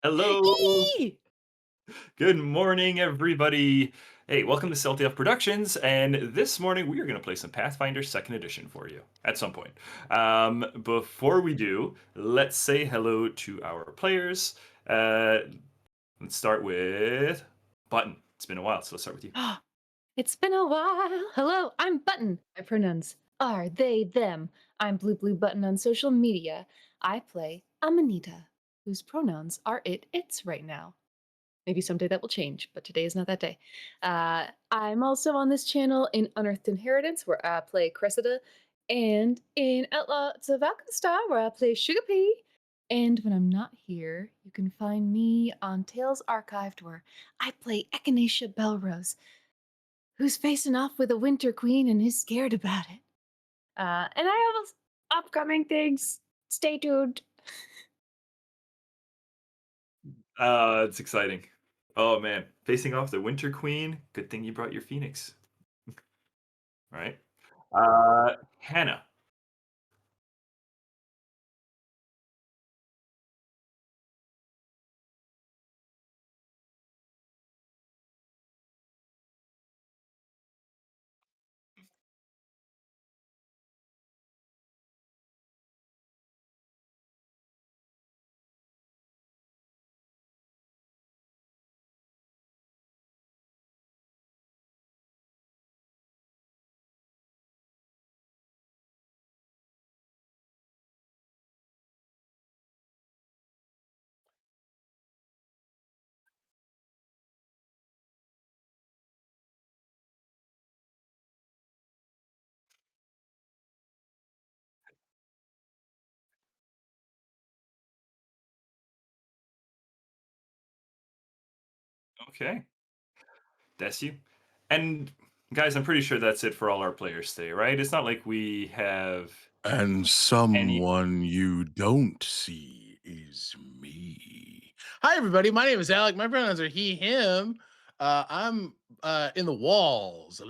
Hello. Yee! Good morning, everybody. Hey, welcome to Soundtale Productions. And this morning we are going to play some Pathfinder Second Edition for you at some point. Before we do, let's say hello to our players. Let's start with Button. It's been a while, so let's start with you. It's been a while. Hello, I'm Button. My pronouns are they, them. I'm Blue Blue Button on social media. I play Amanita, whose pronouns are it, its right now. Maybe someday that will change, but today is not that day. I'm also on this channel in Unearthed Inheritance, where I play Cressida, and in Outlaws of Alkenstar, where I play Sugar Pea. And when I'm not here, you can find me on Tales Archived, where I play Echinacea Belrose, who's facing off with a Winter Queen and is scared about it. And I have upcoming things. Stay tuned. It's exciting. Oh, man. Facing off the Winter Queen. Good thing you brought your Phoenix. All right. Hannah. Okay. That's you. And guys, I'm pretty sure that's it for all our players today, right? It's not like we have And any. someone you don't see is me. Hi, everybody. My name is Alec. My pronouns are he, him. I'm in the walls.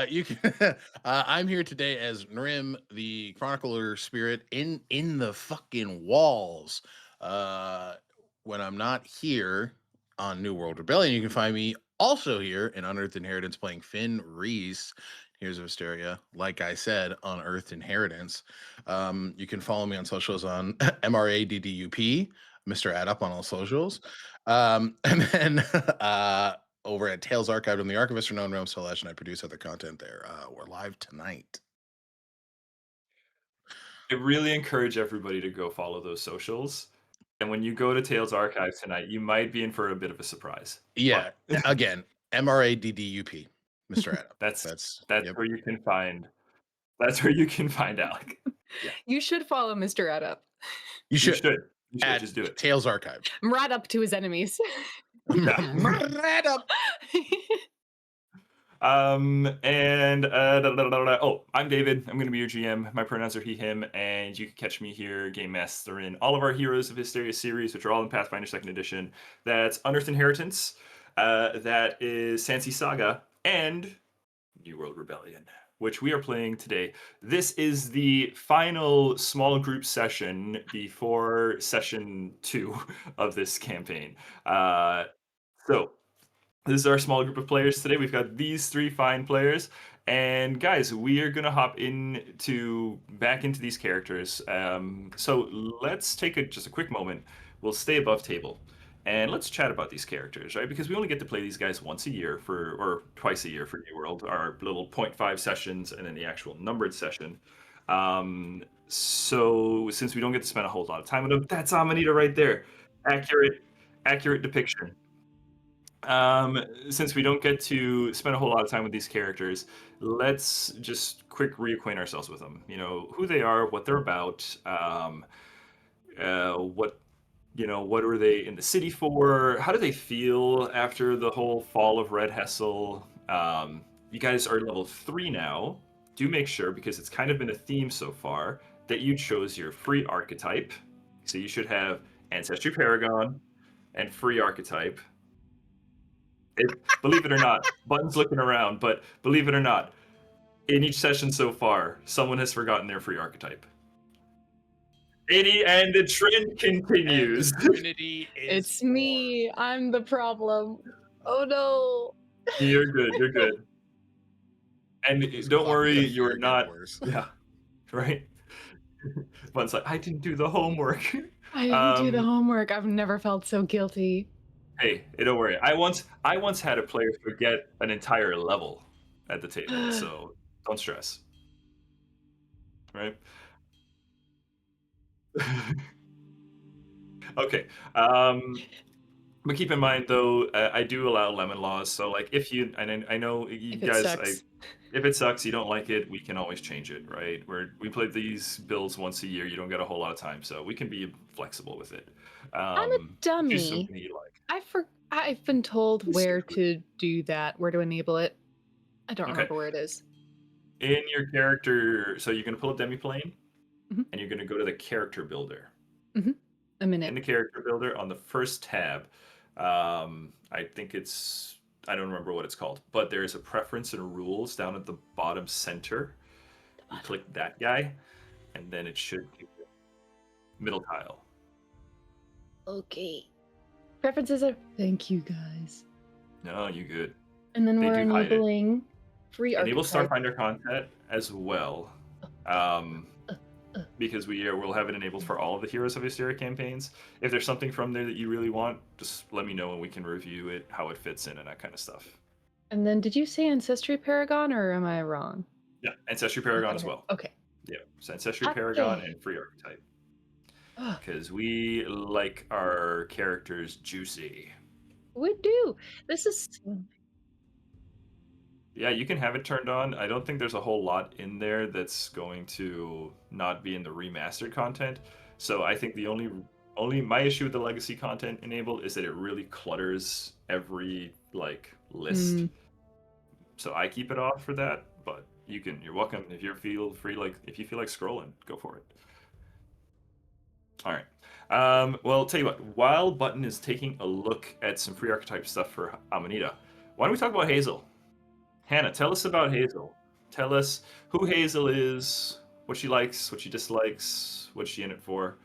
You can. I'm here today as Nrim, the chronicler spirit, in the fucking walls. Uh, when I'm not here on New World Rebellion, you can find me also here in Unearthed Inheritance playing Finn Reese. Heroes of Histaeria, like I said, Unearthed Inheritance. You can follow me on socials on MRADDUP, Mr. Add Up on all socials. And then over at Tales Archived, I'm the Archivist for Known Realms Celeste, and I produce other content there. We're live tonight. I really encourage everybody to go follow those socials. And when you go to Tales Archive tonight, you might be in for a bit of a surprise. Yeah, But again, MRADDUP, Mr. Add Up. that's That's, that's yep. where you can find that's where you can find Alec. Yeah. You should follow Mr. Adup. You You should should. You should at just do it. Tales Archived. I'm right up to his enemies. Yeah. Add Up. Oh, I'm David. I'm going to be your GM. My pronouns are he, him, and you can catch me here, Game Master, in all of our Heroes of Hysteria series, which are all in Pathfinder Second Edition. That's Unearthed Inheritance, that is Sandsea Saga, and New World Rebellion, which we are playing today. This is the final small group session before session 2 of this campaign. So this is our small group of players today. We've got these three fine players. And guys, we are going to hop back into these characters. So let's take just a quick moment. We'll stay above table and let's chat about these characters, right? Because we only get to play these guys once a year or twice a year for New World, our little 0.5 sessions and then the actual numbered session. So since we don't get to spend a whole lot of time with them, that's Amanita right there. Accurate depiction. Since we don't get to spend a whole lot of time with these characters, let's just quick reacquaint ourselves with them. You know, who they are, what they're about, what what are they in the city for? How do they feel after the whole fall of Red Hessel? You guys are level 3 now. Do make sure, because it's kind of been a theme so far, that you chose your free archetype. So you should have Ancestry Paragon and free archetype. Believe it or not, Button's looking around, but believe it or not, in each session so far, someone has forgotten their free archetype. 80, and the trend And continues. the Trinity is It's me. I'm the problem. Oh no. You're good. You're good. And This don't clock worry, gonna you're get not. worse. Yeah, right. But like, I didn't do the homework. I didn't do the homework. I've never felt so guilty. Hey, don't worry. I once had a player forget an entire level at the table, so don't stress. Right. Okay. But keep in mind, though, I do allow lemon laws. So, like, if you, and I know you If it guys, sucks. if it sucks, you don't like it, we can always change it, right? We play these builds once a year. You don't get a whole lot of time, so we can be flexible with it. I'm a Choose dummy. something you like. I've been told Just where stick with to do that, where to enable it. I don't it. Okay. remember where it is. In your character, so you're gonna pull a demiplane, Mhm. and you're gonna go to the character builder. I'm in In it. the character builder on the first tab, I think it's, I don't remember what it's called, but there's a preference and rules down at the bottom center. You click that guy, and then it should give you middle tile. Okay. Preferences are. Thank you guys. No, you good. And then They we're do hide it. enabling free Enable archetype. Starfinder content as well. Because we'll have it enabled for all of the Heroes of Histaeria campaigns. If there's something from there that you really want, just let me know and we can review it, how it fits in, and that kind of stuff. And then did you say Ancestry Paragon or am I wrong? Yeah, Ancestry Paragon as well. Okay. Yeah, so Ancestry Paragon Okay. and Free Archetype. Ugh, Because we like our characters juicy. we do. This is Yeah, you can have it turned on. I don't think there's a whole lot in there that's going to not be in the remastered content. So I think the only my issue with the legacy content enabled is that it really clutters every like list. So I keep it off for that, but you're welcome if you feel free, like if you feel like scrolling, go for it. All right. Well, tell you what, while Button is taking a look at some free archetype stuff for Amanita, why don't we talk about Hazel? Hannah, tell us about Hazel. Tell us who Hazel is, what she likes, what she dislikes, what's she in it for.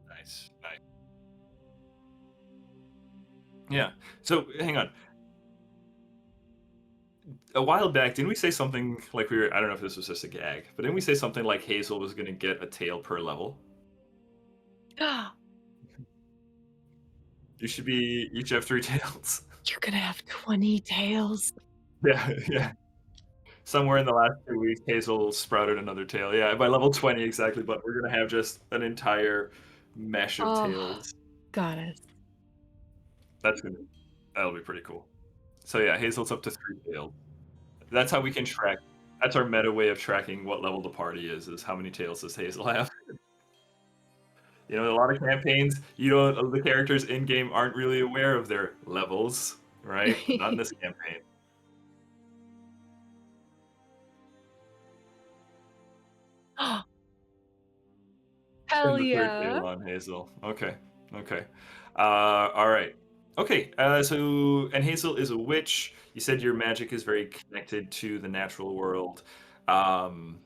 Nice, nice. Yeah. So hang on. A while back, didn't we say something like we were? I don't know if this was just a gag, but didn't we say something like Hazel was going to get a tail per level? You should be each have 3 tails. You're gonna have 20 tails. Yeah, yeah. Somewhere in the last 2 weeks, Hazel sprouted another tail. Yeah, by level 20 exactly, but we're gonna have just an entire mesh of Oh, tails. goddess. That'll be pretty cool. So yeah, Hazel's up to 3 tails. That's how we can track. That's our meta way of tracking what level the party is how many tails does Hazel have. You know, a lot of campaigns, the characters in game aren't really aware of their levels, right? Not in this campaign. Hell And the third yeah. tail on Hazel. Okay. Okay. All right. Okay, and Hazel is a witch. You said your magic is very connected to the natural world, um,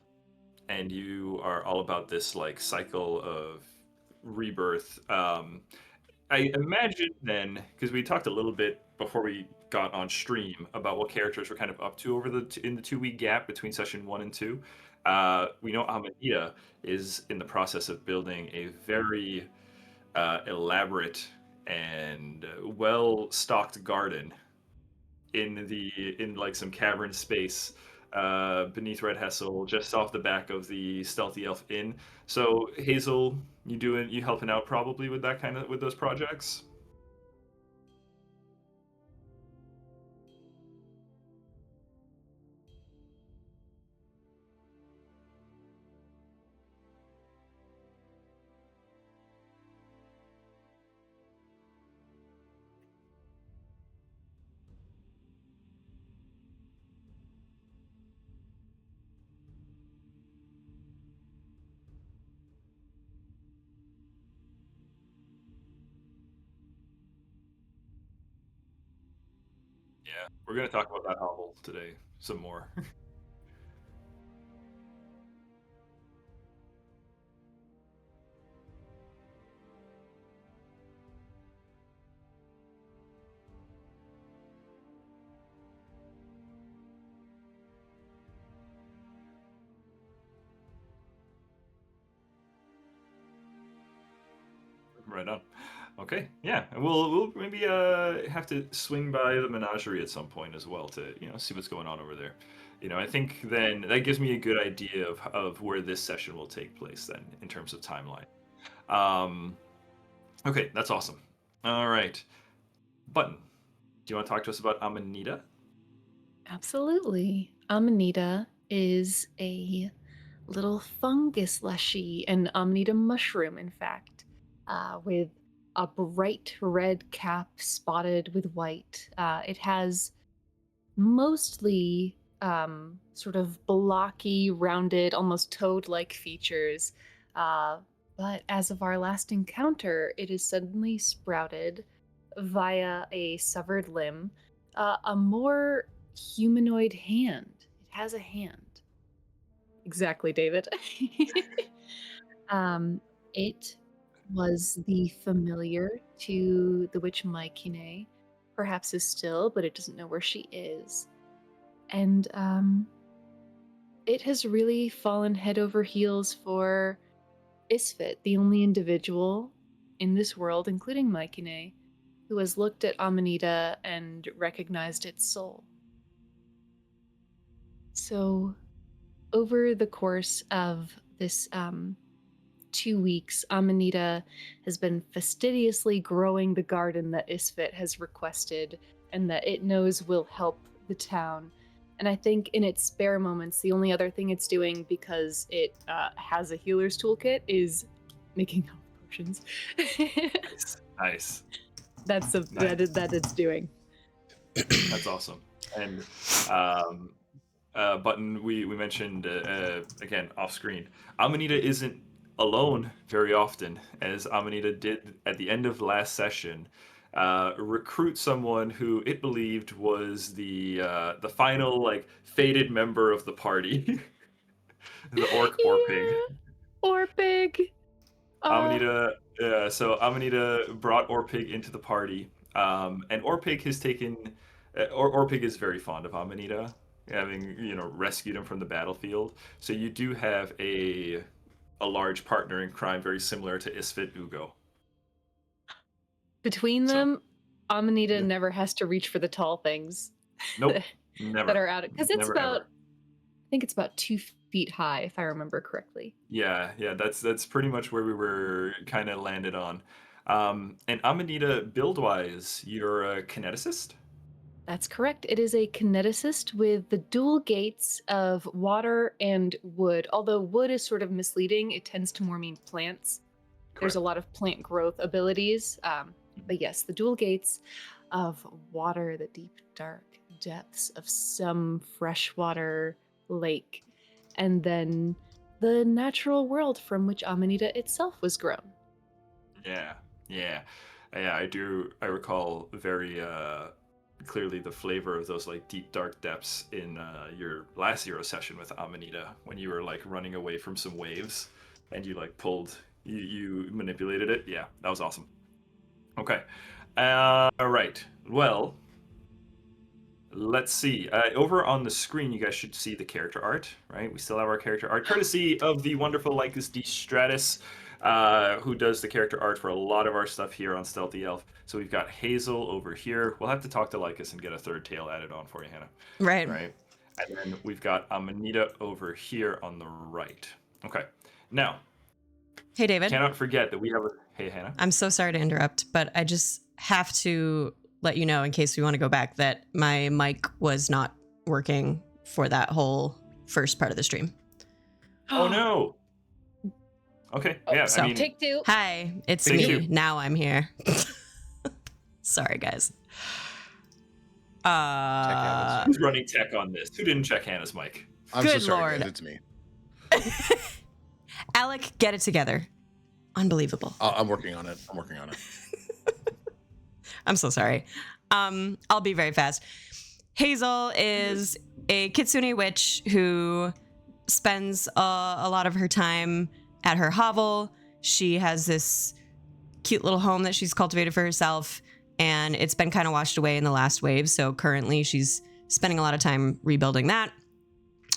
and you are all about this like cycle of rebirth. I imagine then, because we talked a little bit before we got on stream about what characters were kind of up to over in the 2 week gap between session 1 and 2. We know Amanita is in the process of building a very elaborate and well stocked garden in like some cavern space beneath Red Hessel, just off the back of the Stealthy Elf Inn. So Hazel, you helping out probably with that kind of with those projects? Yeah, we're gonna talk about that hovel today some more. Right on. Okay, yeah, and we'll maybe have to swing by the Menagerie at some point as well to see what's going on over there. I think then that gives me a good idea of where this session will take place then in terms of timeline. Um, okay, that's awesome. All right, Button, do you want to talk to us about Amanita? Absolutely. Amanita is a little fungus leshy, an Amanita mushroom, in fact, with a bright red cap spotted with white. It has mostly sort of blocky, rounded, almost toad like features. Uh, but as of our last encounter, it is suddenly sprouted via a severed limb, a more humanoid hand. It has a hand. Exactly, David. um, it was the familiar to the witch Maikine, perhaps is still, but it doesn't know where she is. And it has really fallen head over heels for Isfit, the only individual in this world, including Maikine, who has looked at Amanita and recognized its soul. So, over the course of this 2 weeks, Amanita has been fastidiously growing the garden that Isfit has requested and that it knows will help the town. And I think in its spare moments, the only other thing it's doing, because it has a healer's toolkit, is making health potions. Nice, nice, That nice. that it's doing. That's awesome. And um, Button, we mentioned again off screen. Amanita isn't alone very often, as Amanita did at the end of last session. Recruit someone who it believed was the final like fated member of the party, the orc pig. Yeah, or big. Uh, So Amanita brought Orpig into the party, and Orpig has taken. Orpig is very fond of Amanita, having rescued him from the battlefield. So you do have a large partner in crime, very similar to Isfit Ugo. Between So them, Amanita yeah. never has to reach for the tall things Nope, that never, are out, because it's never about, ever. I think it's about 2 feet high, if I remember correctly. Yeah, that's pretty much where we were kind of landed on. And Amanita, build wise, you're a kineticist. That's correct. It is a kineticist with the dual gates of water and wood. Although wood is sort of misleading, it tends to more mean plants. There's a Correct. lot of plant growth abilities. Mhm. But yes, the dual gates of water, the deep, dark depths of some freshwater lake, and then the natural world from which Amanita itself was grown. Yeah, yeah. Yeah, I do. I recall very clearly the flavor of those like deep dark depths in your last Hero session with Amanita when you were like running away from some waves and you like pulled you manipulated it. Yeah, that was awesome. Okay. All right. Well, let's see. Over on the screen, you guys should see the character art, right? We still have our character art, courtesy of the wonderful Lycus D. Stratus, who does the character art for a lot of our stuff here on Stealthy Elf. So we've got Hazel over here. We'll have to talk to Lycus and get a third tail added on for you, Hannah. Right. Right. And then we've got Amanita over here on the right. Okay. Now, Hey, David. cannot forget that we have a... Hey, Hannah. I'm so sorry to interrupt, but I just have to let you know, in case we want to go back, that my mic was not working for that whole first part of the stream. Oh, no. Okay. Yeah, so- I mean... Take two. Hi, it's Thank me. you. Now I'm here. Sorry, guys. Who's running tech on this? Who didn't check Hannah's mic? I'm so Good sorry, Lord. guys. It's me. Alec, get it together. Unbelievable. I'm working on it. I'm so sorry. I'll be very fast. Hazel is a kitsune witch who spends a lot of her time at her hovel. She has this cute little home that she's cultivated for herself, and it's been kind of washed away in the last wave. So currently she's spending a lot of time rebuilding that.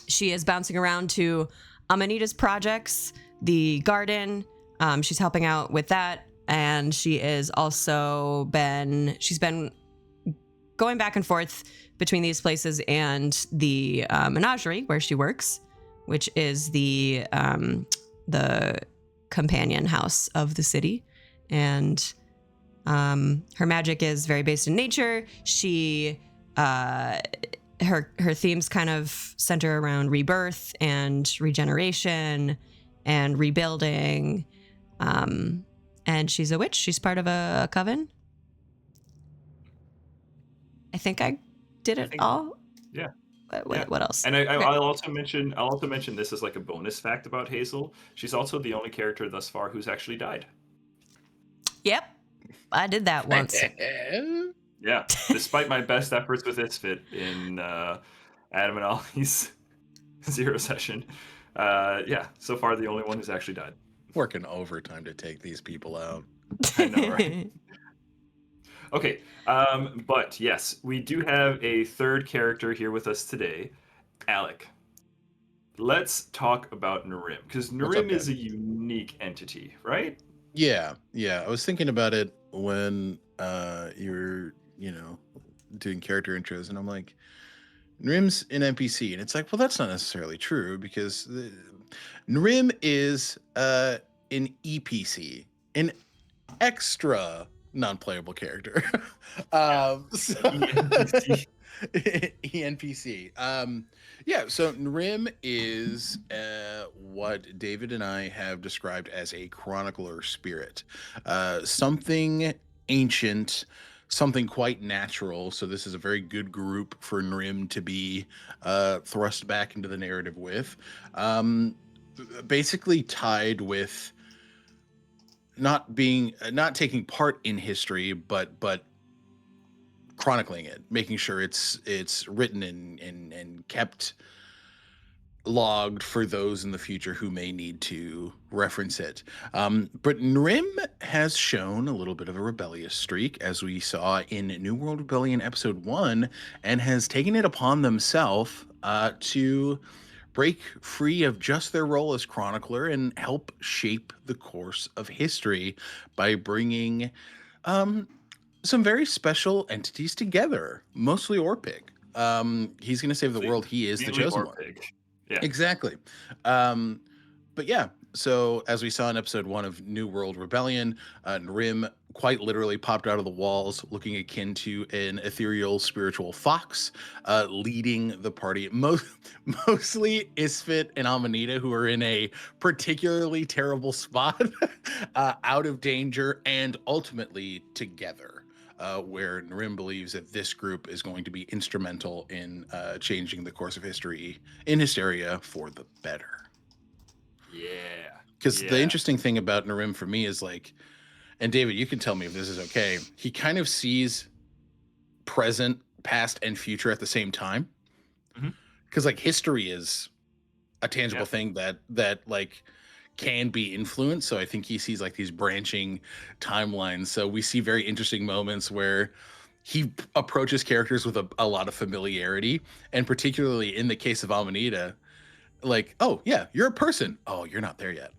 She is bouncing around to Amanita's projects, the garden. She's helping out with that. And she is also she's been going back and forth between these places and the Menagerie where she works, which is the companion house of the city. And her magic is very based in nature. She her themes kind of center around rebirth and regeneration and rebuilding. And she's a witch. She's part of a coven. I think I did it all. Yeah. What else? And Okay. I'll also mention this as like a bonus fact about Hazel. She's also the only character thus far who's actually died. Yep, I did that once. Yeah, despite my best efforts with Isfit in Adam and Ollie's Zero session. Yeah, so far the only one who's actually died. Working overtime to take these people out. I know, right? Okay, but yes, we do have a third character here with us today, Alec. Let's talk about Narim, because Narim is a unique entity, right? Yeah. I was thinking about it when you were, doing character intros, and I'm like, Narim's an NPC, and it's like, well, that's not necessarily true, because Narim is an EPC, an extra non-playable character. ENPC. So Narim is what David and I have described as a chronicler spirit. Something ancient, something quite natural. So this is a very good group for Narim to be thrust back into the narrative with. Basically tied with not taking part in history, but chronicling it, making sure it's written and kept logged for those in the future who may need to reference it. But Narim has shown a little bit of a rebellious streak, as we saw in New World Rebellion episode 1, and has taken it upon themselves to break free of just their role as chronicler and help shape the course of history by bringing some very special entities together, mostly Orpig. He's going to save the world. He is the chosen one. Yeah, exactly. But yeah, so as we saw in episode 1 of New World Rebellion, Narim quite literally popped out of the walls, looking akin to an ethereal spiritual fox, leading the party. Mostly Isfit and Amanita, who are in a particularly terrible spot, out of danger, and ultimately together. Where Narim believes that this group is going to be instrumental in changing the course of history in Hysteria for the better. Yeah. Because the interesting thing about Narim for me is like, and David, you can tell me if this is okay. He kind of sees present, past, and future at the same time. Mhm. Because like history is a tangible thing that like can be influenced. So I think he sees like these branching timelines. So we see very interesting moments where he approaches characters with a lot of familiarity, and particularly in the case of Amanita, like, oh yeah, you're a person. Oh, you're not there yet.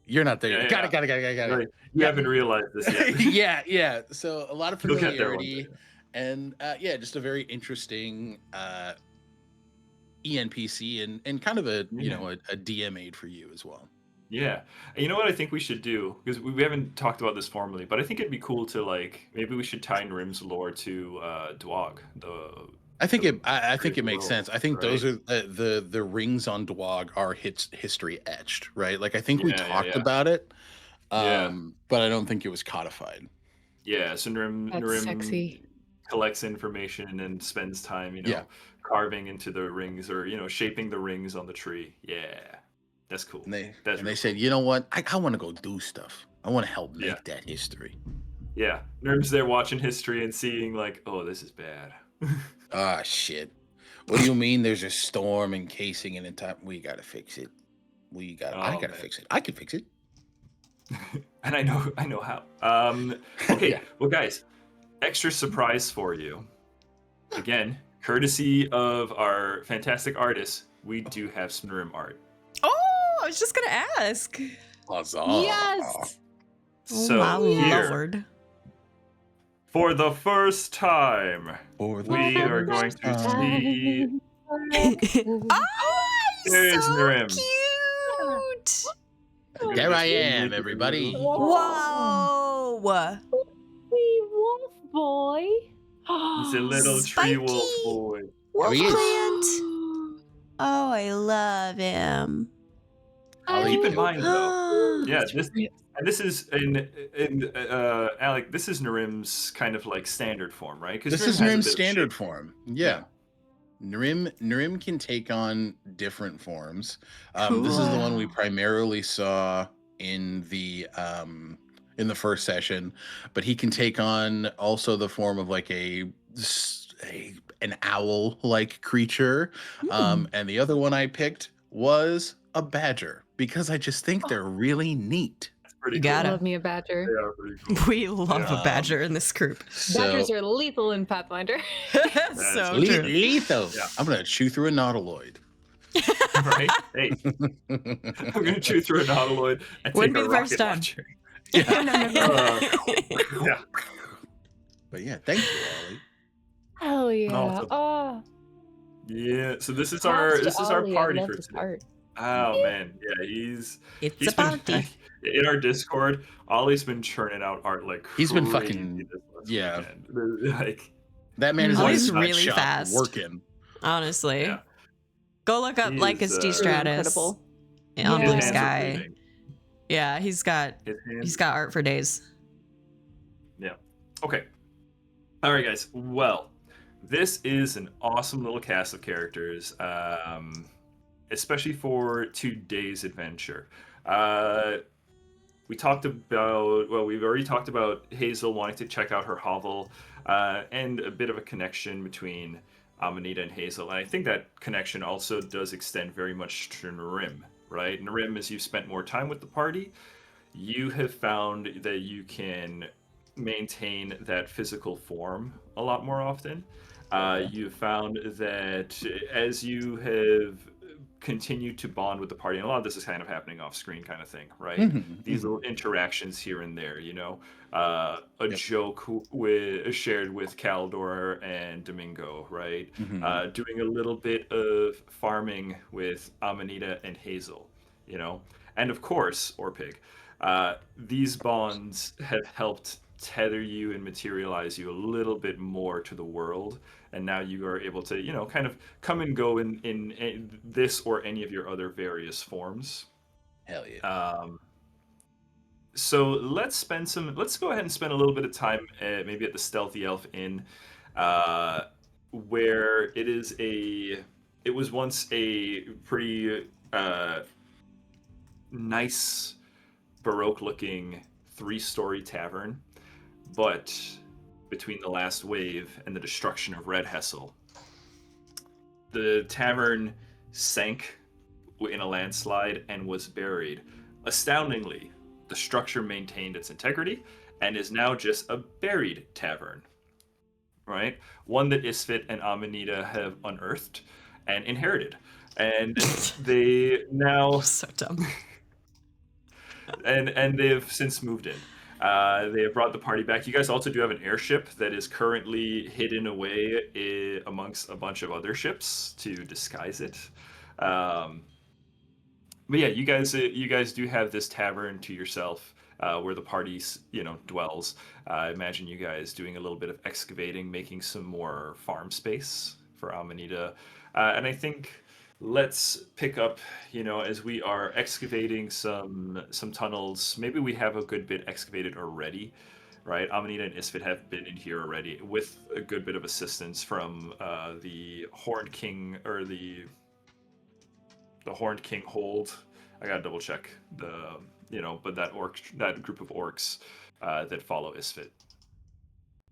You're not there Yeah, yet. yeah, Got it. Right. You Yeah. haven't realized this yet. Yeah. So a lot of You'll get there one familiarity, day. and yeah, just a very interesting ENPC and kind of a Yeah. a DM aid for you as well. Yeah. And you know what I think we should do? Because we haven't talked about this formally, but I think it'd be cool to like maybe we should tie in Rim's lore to Dwog, I think the I think great it makes world, sense. I think right? those are the rings on Dwog are history etched, right? Like I think we Yeah, talked yeah. about it, Yeah. but I don't think it was codified. Yeah, so That's Narim sexy. collects information and spends time, Yeah. carving into the rings or, shaping the rings on the tree. Yeah. That's cool. And they That's and real they said, you know what? I want to go do stuff. I want to help Yeah. make that history. Yeah. Narim's there watching history and seeing like, oh, this is bad. Ah, shit. What do you mean? There's a storm encasing it in time. We gotta fix it. I Oh, gotta man. fix it. I can fix it. And I know how. Okay, Yeah. well, guys, extra surprise for you. Again, courtesy of our fantastic artists, we do have some Narim art. Oh, I was just gonna ask. Huzzah. Yes. So my here, lord. for the first time, For the we are first going to time. see. Oh, There's so Narim. cute. There I am, everybody. Whoa. Wee wolf boy. He's a little tree wolf Spiky. boy. Wolf he is. plant. Oh, I love him. Keep in mind though, Oh. yeah, this is in Alec. This is Narim's kind of like standard form, right? Because This is Narim's standard form. Yeah. Narim can take on different forms. This is the one we Cool. primarily saw in the first session, but he can take on also the form of like an owl like creature. And the other one I picked was a badger because I just think they're really neat. Pretty You cool. got it. Love me a badger. They are pretty cool. We love a badger in this group. Badgers are lethal in Pathfinder. So That's true. lethal. Yeah. I'm gonna chew through a nautiloid. Right? Hey, I'm gonna chew through a nautiloid and Wouldn't take be a the first rocket time. launcher. Yeah. Yeah. But yeah, thank you, Ollie. Hell yeah. Awesome. Oh, Yeah. So this is props our to Ollie. I party love for his today. art. Oh man, yeah, he's It's a been party. in our Discord. Ollie's been churning out art like He's been crazy fucking- this last yeah. weekend. Like That man is Ollie's in his really shop fast. working. Honestly. Yeah. Go look up He Lycus is, D. Really Stratus incredible. on Yeah. Blue his hands are Sky. bleeding. Yeah, he's got His hands. art for days. Yeah. Okay. All right, guys. Well, this is an awesome little cast of characters, especially for today's adventure. We've already talked about Hazel wanting to check out her hovel, and a bit of a connection between Amanita and Hazel. And I think that connection also does extend very much to Narim, right? Narim, as you've spent more time with the party, you have found that you can maintain that physical form a lot more often. You've found that as you have continued to bond with the party, and a lot of this is kind of happening off screen kind of thing, right? These little interactions here and there, a joke shared with Caldor and Domingo, right? Doing a little bit of farming with Amanita and Hazel, and of course, Orpig. These bonds have helped tether you and materialize you a little bit more to the world, and now you are able to kind of come and go in this or any of your other various forms. Hell yeah. So let's go ahead and spend a little bit of time maybe at the Stealthy Elf Inn, where it was once a pretty nice Baroque looking 3-story tavern, but between the last wave and the destruction of Red Hessel, the tavern sank in a landslide and was buried. Astoundingly, the structure maintained its integrity and is now just a buried tavern, right? One that Isfit and Amanita have unearthed and inherited. And they now So dumb. and they've since moved in. They have brought the party back. You guys also do have an airship that is currently hidden away amongst a bunch of other ships to disguise it. But yeah, you guys do have this tavern to yourself where the party dwells. I imagine you guys doing a little bit of excavating, making some more farm space for Amanita, and I think let's pick up, as we are excavating some tunnels. Maybe we have a good bit excavated already, right? Amanita and Isfit have been in here already with a good bit of assistance from the Horned King, or the Horned King hold. I gotta double check but that group of orcs that follow Isfit.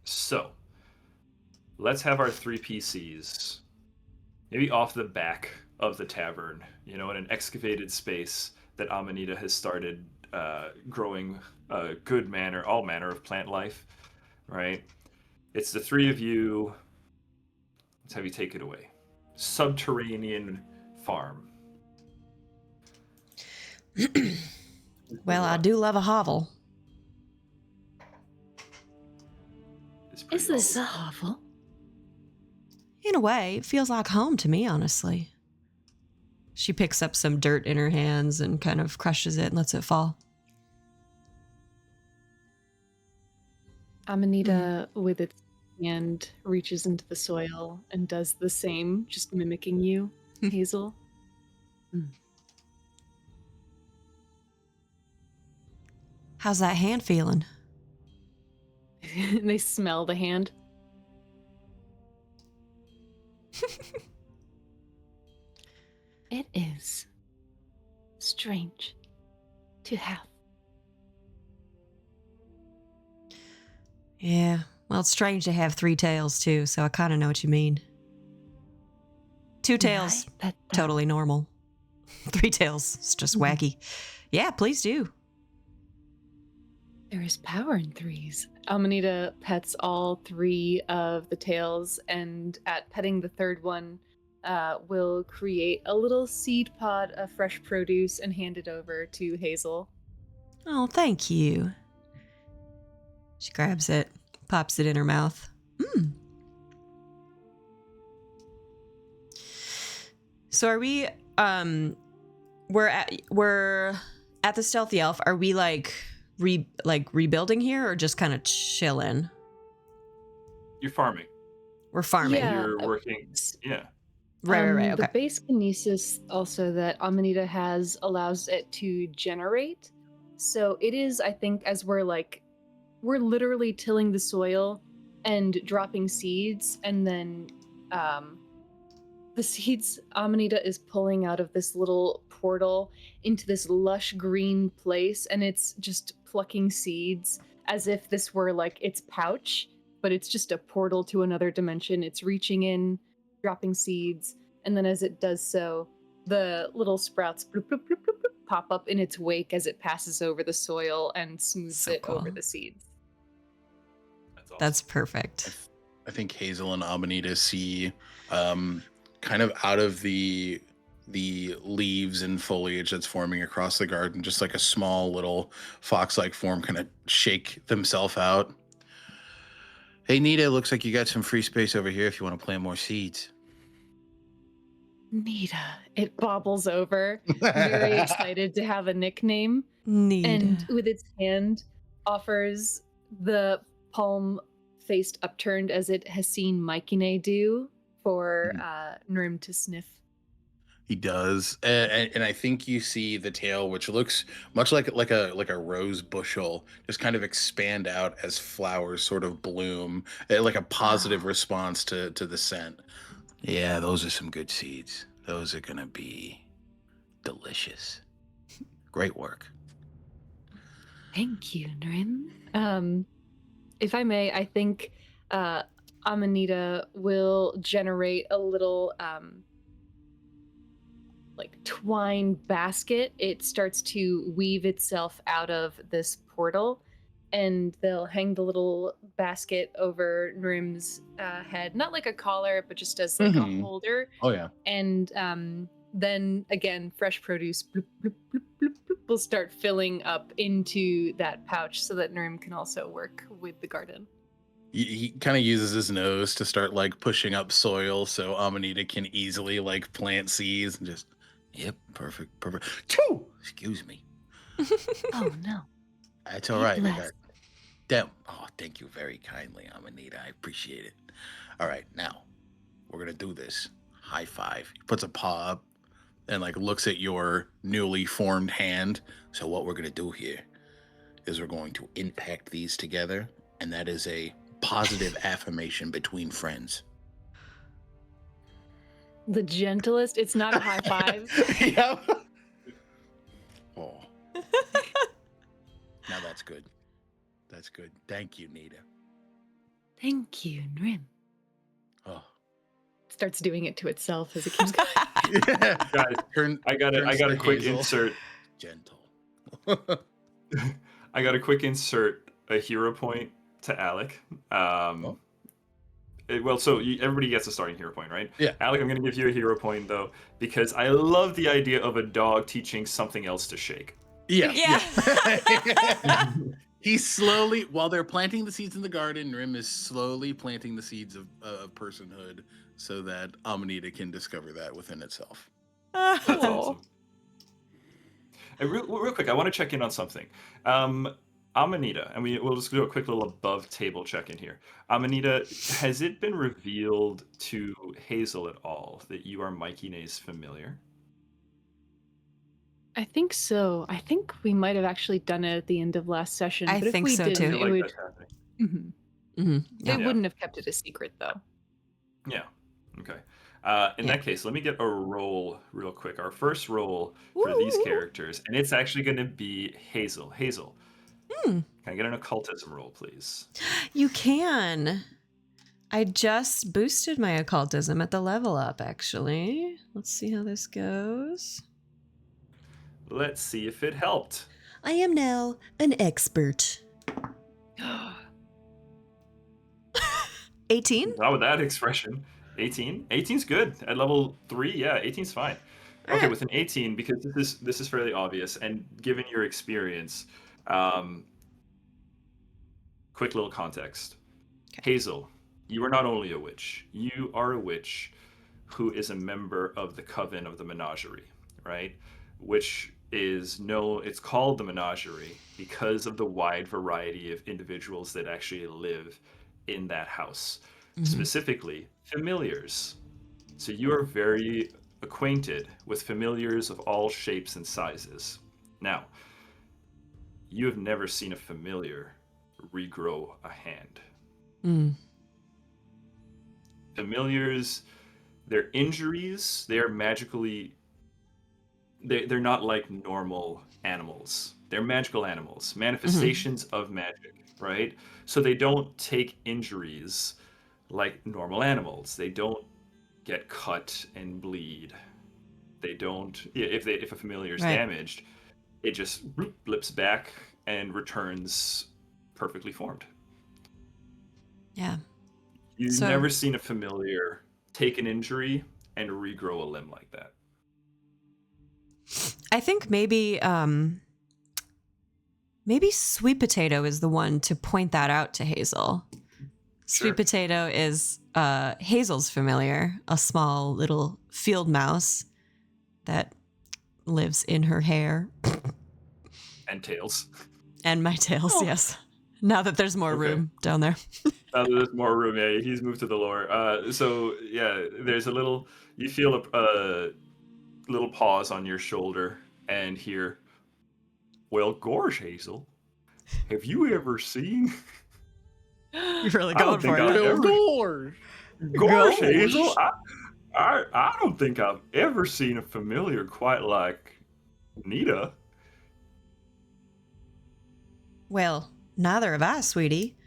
So let's have our 3 PCs maybe off the back of the tavern, in an excavated space that Amanita has started growing all manner of plant life, right? It's the 3 of you. Let's have you take it away. Subterranean farm. Well, I do love a hovel. Is this a hovel? In a way, it feels like home to me, honestly. She picks up some dirt in her hands and kind of crushes it and lets it fall. Amanita, with its hand, reaches into the soil and does the same, just mimicking you, Hazel. How's that hand feeling? They smell the hand. It is strange to have. Yeah, well, it's strange to have 3 tails, too, so I kind of know what you mean. 2 tails, totally normal. 3 tails, it's just wacky. Yeah, please do. There is power in 3s. Amanita pets all 3 of the tails, and at petting the 3rd one, will create a little seed pod of fresh produce and hand it over to Hazel. Oh, thank you. She grabs it, pops it in her mouth. So are we, we're at the Stealthy Elf. Are we rebuilding here, or just kind of chilling? You're farming. We're farming. Yeah. You're working. Yeah. Right. Okay. The base kinesis also that Amanita has allows it to generate. So it is, I think, as we're literally tilling the soil and dropping seeds, and then the seeds Amanita is pulling out of this little portal into this lush green place, and it's just plucking seeds as if this were its pouch, but it's just a portal to another dimension. It's reaching in, dropping seeds, and then as it does so, the little sprouts bloop, bloop, bloop, bloop, bloop, pop up in its wake as it passes over the soil and smooths it over the seeds. That's awesome. That's perfect. I think Hazel and Amanita see kind of out of the leaves and foliage that's forming across the garden, just like a small little fox-like form kind of shake themselves out. Hey, Nita, looks like you got some free space over here if you want to plant more seeds. Nita. It bobbles over, very excited to have a nickname. Nita. And with its hand, offers the palm faced upturned as it has seen Maikine do for Nrim to sniff. He does, and I think you see the tail, which looks much like a rose bushel, just kind of expand out as flowers sort of bloom, like a positive response to the scent. Yeah, those are some good seeds. Those are gonna be delicious. Great work. Thank you, Nrim. If I may, I think Amanita will generate a little like twine basket. It starts to weave itself out of this portal, and they'll hang the little basket over Nrim's head, not like a collar, but just as like a holder. Oh yeah. And then again, fresh produce bloop, bloop, bloop, bloop, bloop, will start filling up into that pouch so that Nrim can also work with the garden. He kind of uses his nose to start like pushing up soil so Amanita can easily like plant seeds and just, yep, perfect. Choo! Excuse me. Oh no. That's all right. I got them. Oh, thank you very kindly, Amanita. I appreciate it. All right, now we're gonna do this. High five. He puts a paw up and like looks at your newly formed hand. So what we're gonna do here is we're going to impact these together, and that is a positive affirmation between friends. The gentlest. It's not a high five. Yep. Oh. Now that's good. That's good. Thank you, Nita. Thank you, Nrim. Oh. Starts doing it to itself as it keeps going. Guys, I got a quick Hazel. insert. Gentle. I got a quick insert, a hero point to Alec. Everybody gets a starting hero point, right? Yeah. Alec, I'm going to give you a hero point, though, because I love the idea of a dog teaching something else to shake. Yeah. He's slowly, while they're planting the seeds in the garden, Nrim is slowly planting the seeds of personhood so that Amanita can discover that within itself. That's awesome. And real quick, I want to check in on something. Amanita, and we'll just do a quick little above table check in here. Amanita, has it been revealed to Hazel at all that you are Mykine's familiar? I think so. I think we might have actually done it at the end of last session. I but think if we so, didn't, too. I feel it like would. that's happening. They Yeah. wouldn't have kept it a secret, though. Yeah. Okay. In that case, let me get a roll real quick. Our first roll for these characters, and it's actually going to be Hazel. Hazel, can I get an occultism roll, please? You can. I just boosted my occultism at the level up, actually. Let's see how this goes. Let's see if it helped. I am now an expert. 18? Not with that expression. 18? 18's good. At level 3, yeah, 18's fine. Okay, with an 18, because this is fairly obvious, and given your experience, quick little context. Okay. Hazel, you are not only a witch, you are a witch who is a member of the Coven of the Menagerie, right? Which is it's called the Menagerie because of the wide variety of individuals that actually live in that house. Specifically, familiars. So you are very acquainted with familiars of all shapes and sizes. Now, you have never seen a familiar regrow a hand. Familiars, their injuries, they are magically, they're not like normal animals. They're magical animals, manifestations of magic, right? So they don't take injuries like normal animals. They don't get cut and bleed. They don't, if a familiar is damaged, it just blips back and returns perfectly formed. Yeah. You've never seen a familiar take an injury and regrow a limb like that. I think maybe Sweet Potato is the one to point that out to Hazel. Sure. Sweet Potato is Hazel's familiar, a small little field mouse that lives in her hair. And tails. And my tails, yes. Now that there's more room down there. Now that there's more room, yeah, he's moved to the lower. There's a little, you feel a little pause on your shoulder and hear, well, gorge, Hazel, have you ever seen... You're really going for it. Gorge, Hazel, I don't think I've ever seen a familiar quite like Nita. Well, neither have I, sweetie.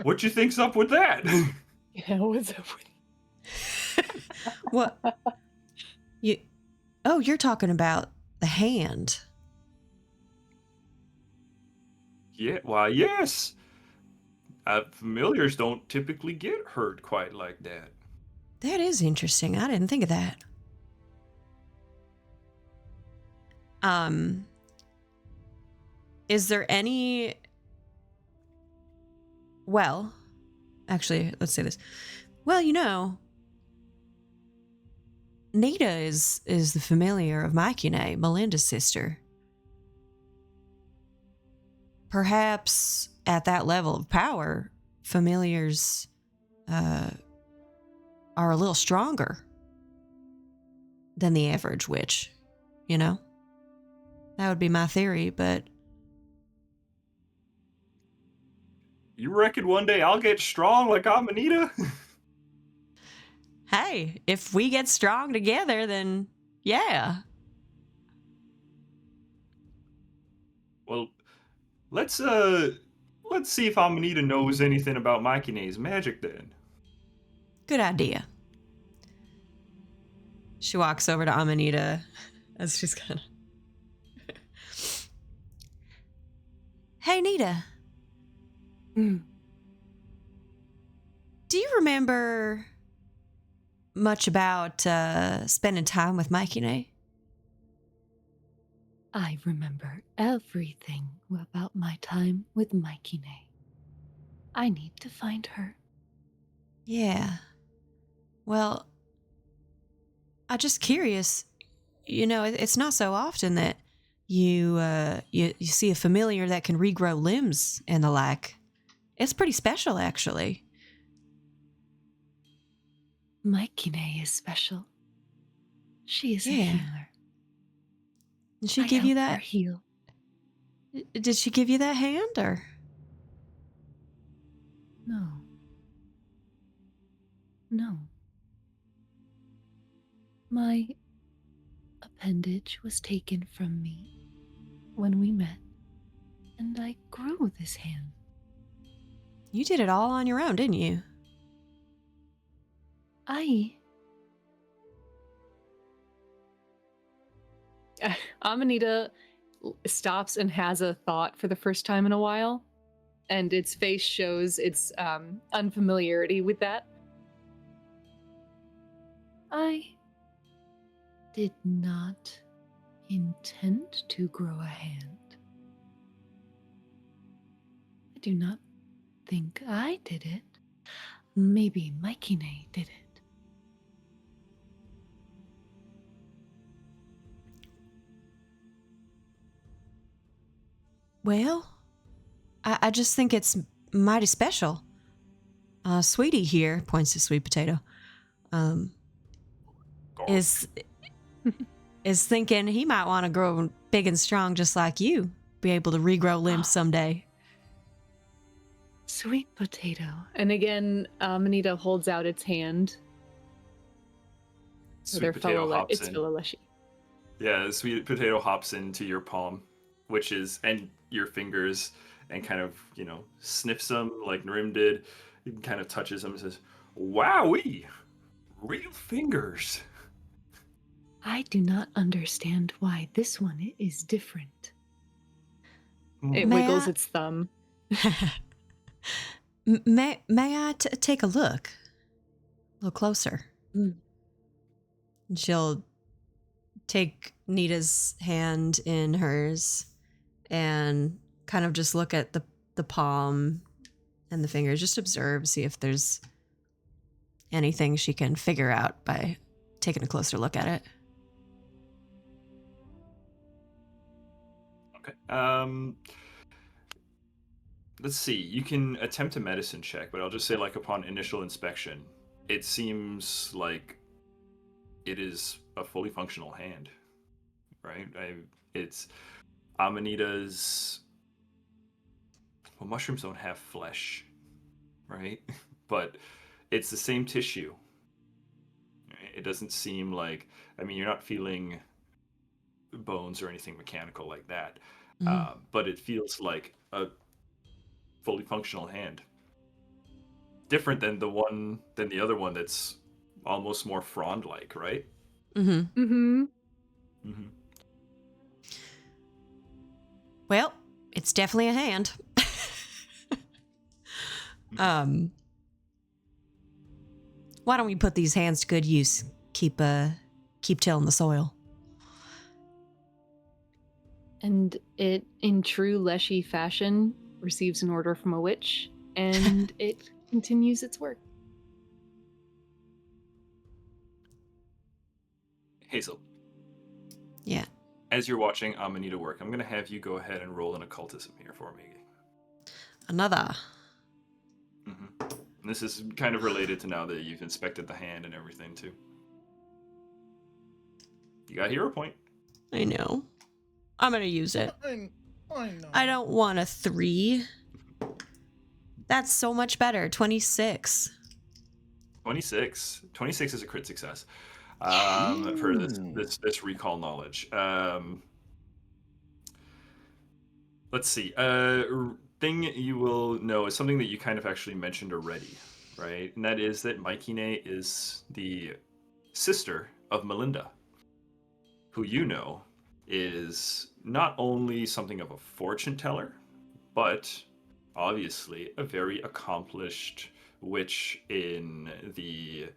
What you think's up with that? Yeah, what's up with What? You? Oh, you're talking about the hand. Yeah, why, yes. Familiars don't typically get hurt quite like that. That is interesting. I didn't think of that. Is there any... Well, actually, let's say this. Well, Nita is the familiar of Mykine, Melinda's sister. Perhaps at that level of power, familiars are a little stronger than the average witch, That would be my theory, but... You reckon one day I'll get strong like Amanita? Hey, if we get strong together, then yeah. Well, let's see if Amanita knows anything about Mykine's magic then. Good idea. She walks over to Amanita as she's kind of... Hey, Nita. Mm. Do you remember much about spending time with Mykine? I remember everything about my time with Mykine. I need to find her. Yeah. Well, I'm just curious. It's not so often that you see a familiar that can regrow limbs and the like. It's pretty special, actually. Mykine is special. She is a Yeah. healer. Did she I give you help her that? heal. Did she give you that hand, or? No. No. My appendage was taken from me when we met, and I grew this hand. You did it all on your own, didn't you? Amanita stops and has a thought for the first time in a while, and its face shows its unfamiliarity with that. I did not intend to grow a hand. I do not think I did it. Maybe Mykine did it. Well, I just think it's mighty special. Sweetie here, points to Sweet Potato, is thinking he might want to grow big and strong just like you, be able to regrow limbs someday. Sweet Potato. And again, Amanita holds out its hand. So Sweet Potato hops it's in. fellow Leshy. Yeah, Sweet Potato hops into your palm, and your fingers, and kind of, sniffs them like Narim did. He kind of touches them and says, "Wowee! Real fingers." I do not understand why this one is different. It May wiggles I- its thumb. May I take a look? A little closer. Mm. And she'll take Nita's hand in hers and kind of just look at the palm and the fingers, just observe, see if there's anything she can figure out by taking a closer look at it. Okay. Let's see. You can attempt a medicine check, but I'll just say, like, upon initial inspection, it seems like it is a fully functional hand, right? It's Amanita's. Well, mushrooms don't have flesh, right? But it's the same tissue. It doesn't seem like. I mean, you're not feeling bones or anything mechanical like that. Mhm. But it feels like a fully functional hand. Different than the other one that's almost more frond-like, right? Mhm. Mm-hmm. Mm-hmm. Well, it's definitely a hand. um, why don't we put these hands to good use? Keep tilling the soil. And it, in true Leshy fashion, receives an order from a witch, and it continues its work. Hazel, Yeah. as you're watching Amanita work, I'm going to have you go ahead and roll an occultism here for me. Another. Mm-hmm. And this is kind of related to now that you've inspected the hand and everything, too. You got hero point. I know. I'm gonna use it. I know. I don't want a 3. That's so much better. 26. 26. 26 is a crit success for this recall knowledge. Let's see. Thing you will know is something that you kind of actually mentioned already, right? And that is that Maikine is the sister of Melinda, who you know is not only something of a fortune teller, but obviously a very accomplished witch in the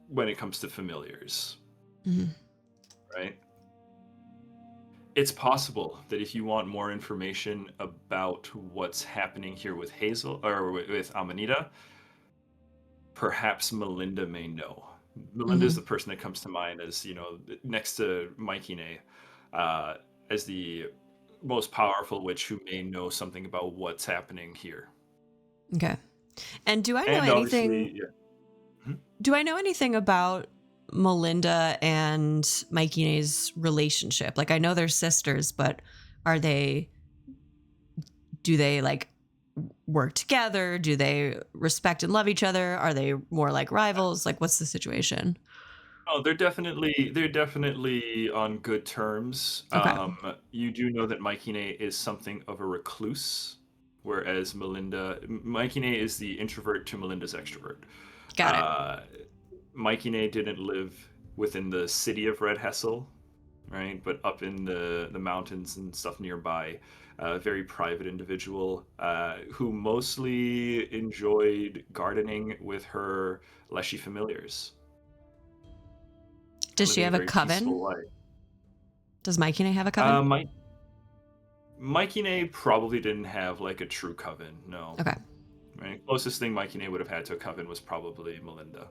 when it comes to familiars, Mhm. right? It's possible that if you want more information about what's happening here with Hazel or with Amanita, perhaps Melinda may know. Melinda is the person that comes to mind as, next to Maikine, as the most powerful witch who may know something about what's happening here. Okay. And do I know And anything? obviously, yeah. Do I know anything about Melinda and Maikine's relationship? Like, I know they're sisters, but do they like work together? Do they respect and love each other? Are they more like rivals? Like, what's the situation? Oh, they're definitely on good terms. Okay. You do know that Maikine is something of a recluse, whereas Maikine is the introvert to Melinda's extrovert. Got it. Maikine didn't live within the city of Red Hessel, right? But up in the mountains and stuff nearby. A very private individual who mostly enjoyed gardening with her Leshy familiars. Does she Living a have a very peaceful coven? life. Does Maikine have a coven? Maikine probably didn't have like a true coven, no. Okay. Right? Closest thing Maikine would have had to a coven was probably Melinda.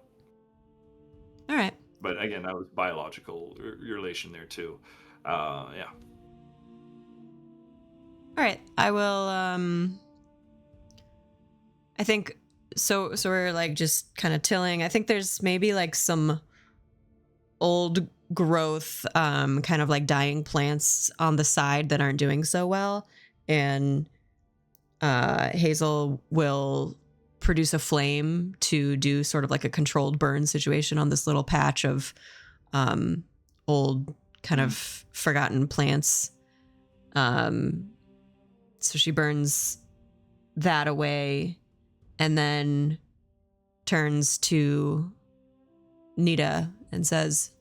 All right. But again, that was biological relation there too. Yeah. All right. I will I think so we're like just kind of tilling. I think there's maybe like some old growth kind of like dying plants on the side that aren't doing so well, and Hazel will produce a flame to do sort of like a controlled burn situation on this little patch of old kind of forgotten plants. So she burns that away and then turns to Nita and says,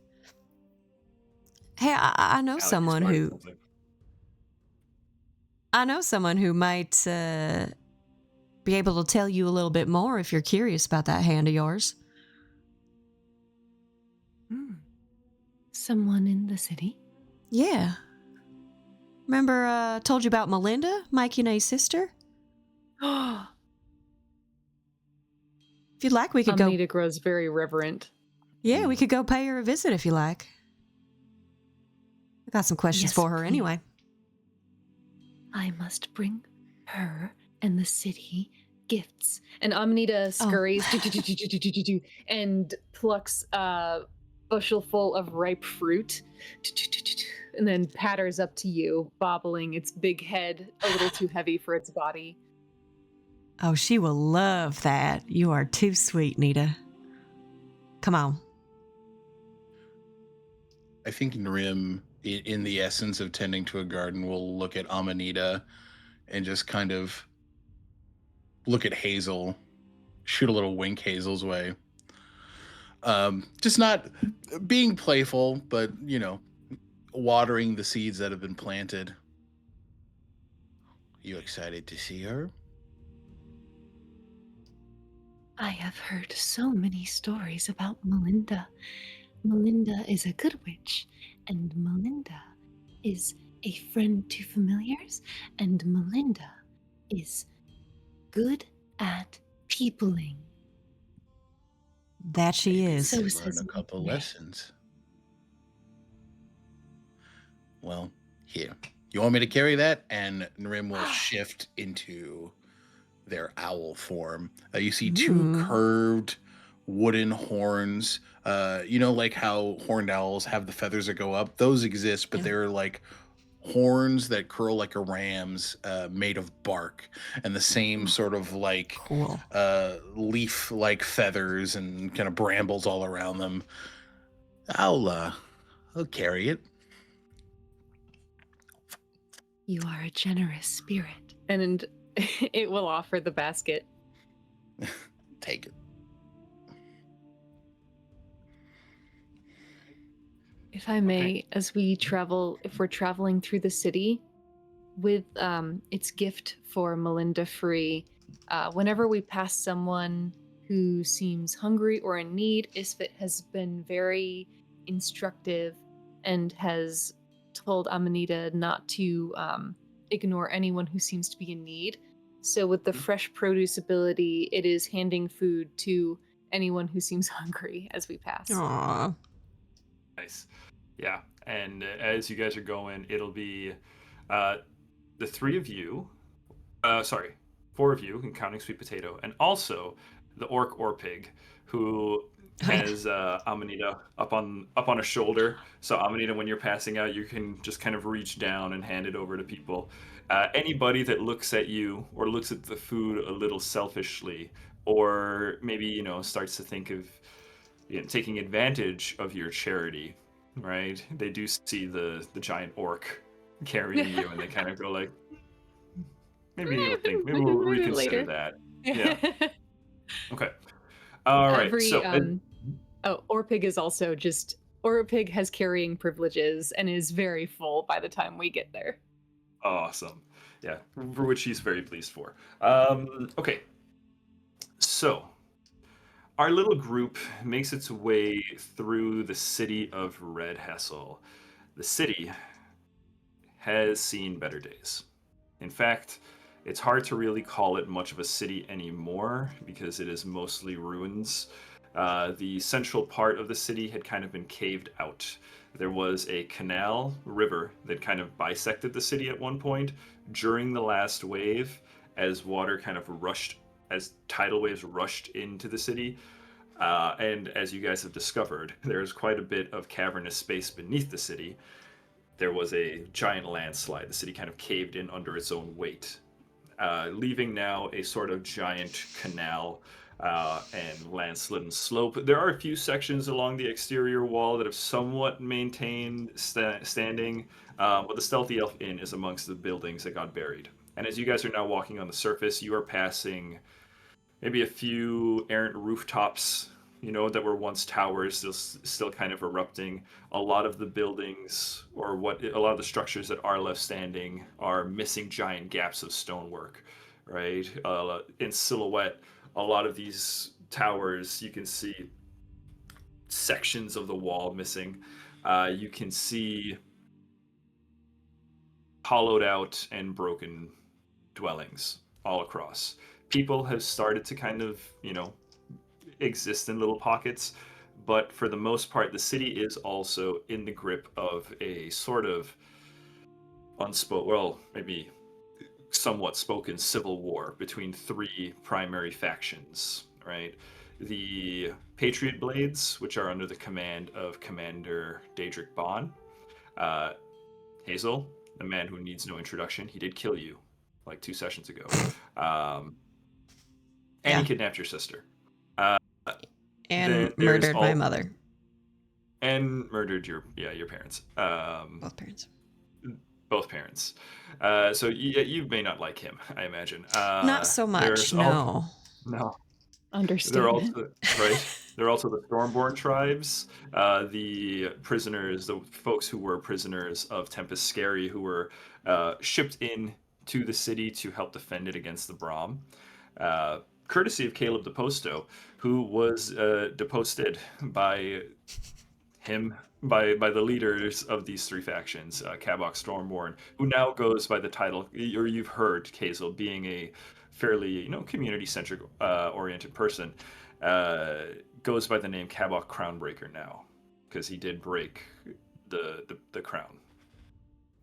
"Hey, I know Alex someone spotted who something. might be able to tell you a little bit more if you're curious about that hand of yours." Someone in the city? Yeah. Remember I told you about Melinda, Maikine's sister? If you'd like, we could go. Amanita grows very reverent. Yeah, we could go pay her a visit if you like. I got some questions Yes, for her please. anyway. I must bring her and the city gifts. And Amanita scurries and plucks a bushel full of ripe fruit and then patters up to you, bobbling its big head a little too heavy for its body. Oh, she will love that. You are too sweet, Nita. Come on. I think Nrim, in the essence of tending to a garden, will look at Amanita and just kind of look at Hazel, shoot a little wink Hazel's way. Just not being playful, but watering the seeds that have been planted. You excited to see her? I have heard so many stories about Melinda. Melinda is a good witch, and Melinda is a friend to familiars, and Melinda is good at peopling. That she Maybe is. we So could learn says a couple Nickname. lessons. Well, here. You want me to carry that? And Nrim will shift into their owl form. You see two Ooh. curved wooden horns. Like how horned owls have the feathers that go up? Those exist, but Yeah. they're like horns that curl like a ram's, made of bark, and the same sort of like Cool. leaf like feathers and kind of brambles all around them. I'll carry it. You are a generous spirit. And it will offer the basket. Take it. If I may, Okay. as we travel, if we're traveling through the city with its gift for Melinda Free, whenever we pass someone who seems hungry or in need, Isfit has been very instructive and has told Amanita not to ignore anyone who seems to be in need. So with the fresh produce ability, it is handing food to anyone who seems hungry as we pass. Aww. Nice. Yeah. And as you guys are going, it'll be the three of you, four of you, counting Sweet Potato, and also the orc or pig, who has Amanita up on a shoulder. So Amanita, when you're passing out, you can just kind of reach down and hand it over to people. Anybody that looks at you or looks at the food a little selfishly, or maybe starts to think of taking advantage of your charity, right? They do see the giant orc carrying you, and they kind of go like, maybe we'll reconsider Later. that. Yeah. Okay. All right. Every So Orpig is also just Orpig has carrying privileges and is very full by the time we get there. awesome. Yeah, for which he's very pleased for. Okay. So our little group makes its way through the city of Red Hessel. The city has seen better days. In fact, it's hard to really call it much of a city anymore because it is mostly ruins. The central part of the city had kind of been caved out. There was a canal river that kind of bisected the city at one point during the last wave, as water kind of rushed, as tidal waves rushed into the city. And as you guys have discovered, there's quite a bit of cavernous space beneath the city. There was a giant landslide. The city kind of caved in under its own weight, leaving now a sort of giant canal and landslidden slope. There are a few sections along the exterior wall that have somewhat maintained standing, but the Stealthy Elf Inn is amongst the buildings that got buried. And as you guys are now walking on the surface, you are passing maybe a few errant rooftops, that were once towers, still kind of erupting. A lot of the buildings, or a lot of the structures that are left standing, are missing giant gaps of stonework, right? In silhouette, a lot of these towers, you can see sections of the wall missing. You can see hollowed out and broken dwellings all across. People have started to kind of, exist in little pockets, but for the most part, the city is also in the grip of a sort of maybe somewhat spoken civil war between three primary factions, right? The Patriot Blades, which are under the command of Commander Daedric Bond. Hazel, the man who needs no introduction, he did kill you like 2 sessions ago. And Yeah. he kidnapped your sister. And There's murdered my mother. and murdered your parents. Both parents. Both parents. So you may not like him, I imagine. Not so much, There's all no. no. They're Understatement. also right. They're also the Stormborn tribes, the prisoners, the folks who were prisoners of Tempest Scary, who were shipped in to the city to help defend it against the Brahm, courtesy of Caleb DePosto, who was deposted by him by the leaders of these three factions, Kabok Stormborn, who now goes by the title, or you've heard Hazel being a fairly community centric oriented person, goes by the name Kabok Crownbreaker now because he did break the crown.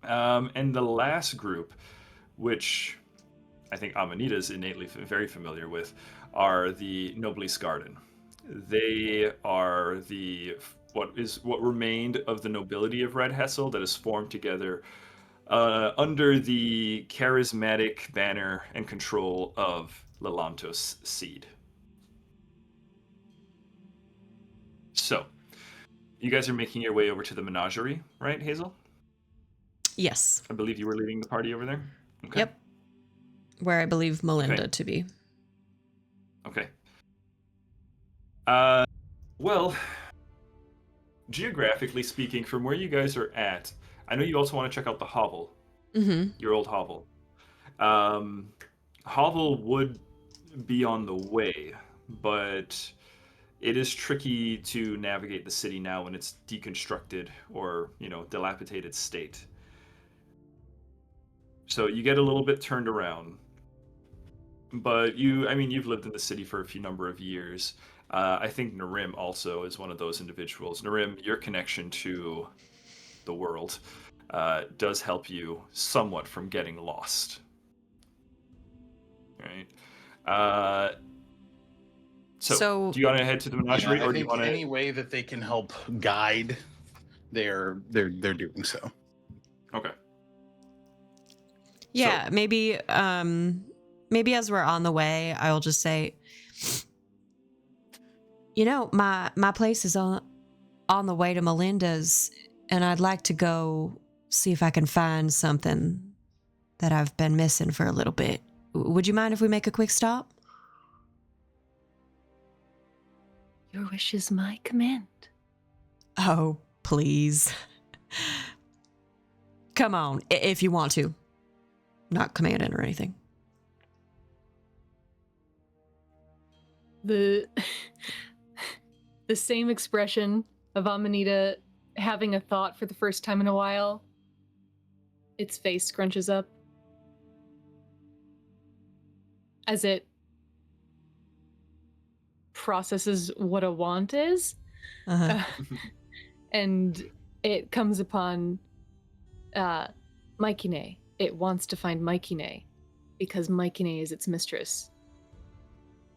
And the last group, which I think Amanita is innately very familiar with, are the Noblesse Garden. They are what remained of the nobility of Red Hessel that is formed together under the charismatic banner and control of Lelantos Seed. So, you guys are making your way over to the Menagerie, right, Hazel? Yes. I believe you were leading the party over there? Okay. Yep. Where I believe Melinda Okay. to be. Okay. Well, geographically speaking, from where you guys are at, I know you also want to check out the hovel, Mm-hmm. your old hovel. Hovel would be on the way, but it is tricky to navigate the city now in its deconstructed or dilapidated state. So you get a little bit turned around. But you've lived in the city for a few number of years. I think Narim also is one of those individuals. Narim, your connection to the world does help you somewhat from getting lost. Right? So do you want to head to the Menagerie, I or do you think want to? any way that they can help guide, they're doing so. Okay. Yeah, maybe as we're on the way, I'll just say, my place is on the way to Melinda's, and I'd like to go see if I can find something that I've been missing for a little bit. Would you mind if we make a quick stop? Your wish is my command. Oh, please. Come on, if you want to. Not commanding or anything. The same expression of Amanita having a thought for the first time in a while. Its face scrunches up as it processes what a want is. Uh-huh. And it comes upon Maikine. It wants to find Maikine because Maikine is its mistress,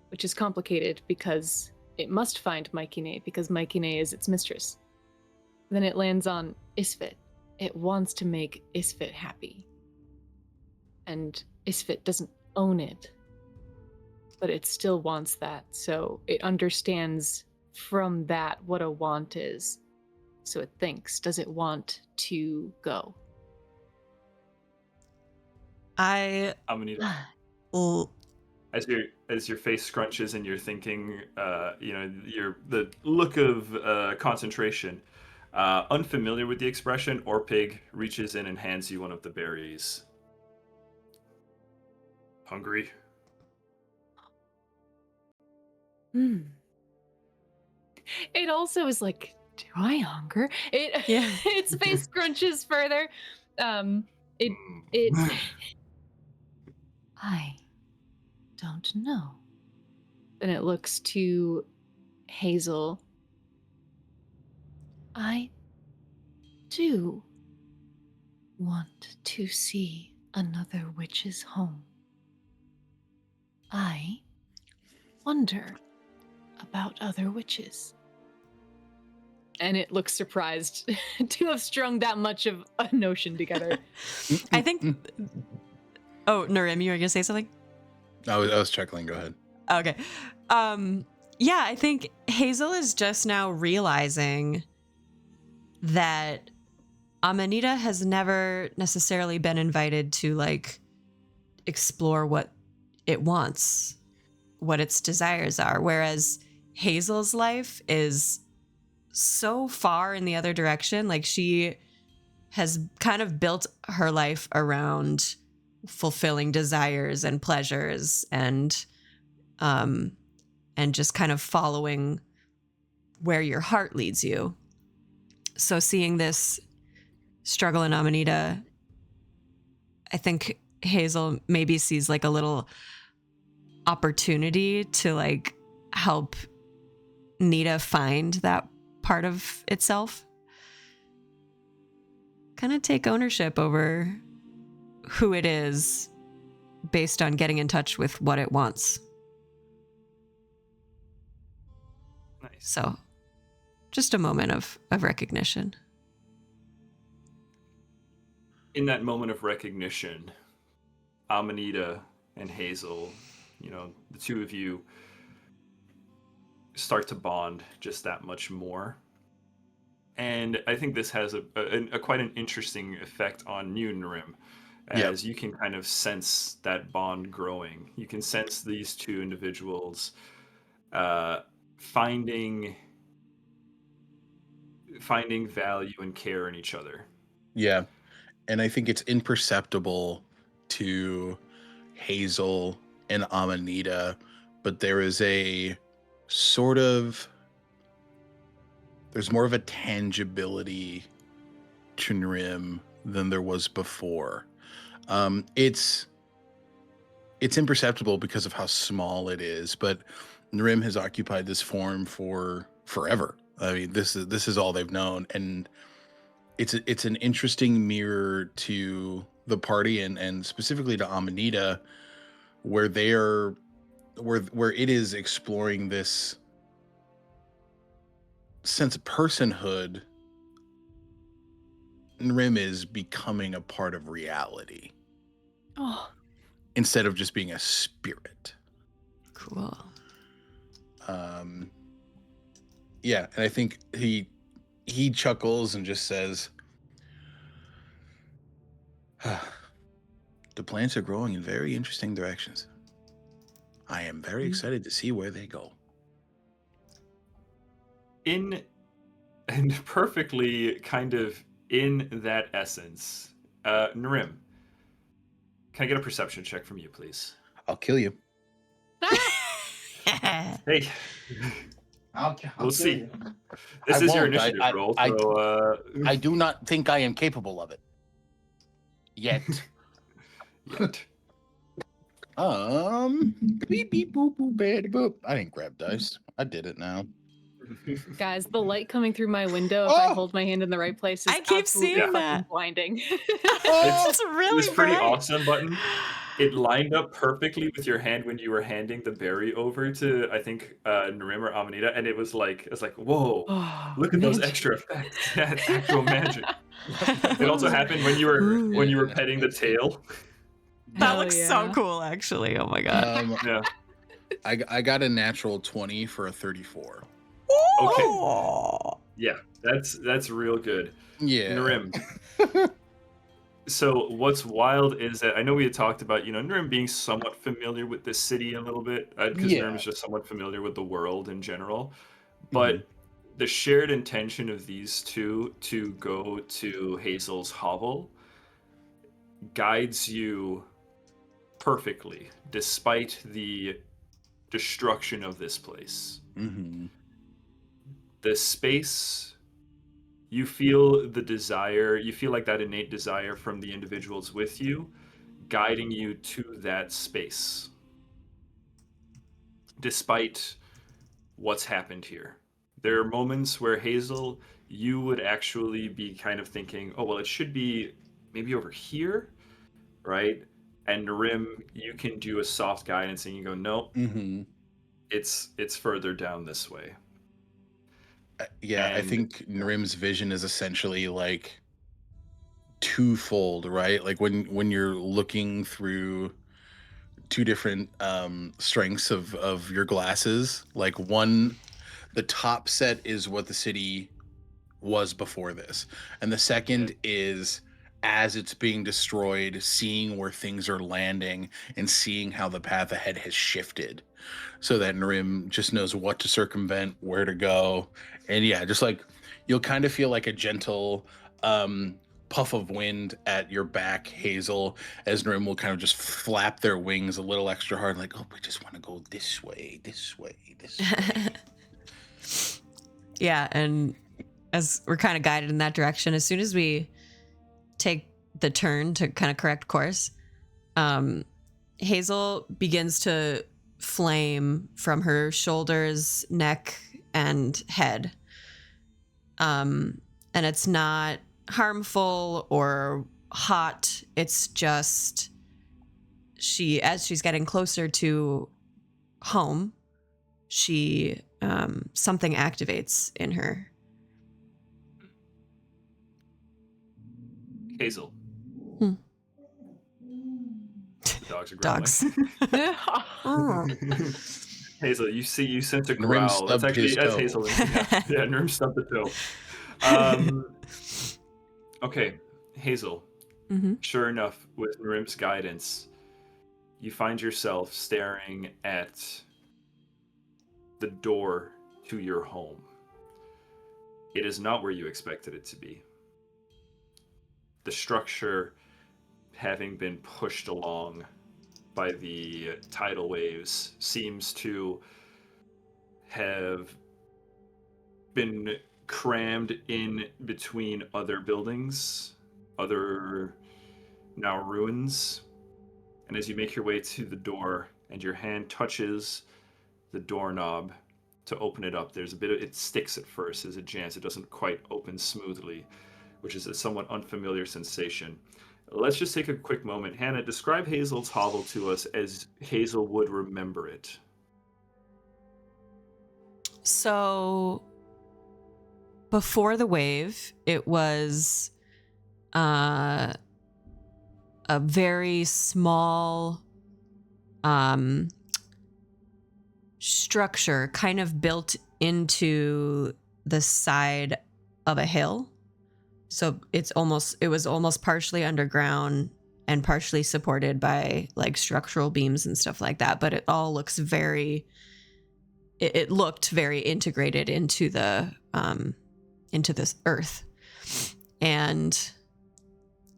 which is complicated because it must find Maikine because Maikine is its mistress. Then it lands on Isfit. It wants to make Isfit happy. And Isfit doesn't own it, but it still wants that. So it understands from that what a want is. So it thinks, does it want to go? Amanita, as your face scrunches and you're thinking, the look of concentration, unfamiliar with the expression, Orpig reaches in and hands you one of the berries. Hungry? It also is like, do I hunger? Yeah. Its face scrunches further. I don't know. Then it looks to Hazel. I do want to see another witch's home. I wonder about other witches. And it looks surprised to have strung that much of a notion together. I think... Oh, Narim, you were going to say something? I was chuckling. Go ahead. Okay. Yeah, I think Hazel is just now realizing that Amanita has never necessarily been invited to like explore what it wants, what its desires are, whereas Hazel's life is so far in the other direction. Like she has kind of built her life around fulfilling desires and pleasures and just kind of following where your heart leads you. So seeing this struggle in Amanita, I think Hazel maybe sees like a little opportunity to like help Nita find that part of itself. Kind of take ownership over who it is based on getting in touch with what it wants. Nice. So just a moment of recognition. In that moment of recognition, Amanita and Hazel, the two of you start to bond just that much more. And I think this has a quite an interesting effect on you, Narim, as you can kind of sense that bond growing. You can sense these two individuals finding value and care in each other. Yeah. And I think it's imperceptible to Hazel and Amanita, but there's more of a tangibility to Narim than there was before. It's imperceptible because of how small it is, but Narim has occupied this form for forever. I mean, this is all they've known, and it's an interesting mirror to the party and specifically to Amanita, where it is exploring this sense of personhood. Narim is becoming a part of reality. Oh, Instead of just being a spirit. Cool. Yeah, and I think he chuckles and just says, the plants are growing in very interesting directions. I am very excited to see where they go. And perfectly kind of in that essence, Narim, can I get a perception check from you, please? I'll kill you. Hey, we'll see. You. This is your initiative roll, so... I do not think I am capable of it. Yet. Beep, beep, boop, boop, bad, boop. I didn't grab dice. I did it now. guys, the light coming through my window, if I hold my hand in the right place, is I keep absolutely seeing fucking that. blinding. It's really It was pretty bright. awesome, Button. It lined up perfectly with your hand when you were handing the berry over to, I think, Narim or Amanita, and it was like, whoa, Oh, look at those magic. extra effects. That's actual magic. It also happened when you were petting the tail. That Hell looks yeah. so cool, actually. Oh my god. Yeah. I got a natural 20 for a 34. Okay. Yeah, that's real good. Yeah. Narim. So what's wild is that I know we had talked about, Narim being somewhat familiar with the city a little bit, because Narim is just somewhat familiar with the world in general. But the shared intention of these two to go to Hazel's hovel guides you perfectly, despite the destruction of this place. Mm-hmm. The space, you feel the desire, you feel like that innate desire from the individuals with you, guiding you to that space, despite what's happened here. There are moments where Hazel, you would actually be kind of thinking, oh, well, it should be maybe over here, right? And Narim, you can do a soft guidance and you go, no, it's further down this way. Yeah, I think Narim's vision is essentially like twofold, right? Like when you're looking through two different strengths of your glasses, like one, the top set is what the city was before this. And the second is as it's being destroyed, seeing where things are landing and seeing how the path ahead has shifted so that Narim just knows what to circumvent, where to go. And yeah, just like you'll kind of feel like a gentle puff of wind at your back, Hazel, as Narim will kind of just flap their wings a little extra hard, like, oh, we just want to go this way, this way, this way. Yeah, and as we're kind of guided in that direction, as soon as we take the turn to kind of correct course, Hazel begins to flame from her shoulders, neck, and head. And it's not harmful or hot. It's just as she's getting closer to home, she something activates in her. Hazel. Hmm. The dogs are growling. Dogs. Hazel, you sense a Narim growl. That's stubbed his actually toe. Hazel. Yeah, Narim stubbed the toe. Okay, Hazel. Mm-hmm. Sure enough, with Narim's guidance, you find yourself staring at the door to your home. It is not where you expected it to be. The structure, having been pushed along by the tidal waves, seems to have been crammed in between other buildings, other now ruins. And as you make your way to the door and your hand touches the doorknob to open it up, there's a bit of it sticks at first as it jams. It doesn't quite open smoothly, which is a somewhat unfamiliar sensation. Let's just take a quick moment. Hannah, describe Hazel's hovel to us as Hazel would remember it. So before the wave, it was a very small structure kind of built into the side of a hill. So it was almost partially underground and partially supported by like structural beams and stuff like that. But it all looks it looked very integrated into this earth. And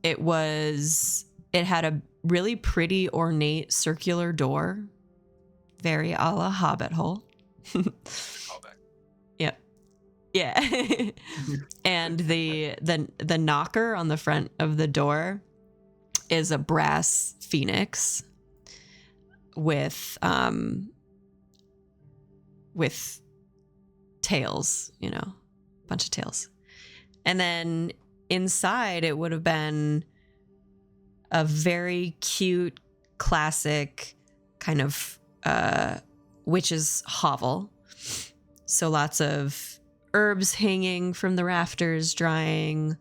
it had a really pretty ornate circular door, very a la Hobbit hole. Yep. Yeah. And the knocker on the front of the door is a brass phoenix with tails, a bunch of tails. And then inside it would have been a very cute, classic kind of witch's hovel. So lots of herbs hanging from the rafters, drying,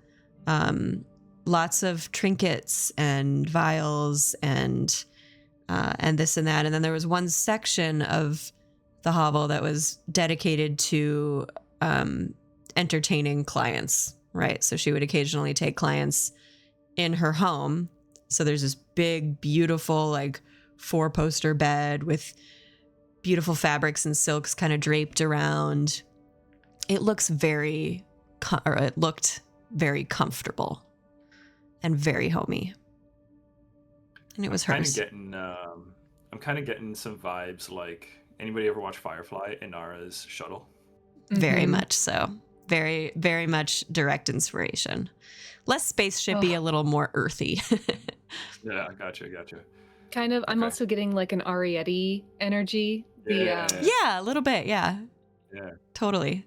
lots of trinkets and vials and this and that. And then there was one section of the hovel that was dedicated to entertaining clients, right? So she would occasionally take clients in her home. So there's this big, beautiful, like 4-poster bed with beautiful fabrics and silks kind of draped around. It looked very comfortable and very homey. And it was hers. I'm kind of getting some vibes like, anybody ever watch Firefly, Inara's shuttle? Very much so. Very, very much direct inspiration. Less spaceshipy, a little more earthy. Yeah, gotcha. Kind of. I'm Okay. also getting like an Arietti energy. Yeah. Yeah, a little bit. Yeah. Yeah. Totally.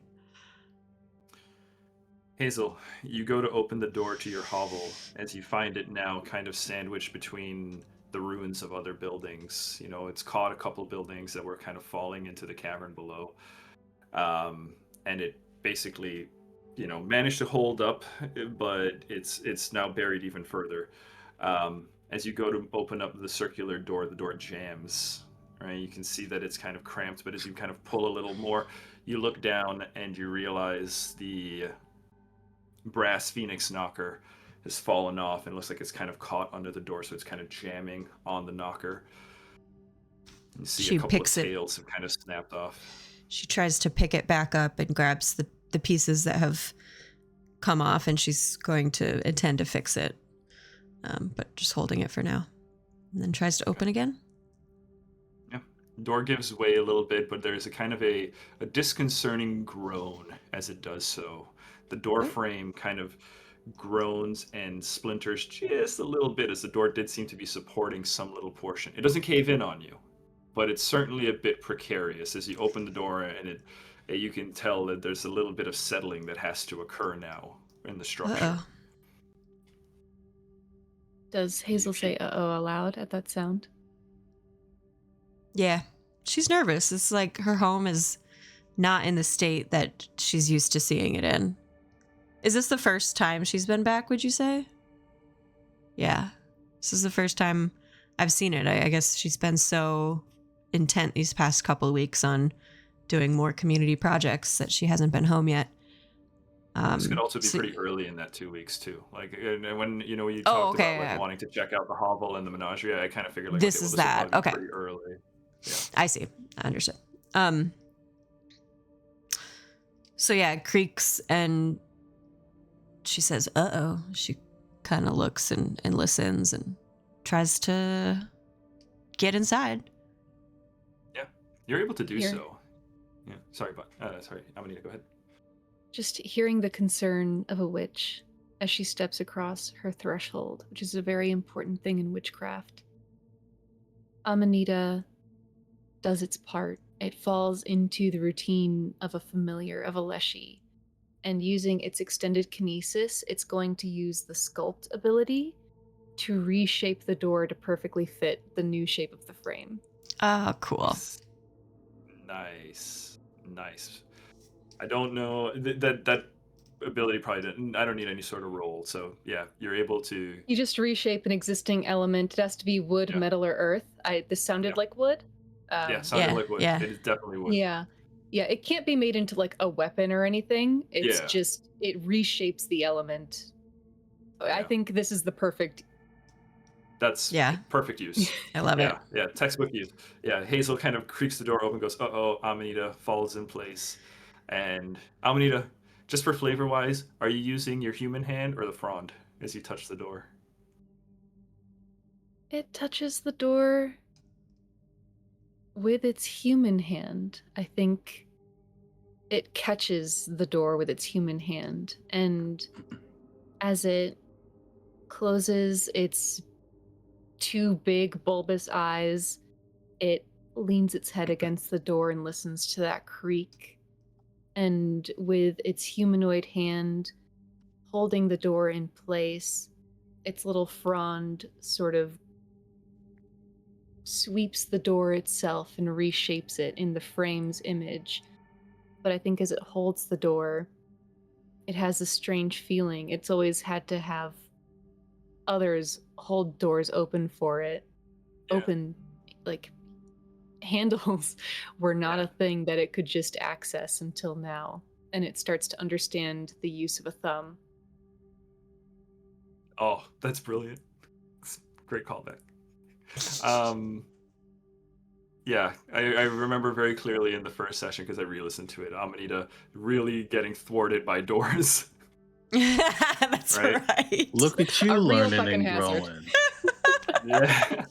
Hazel, you go to open the door to your hovel as you find it now kind of sandwiched between the ruins of other buildings. It's caught a couple buildings that were kind of falling into the cavern below. And it basically, managed to hold up, but it's now buried even further. As you go to open up the circular door, the door jams. Right? You can see that it's kind of cramped, but as you kind of pull a little more, you look down and you realize the brass phoenix knocker has fallen off and looks like it's kind of caught under the door, so it's kind of jamming on the knocker. You see She a couple of picks it. tails have kind of snapped off. She tries to pick it back up and grabs the pieces that have come off, and she's going to intend to fix it, but just holding it for now. And then tries to open again. Yeah. Door gives way a little bit, but there's a kind of a disconcerting groan as it does so. The door frame kind of groans and splinters just a little bit, as the door did seem to be supporting some little portion. It doesn't cave in on you, but it's certainly a bit precarious as you open the door, and you can tell that there's a little bit of settling that has to occur now in the structure. Uh-oh. Does Hazel say "uh-oh" aloud at that sound? Yeah, she's nervous. It's like her home is not in the state that she's used to seeing it in. Is this the first time she's been back, would you say? Yeah. This is the first time I've seen it. I guess she's been so intent these past couple of weeks on doing more community projects that she hasn't been home yet. This could also be pretty early in that 2 weeks too. Like when you talked about like wanting to check out the Hovel and the Menagerie, I kind of figured like this is that. Okay. Pretty early. Yeah. I see. I understood. So yeah, it creaks and she says, "Uh-oh." She kind of looks and listens and tries to get inside. Yeah, you're able to do Here. so. Yeah. Sorry, Amanita, go ahead. Just hearing the concern of a witch as she steps across her threshold, which is a very important thing in witchcraft. Amanita does its part. It falls into the routine of a familiar, of a Leshy. And using its extended kinesis, it's going to use the sculpt ability to reshape the door to perfectly fit the new shape of the frame. Oh, cool. Nice. I don't know that ability probably didn't. I don't need any sort of roll. So yeah, you're able to. You just reshape an existing element. It has to be wood, metal, or earth. This sounded like wood. Sounded like wood. Yeah. It is definitely wood. Yeah. It can't be made into like a weapon or anything. It's just it reshapes the element. I think this is the perfect. That's perfect use. I love it. Yeah, textbook use. Yeah, Hazel kind of creaks the door open, goes, "Uh-oh," Amanita falls in place. And Amanita, just for flavor-wise, are you using your human hand or the frond as you touch the door? It touches the door with its human hand. I think it catches the door with its human hand. And as it closes its two big bulbous eyes, it leans its head against the door and listens to that creak. And with its humanoid hand holding the door in place, its little frond sort of sweeps the door itself and reshapes it in the frame's image. But I think as it holds the door, it has a strange feeling. It's always had to have others hold doors open for it. Open, like, handles were not a thing that it could just access until now. And it starts to understand the use of a thumb. Oh, that's brilliant. Great callback. I remember very clearly in the first session, because I re-listened to it, Amanita really getting thwarted by doors. That's right. Look at you learning and growing. Yeah.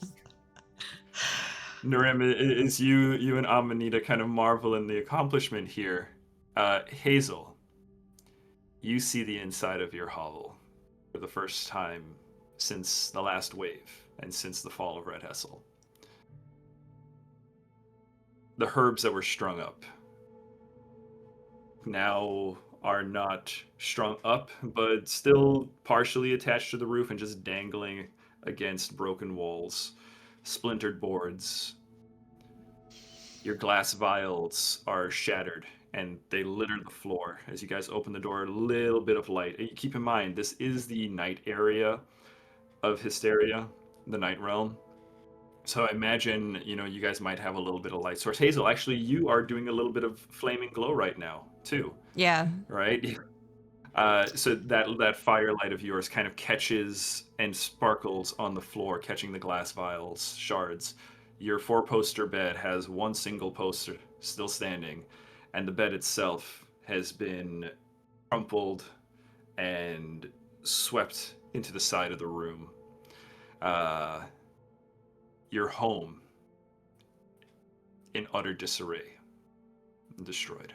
Narim, is you and Amanita kind of marvel in the accomplishment here. Hazel, you see the inside of your hovel for the first time since the last wave and since the fall of Red Hessel. The herbs that were strung up now are not strung up, but still partially attached to the roof and just dangling against broken walls, splintered boards. Your glass vials are shattered and they litter the floor. As you guys open the door, a little bit of light. Keep in mind, this is the night area of Histaeria, the night realm. So I imagine, you guys might have a little bit of light source. Hazel, actually, you are doing a little bit of flaming glow right now, too. Yeah. Right? So that firelight of yours kind of catches and sparkles on the floor, catching the glass vials, shards. Your four-poster bed has one single poster still standing, and the bed itself has been crumpled and swept into the side of the room. Uh, your home in utter disarray, destroyed.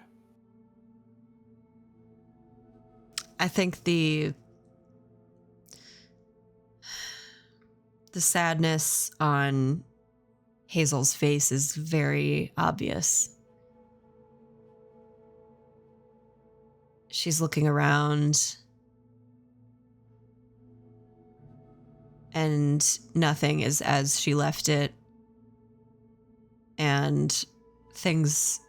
I think the sadness on Hazel's face is very obvious. She's looking around, and nothing is as she left it, and things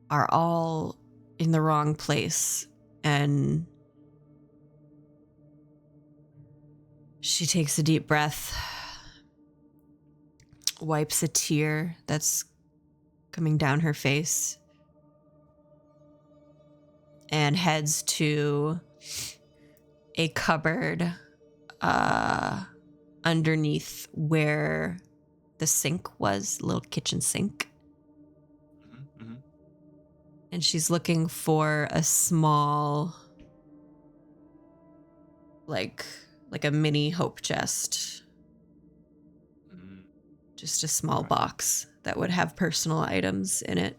are all in the wrong place, and she takes a deep breath, wipes a tear that's coming down her face, and heads to a cupboard underneath where the sink was, little kitchen sink. Mm-hmm. And she's looking for a small, like a mini hope chest. Mm-hmm. Just a small Right. box that would have personal items in it.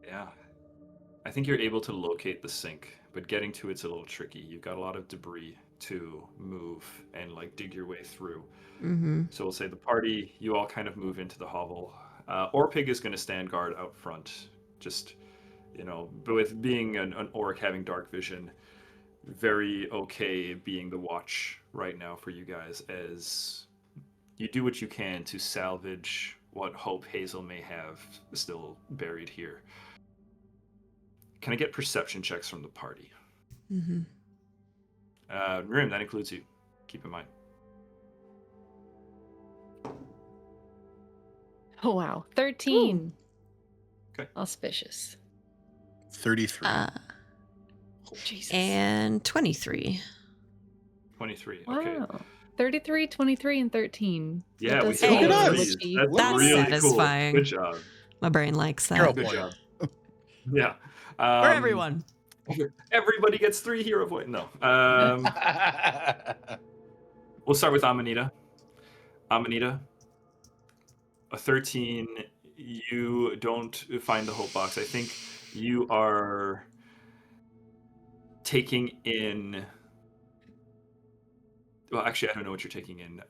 Yeah. I think you're able to locate the sink, but getting to it's a little tricky. You've got a lot of debris to move and like dig your way through. Mm-hmm. So we'll say the party, you all kind of move into the hovel. Orpig is going to stand guard out front. Just, but with being an orc having dark vision, very okay being the watch right now for you guys as you do what you can to salvage what hope Hazel may have still buried here. Can I get perception checks from the party? Mm-hmm. Rim, that includes you. Keep in mind. Oh, wow. 13. Okay. Auspicious. 33. Jesus. And 23. 23. Wow. Okay. 33, 23, and 13. Yeah, That we does hit Hey. all Look at of us. these. witchy. That's That's really satisfying. cool. Good job. My brain likes that. Hero Good point. job. Yeah. For everyone. Everybody gets 3 hero points. No. We'll start with Amanita. Amanita, a 13. You don't find the hope box. I think you are taking in. Well, actually, I don't know what you're taking in.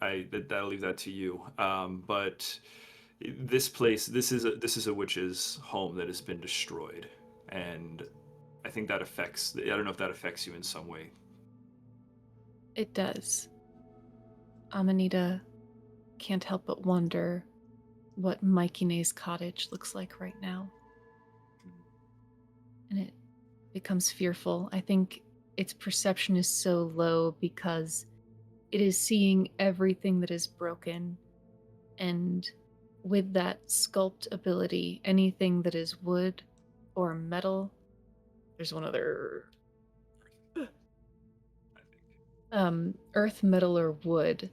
That'll leave that to you. But this place, this is a witch's home that has been destroyed, and I think that affects. I don't know if that affects you in some way. It does. Amanita can't help but wonder what Maikine's cottage looks like right now. And it becomes fearful. I think its perception is so low because it is seeing everything that is broken. And with that sculpt ability, anything that is wood or metal, there's one other earth, metal, or wood,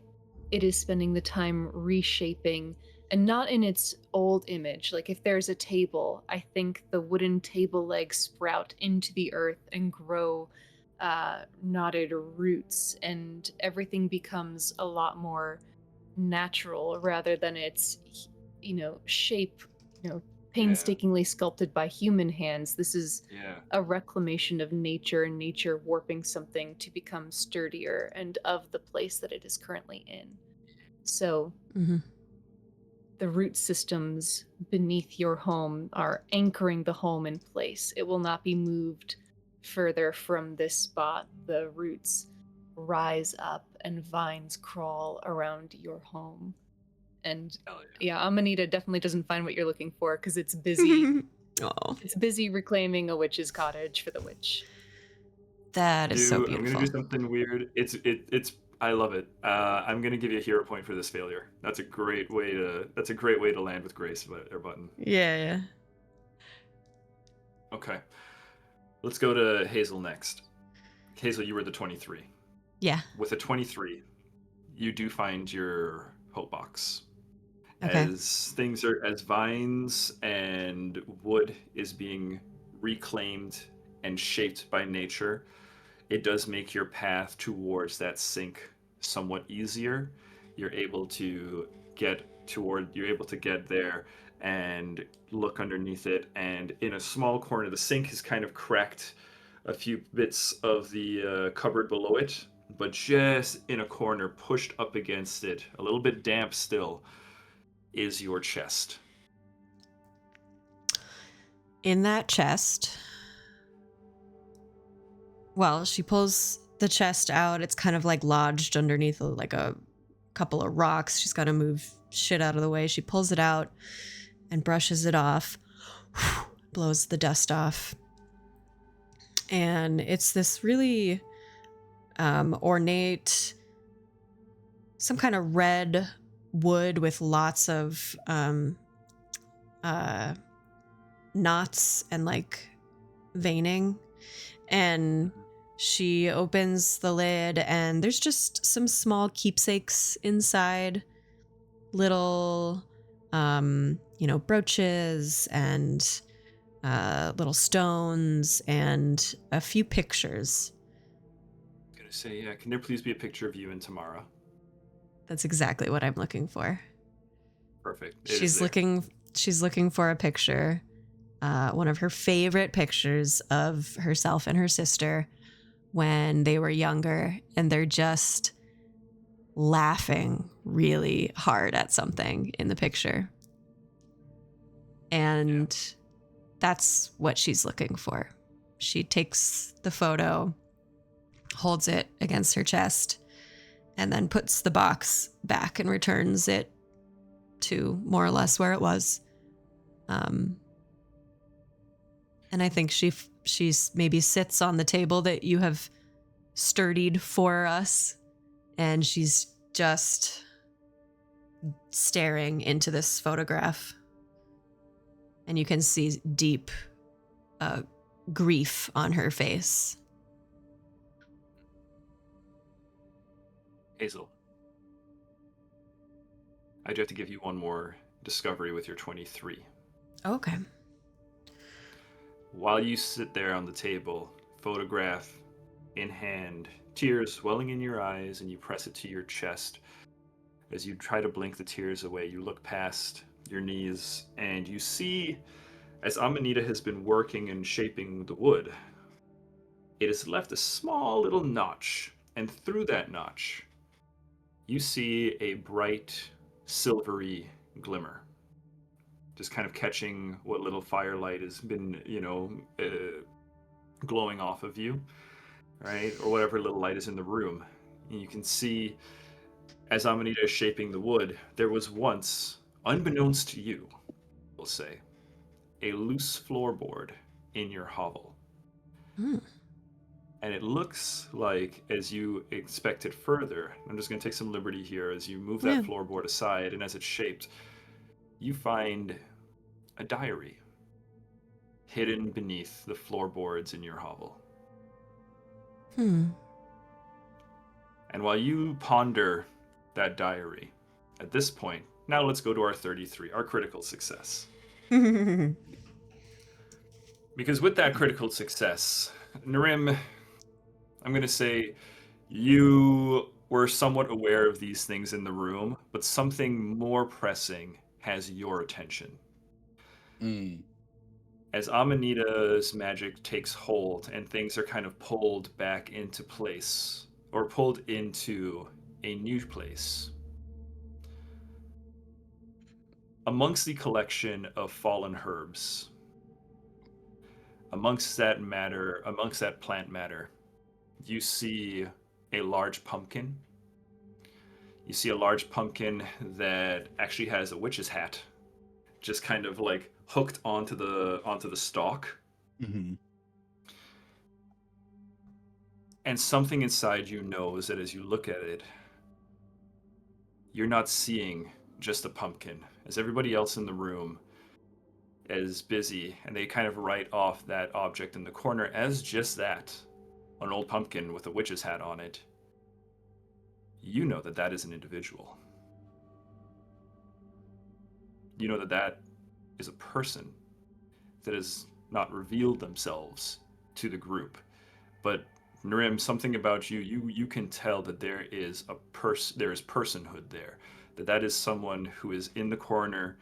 it is spending the time reshaping, and not in its old image. Like if there's a table, I think the wooden table legs sprout into the earth and grow knotted roots, and everything becomes a lot more natural rather than its shape, painstakingly sculpted by human hands. This is a reclamation of nature and nature warping something to become sturdier and of the place that it is currently in. So the root systems beneath your home are anchoring the home in place. It will not be moved further from this spot. The roots rise up and vines crawl around your home. And yeah, Amanita definitely doesn't find what you're looking for because it's busy. Oh, It's busy reclaiming a witch's cottage for the witch. that is so I'm beautiful. gonna do something weird. It's I love it. I'm gonna give you a hero point for this failure. That's a great way to land with grace, Button. Yeah. Okay. Let's go to Hazel next. Hazel, you were the 23. Yeah. With a 23, you do find your hope box. Okay. As vines and wood is being reclaimed and shaped by nature, it does make your path towards that sink somewhat easier. You're able to get there and look underneath it, and in a small corner, the sink has kind of cracked a few bits of the cupboard below it, but just in a corner, pushed up against it, a little bit damp still, is your chest. In that chest, well, she pulls the chest out. It's kind of like lodged underneath like a couple of rocks. She's got to move shit out of the way. She pulls it out and brushes it off, blows the dust off. And it's this really ornate, some kind of red wood with lots of knots and like veining. And she opens the lid and there's just some small keepsakes inside, little brooches and little stones and a few pictures. I'm gonna say, yeah, can there please be a picture of you and Tamara? That's exactly what I'm looking for. Perfect. She's looking for a picture, one of her favorite pictures of herself and her sister when they were younger, and they're just laughing really hard at something in the picture. And that's what she's looking for. She takes the photo, holds it against her chest, and then puts the box back and returns it to more or less where it was. And I think she's maybe sits on the table that you have sturdied for us, and she's just staring into this photograph. And you can see deep grief on her face. Hazel, I do have to give you one more discovery with your 23. Okay. While you sit there on the table, photograph in hand, tears welling in your eyes, and you press it to your chest. As you try to blink the tears away, you look past your knees and you see, as Amanita has been working and shaping the wood, it has left a small little notch, and through that notch, you see a bright, silvery glimmer, just kind of catching what little firelight has been, glowing off of you, right? Or whatever little light is in the room. And you can see, as Amanita is shaping the wood, there was once, unbeknownst to you, we'll say, a loose floorboard in your hovel. And it looks like, as you inspect it further, I'm just going to take some liberty here, as you move that floorboard aside, and as it's shaped, you find a diary hidden beneath the floorboards in your hovel. And while you ponder that diary, at this point, now let's go to our 33, our critical success. Because with that critical success, Narim, I'm going to say you were somewhat aware of these things in the room, but something more pressing has your attention. As Amanita's magic takes hold and things are kind of pulled back into place, or pulled into a new place, amongst the collection of fallen herbs, amongst that plant matter, you see a large pumpkin. You see a large pumpkin that actually has a witch's hat, just kind of like hooked onto the stalk. And something inside you knows that as you look at it, you're not seeing just a pumpkin. As everybody else in the room, as busy, and they kind of write off that object in the corner as just that, an old pumpkin with a witch's hat on it. You know that that is an individual. You know that that is a person that has not revealed themselves to the group. But Narim, something about you can tell that there is there is personhood there. That is someone who is in the corner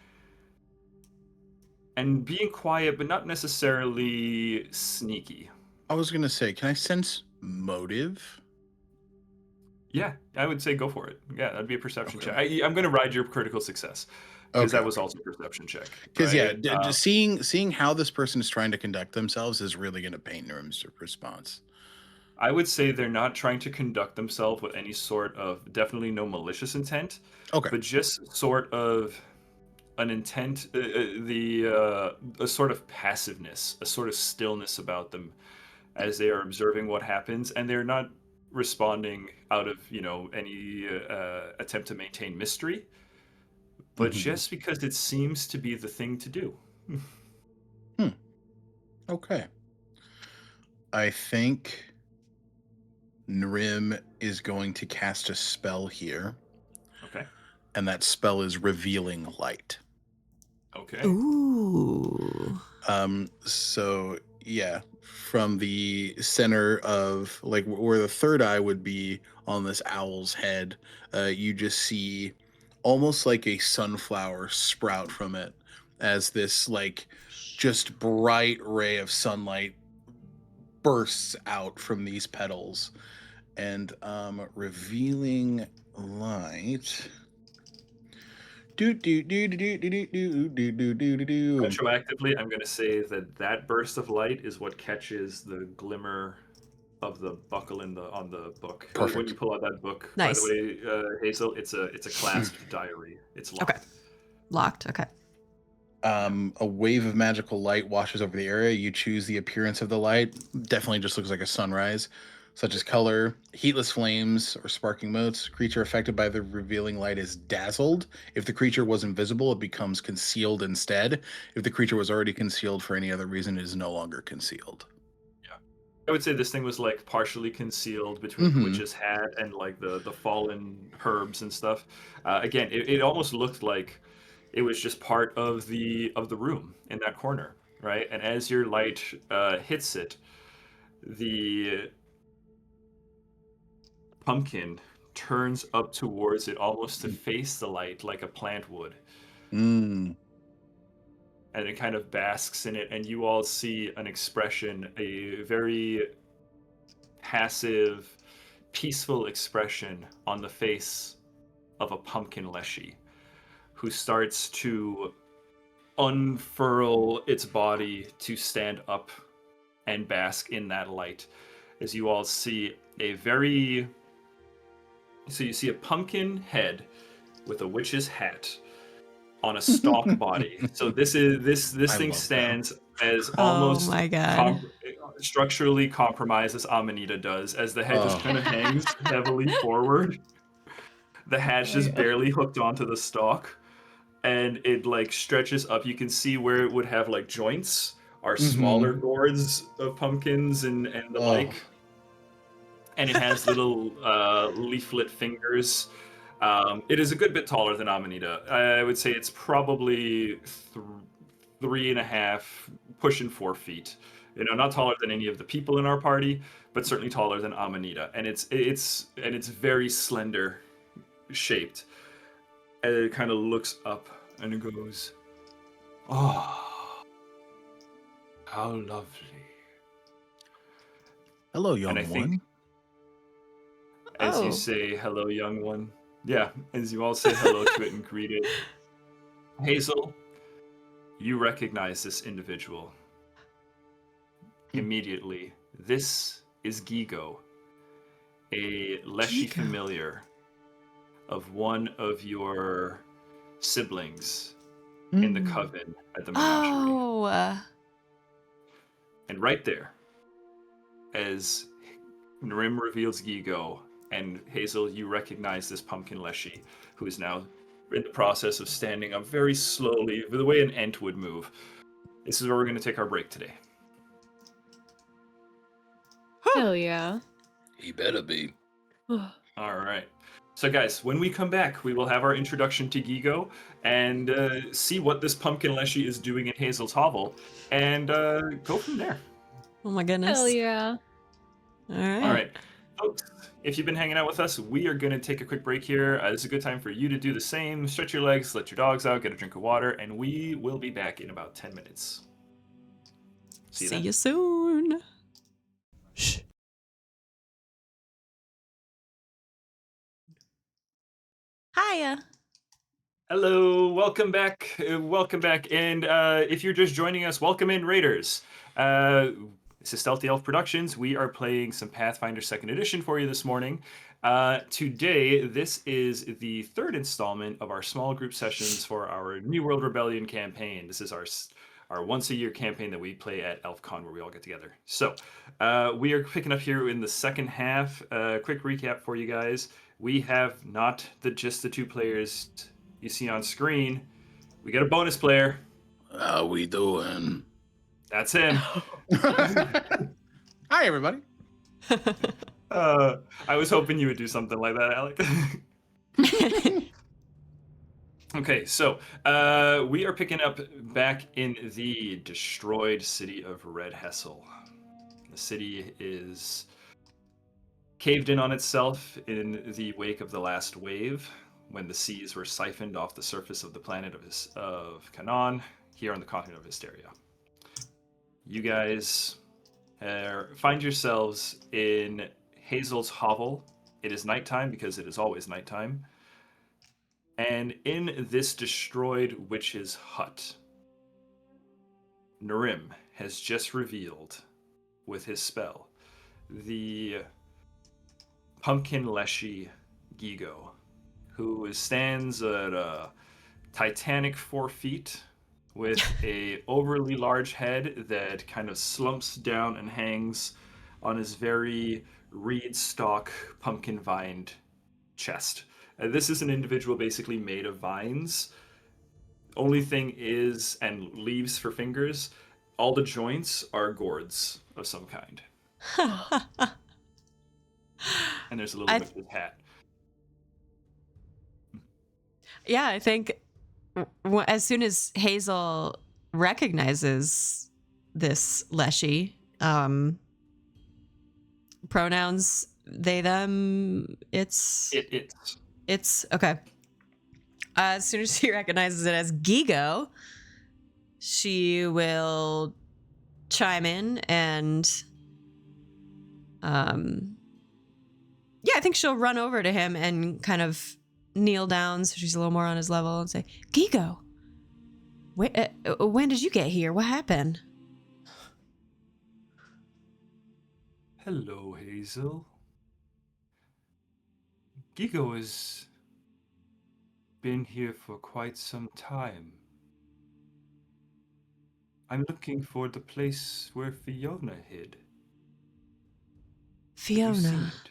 and being quiet, but not necessarily sneaky. I was gonna say, can I sense motive? Yeah, I would say go for it. Yeah, that'd be a perception Okay. check. I'm going to ride your critical success because Okay. that was also a perception check. Because right? just seeing how this person is trying to conduct themselves is really going to paint Narim's response. I would say they're not trying to conduct themselves with any sort of, definitely no malicious intent, Okay. but just sort of an intent, a sort of passiveness, a sort of stillness about them as they are observing what happens, and they're not responding out of any attempt to maintain mystery, but Mhm. just because it seems to be the thing to do. Okay. I think Narim is going to cast a spell here, Okay. and that spell is Revealing Light. Okay. Ooh. So yeah, from the center of like where the third eye would be on this owl's head, you just see almost like a sunflower sprout from it as this like just bright ray of sunlight bursts out from these petals. And revealing light. Retroactively, I'm going to say that that burst of light is what catches the glimmer of the buckle on the book. When Perfect. you pull out that book, Nice. by the way, Hazel, it's a clasped diary. It's locked. Okay. Locked. Okay. A wave of magical light washes over the area. You choose the appearance of the light. Definitely just looks like a sunrise, such as color, heatless flames, or sparking motes. Creature affected by the revealing light is dazzled. If the creature was invisible, it becomes concealed instead. If the creature was already concealed for any other reason, it is no longer concealed. I would say this thing was like partially concealed between the Mhm. witch's hat and like the fallen herbs and stuff. Again, it almost looked like it was just part of the room in that corner, right? And as your light hits it, the pumpkin turns up towards it almost to face the light like a plant would. Mm. And it kind of basks in it, and you all see an expression, a very passive, peaceful expression on the face of a pumpkin leshy who starts to unfurl its body to stand up and bask in that light. As you all see so you see a pumpkin head with a witch's hat on a stalk body. So this I thing love stands as Oh almost my god. structurally compromised as Amanita does, as the head just Oh. kind of hangs heavily forward. The hat's just barely hooked onto the stalk, and it like stretches up. You can see where it would have like joints are smaller gourds of pumpkins and the Oh. like. And it has little leaflet fingers. It is a good bit taller than Amanita. I would say it's probably 3.5, pushing 4 feet. Not taller than any of the people in our party, but certainly taller than Amanita. And it's very slender shaped. And it kind of looks up and it goes, "Oh, how lovely." Hello, And I young think one. as you Oh. say, "Hello, young one." Yeah, as you all say hello to it and greet it. Hazel, you recognize this individual. Immediately. This is Gigo, a Leshy Gigo. familiar of one of your siblings in the coven at the Menagerie. Oh. And right there, as Narim reveals Gigo, and Hazel, you recognize this pumpkin Leshy, who is now in the process of standing up very slowly, the way an ant would move. This is where we're going to take our break today. Hell yeah. He better be. All right. So, guys, when we come back, we will have our introduction to Gigo and see what this pumpkin leshy is doing in Hazel's hovel, and go from there. Oh my goodness. Hell yeah. All right. All right, folks. If you've been hanging out with us, we are going to take a quick break here. This is a good time for you to do the same. Stretch your legs, let your dogs out, get a drink of water, and we will be back in about 10 minutes. See you soon. Shh. Hiya. Hello, welcome back. And if you're just joining us, welcome in, Raiders. This is Stealthy Elf Productions. We are playing some Pathfinder 2nd Edition for you this morning. Today, this is the third installment of our small group sessions for our New World Rebellion campaign. This is our once-a-year campaign that we play at ElfCon, where we all get together. So, we are picking up here in the second half. Quick recap for you guys. We have not just the two players you see on screen. We got a bonus player. How we doing? That's him. Hi, everybody. I was hoping you would do something like that, Alec. Okay, so we are picking up back in the destroyed city of Red Hessel. The city is caved in on itself in the wake of the last wave, when the seas were siphoned off the surface of the planet of Canaan, here on the continent of Histaeria. You guys find yourselves in Hazel's hovel. It is nighttime because it is always nighttime. And in this destroyed witch's hut, Narim has just revealed, with his spell, the pumpkin leshy Gigo, who stands at a titanic 4 feet with a overly large head that kind of slumps down and hangs on his very reed stalk pumpkin vined chest. This is an individual basically made of vines. Only thing is, and leaves for fingers, all the joints are gourds of some kind. And there's a little bit of his hat. Yeah, I think as soon as Hazel recognizes this leshy, pronouns they, them, it's okay. As soon as she recognizes it as Gigo, she will chime in and yeah, I think she'll run over to him and kind of kneel down so she's a little more on his level and say, Gigo, when did you get here? What happened? Hello, Hazel. Gigo has been here for quite some time. I'm looking for the place where Fiona hid. Have you seen Fiona. it?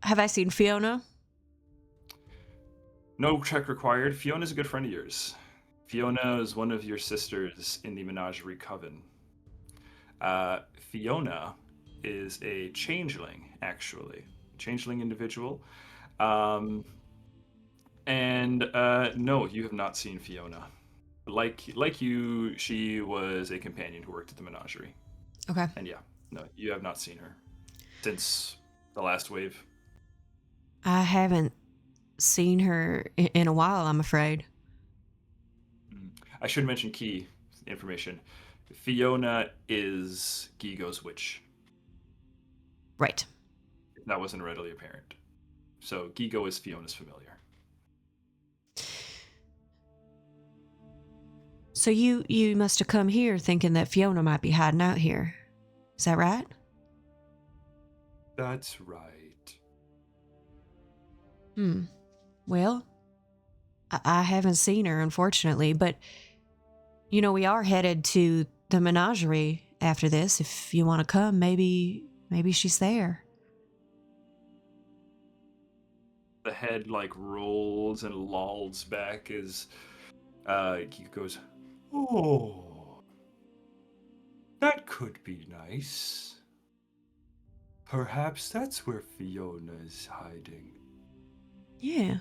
Have I seen Fiona? No check required. Fiona's a good friend of yours. Fiona is one of your sisters in the Menagerie Coven. Fiona is a changeling, actually. Changeling individual. No, you have not seen Fiona. Like you, she was a companion who worked at the Menagerie. Okay. And yeah, no, you have not seen her since the last wave. I haven't seen her in a while, I'm afraid. I should mention key information. Fiona is Gigo's witch. Right. That wasn't readily apparent. So Gigo is Fiona's familiar. So you must have come here thinking that Fiona might be hiding out here. Is that right? That's right. Well, I haven't seen her, unfortunately, but, you know, we are headed to the Menagerie after this. If you want to come, maybe she's there. The head, rolls and lolls back as He goes, "Oh, that could be nice. Perhaps that's where Fiona is hiding." Yeah.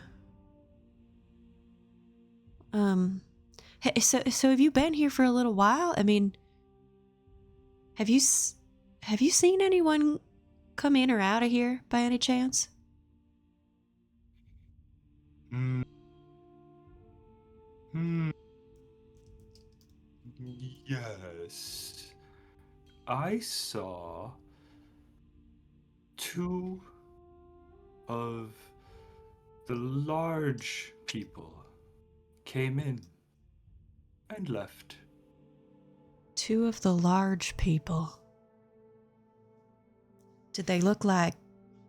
Hey, so have you been here for a little while? I mean, have you seen anyone come in or out of here by any chance? Hmm. Hmm. Yes. I saw two of the large people came in and left. Two of the large people. Did they look like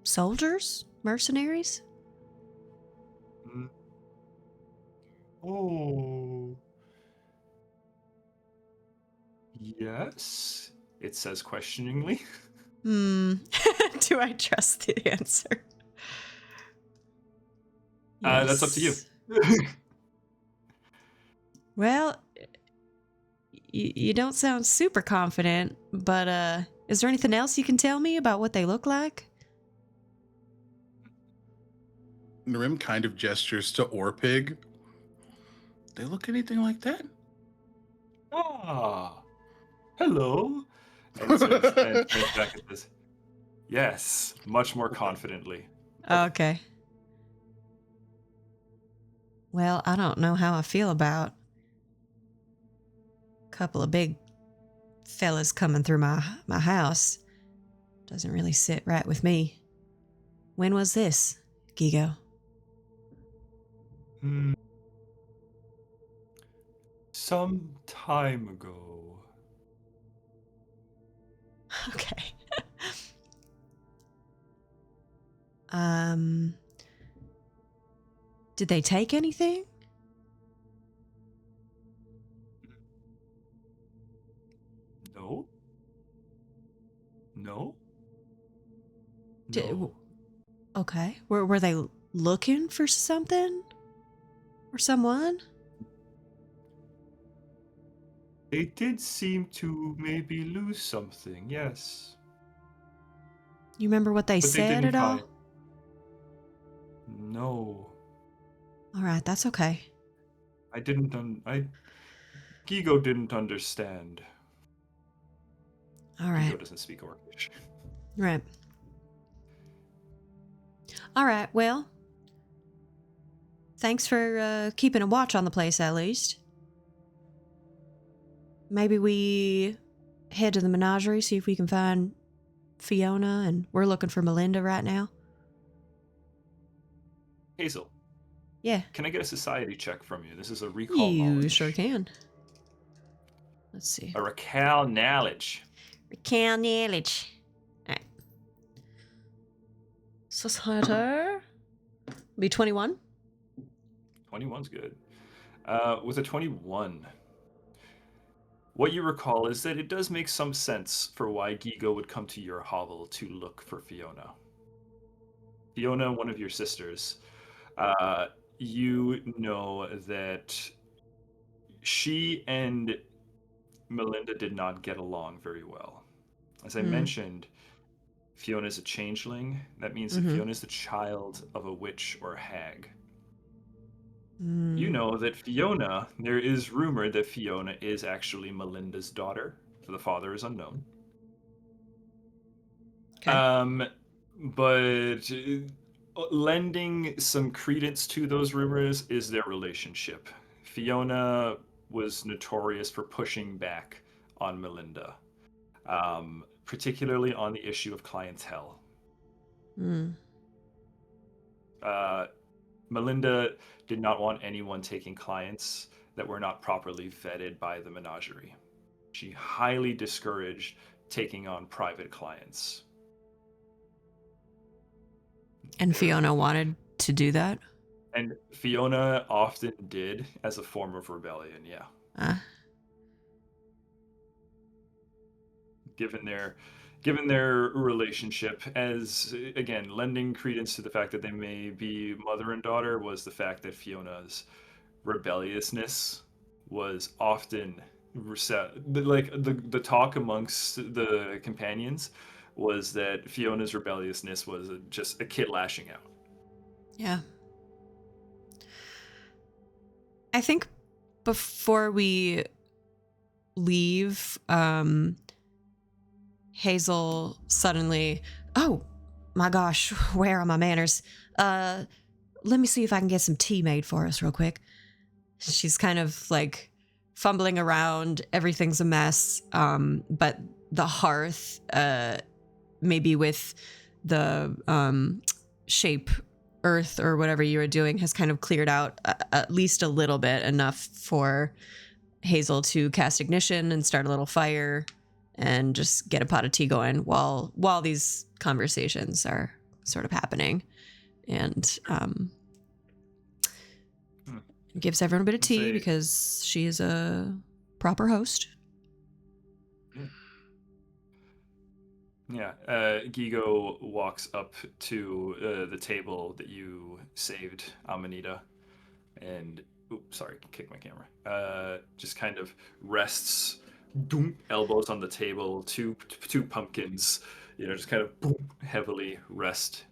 soldiers? Mercenaries? Hmm. Oh. Yes, it says questioningly. Do I trust the answer? That's up to you. Yes. Well, you don't sound super confident, but is there anything else you can tell me about what they look like? Narim kind of gestures to Orpig. They look anything like that? Ah, hello. And turns back at this. Yes, much more confidently. Okay. Well, I don't know how I feel about a couple of big fellas coming through my house. Doesn't really sit right with me. When was this, Gigo? Hmm. Some time ago. Okay. um, did they take anything? No. No. Did, No. okay. Were they looking for something? Or someone? They did seem to maybe lose something, yes. You remember what they But they said didn't at all? find. No. All right, that's okay. I didn't. Gigo didn't understand. All right. Gigo doesn't speak Orcish. Right. All right, well, thanks for keeping a watch on the place at least. Maybe we head to the Menagerie, see if we can find Fiona, and we're looking for Melinda right now. Hazel, Yeah. can I get a society check from you? This is a recall You knowledge. sure can. Let's see. A recall knowledge. Recall knowledge. All right. Society. Be 21. 21's good. With a 21, what you recall is that it does make some sense for why Gigo would come to your hovel to look for Fiona. Fiona, one of your sisters, you know that she and Melinda did not get along very well. As I mentioned, Fiona is a changeling. That means that Fiona is the child of a witch or a hag. You know that Fiona, there is rumor that Fiona is actually Melinda's daughter. The father is unknown. Okay. But lending some credence to those rumors is their relationship. Fiona was notorious for pushing back on Melinda, particularly on the issue of clientele. Melinda did not want anyone taking clients that were not properly vetted by the Menagerie. She highly discouraged taking on private clients. And Fiona wanted to do that? And Fiona often did as a form of rebellion, yeah. Given their relationship, as again lending credence to the fact that they may be mother and daughter, was the fact that Fiona's rebelliousness was often the talk amongst the companions was that Fiona's rebelliousness was just a kid lashing out. Yeah. I think before we leave, Hazel suddenly, oh my gosh, where are my manners? Let me see if I can get some tea made for us real quick. She's kind of like fumbling around. Everything's a mess. But the hearth, maybe with the shape earth or whatever you were doing, has kind of cleared out at least a little bit, enough for Hazel to cast ignition and start a little fire and just get a pot of tea going while these conversations are sort of happening. And gives everyone a bit of tea because she is a proper host. Yeah. Gigo walks up to the table that you saved, Amanita, and sorry, kick my camera. Just kind of rests, boom, elbows on the table, two pumpkins, just kind of boom, heavily rest.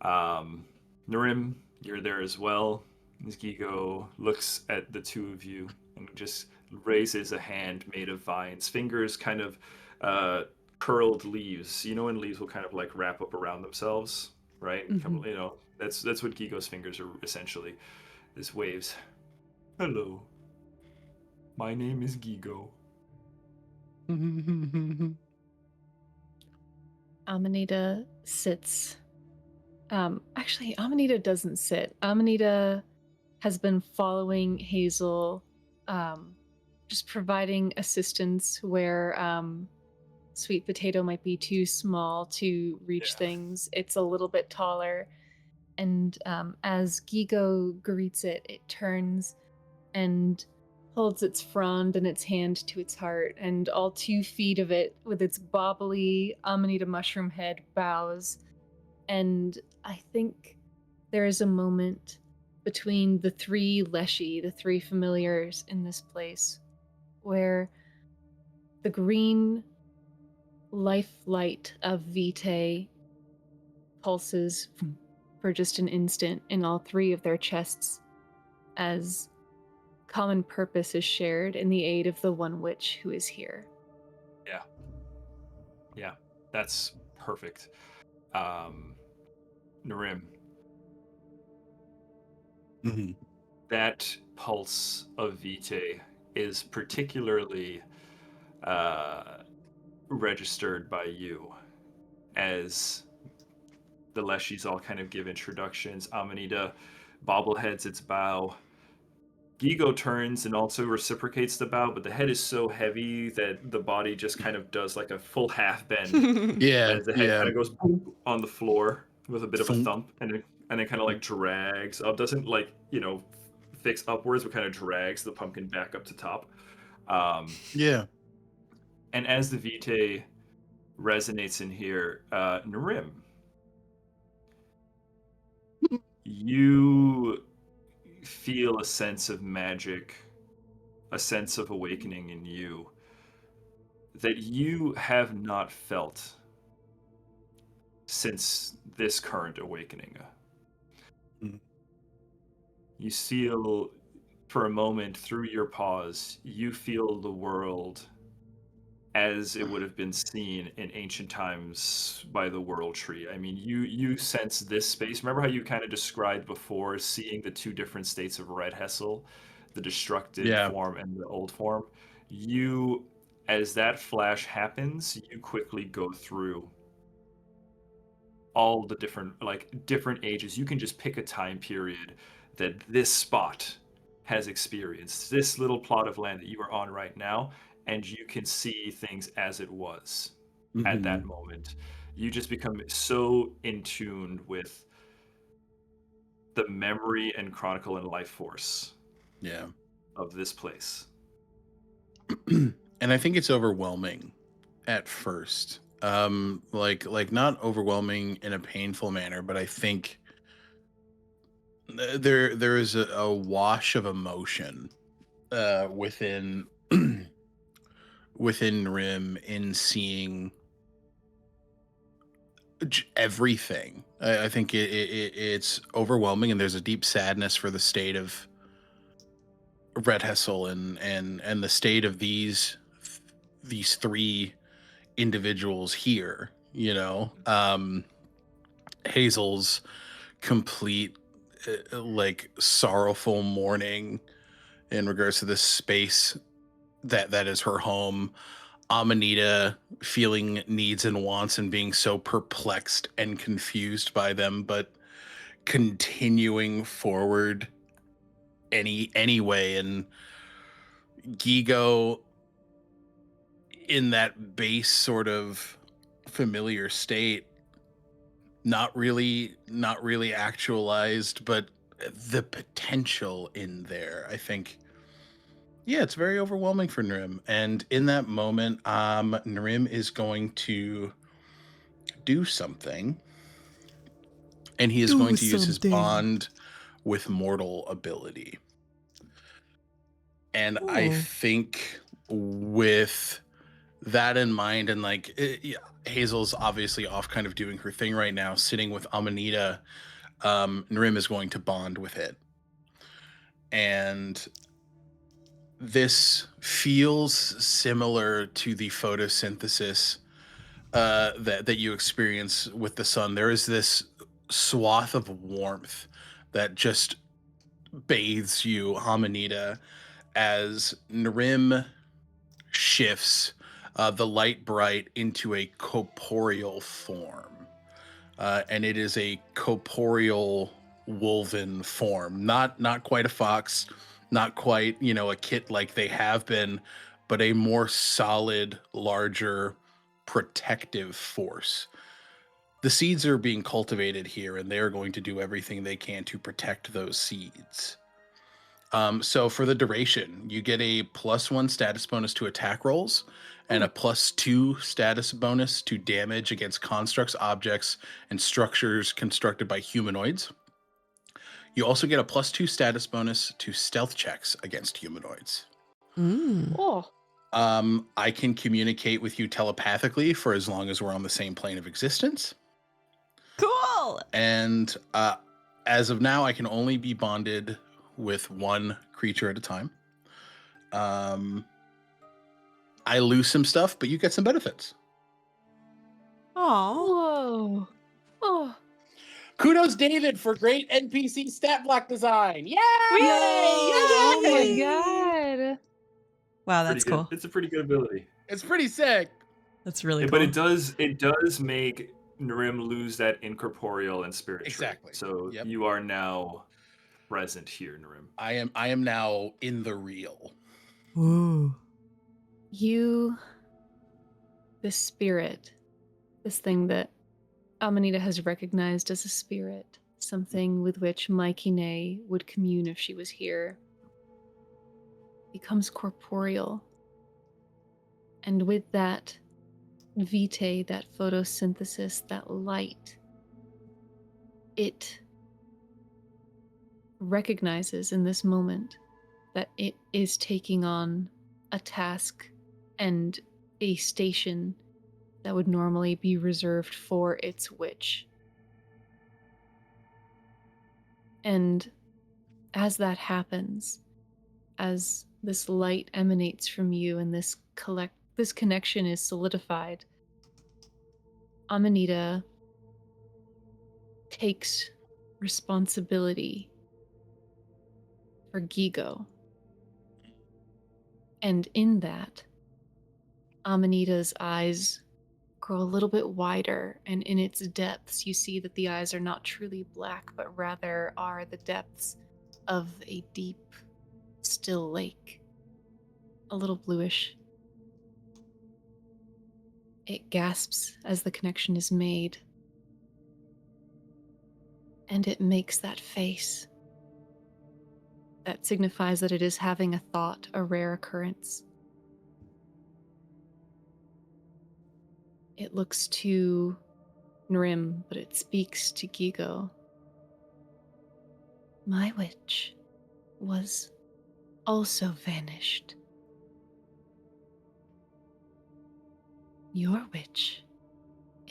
Narim, you're there as well. As Gigo looks at the two of you and just raises a hand made of vines, fingers kind of curled leaves. You know when leaves will kind of like wrap up around themselves, right? Mm-hmm. That's what Gigo's fingers are essentially. This waves. Hello. My name is Gigo. Amanita sits. Actually, Amanita doesn't sit. Amanita has been following Hazel, just providing assistance where Sweet Potato might be too small to reach things. It's a little bit taller. And as Gigo greets it, it turns and holds its frond and its hand to its heart, and all 2 feet of it, with its bobbly Amanita mushroom head, bows. And I think there is a moment between the 3 Leshy, the 3 familiars in this place, where the green life light of Vitae pulses for just an instant in all 3 of their chests as common purpose is shared in the aid of the one witch who is here. Yeah, that's perfect. Narim, that pulse of Vitae is particularly registered by you as the Leshies all kind of give introductions. Amanita bobbleheads its bow. Gigo turns and also reciprocates the bow, but the head is so heavy that the body just kind of does like a full half bend Yeah, as the head kind of goes boom on the floor with a bit of a thump, and it kind of like drags up. Doesn't like fix upwards, but kind of drags the pumpkin back up to top. Yeah. And as the Vitae resonates in here, Narim, you feel a sense of magic, a sense of awakening in you that you have not felt since this current awakening. You feel, for a moment, through your pause, you feel the world as it would have been seen in ancient times by the World Tree. I mean, you sense this space. Remember how you kind of described before seeing the 2 different states of Red Hessel, the destructed form and the old form? You, as that flash happens, you quickly go through all the different ages. You can just pick a time period that this spot has experienced, this little plot of land that you are on right now, and you can see things as it was at that moment. You just become so in tune with the memory and chronicle and life force of this place. And I think it's overwhelming at first. Like not overwhelming in a painful manner, but I think there is a wash of emotion within within Rim in seeing everything. I think it's overwhelming, and there's a deep sadness for the state of Red Hessel and the state of these three individuals here. You know, Hazel's complete like sorrowful mourning in regards to this space that is her home. Amanita feeling needs and wants and being so perplexed and confused by them, but continuing forward anyway. And Gigo in that base sort of familiar state, not really actualized, but the potential in there, I think. Yeah, it's very overwhelming for Nrim. And in that moment, Nrim is going to do something. And he is going to use his bond with mortal ability. And I think with that in mind, and like Hazel's obviously off kind of doing her thing right now, sitting with Amanita, Nrim is going to bond with it. And this feels similar to the photosynthesis that you experience with the sun. There is this swath of warmth that just bathes you, Amanita, as Nrim shifts the light bright into a corporeal form. And it is a corporeal wolven form, not quite a fox, not quite, a kit like they have been, but a more solid, larger, protective force. The seeds are being cultivated here, and they're going to do everything they can to protect those seeds. So for the duration, you get a +1 status bonus to attack rolls and a +2 status bonus to damage against constructs, objects, and structures constructed by humanoids. You also get a +2 status bonus to stealth checks against humanoids. Oh. I can communicate with you telepathically for as long as we're on the same plane of existence. Cool. And as of now, I can only be bonded with one creature at a time. I lose some stuff, but you get some benefits. Oh. Whoa. Oh. Kudos, David, for great NPC stat block design. Yay! Oh my Yay! god. Wow, that's Pretty good. cool. It's a pretty good ability. It's pretty sick. That's really cool. But it does make Nrim lose that incorporeal and spirit trait. Exactly. So you are now present here, Nrim. I am now in the real. Ooh. This spirit, this thing that Amanita has recognized as a spirit, something with which Maikine would commune if she was here, becomes corporeal. And with that vitae, that photosynthesis, that light, it recognizes in this moment that it is taking on a task and a station that would normally be reserved for its witch. And as that happens, as this light emanates from you and this connection is solidified, Amanita takes responsibility for Gigo. And in that, Amanita's eyes grow a little bit wider, and in its depths you see that the eyes are not truly black, but rather are the depths of a deep, still lake. A little bluish. It gasps as the connection is made, and it makes that face. That signifies that it is having a thought, a rare occurrence. It looks to Nrim, but it speaks to Gigo. My witch was also vanished. Your witch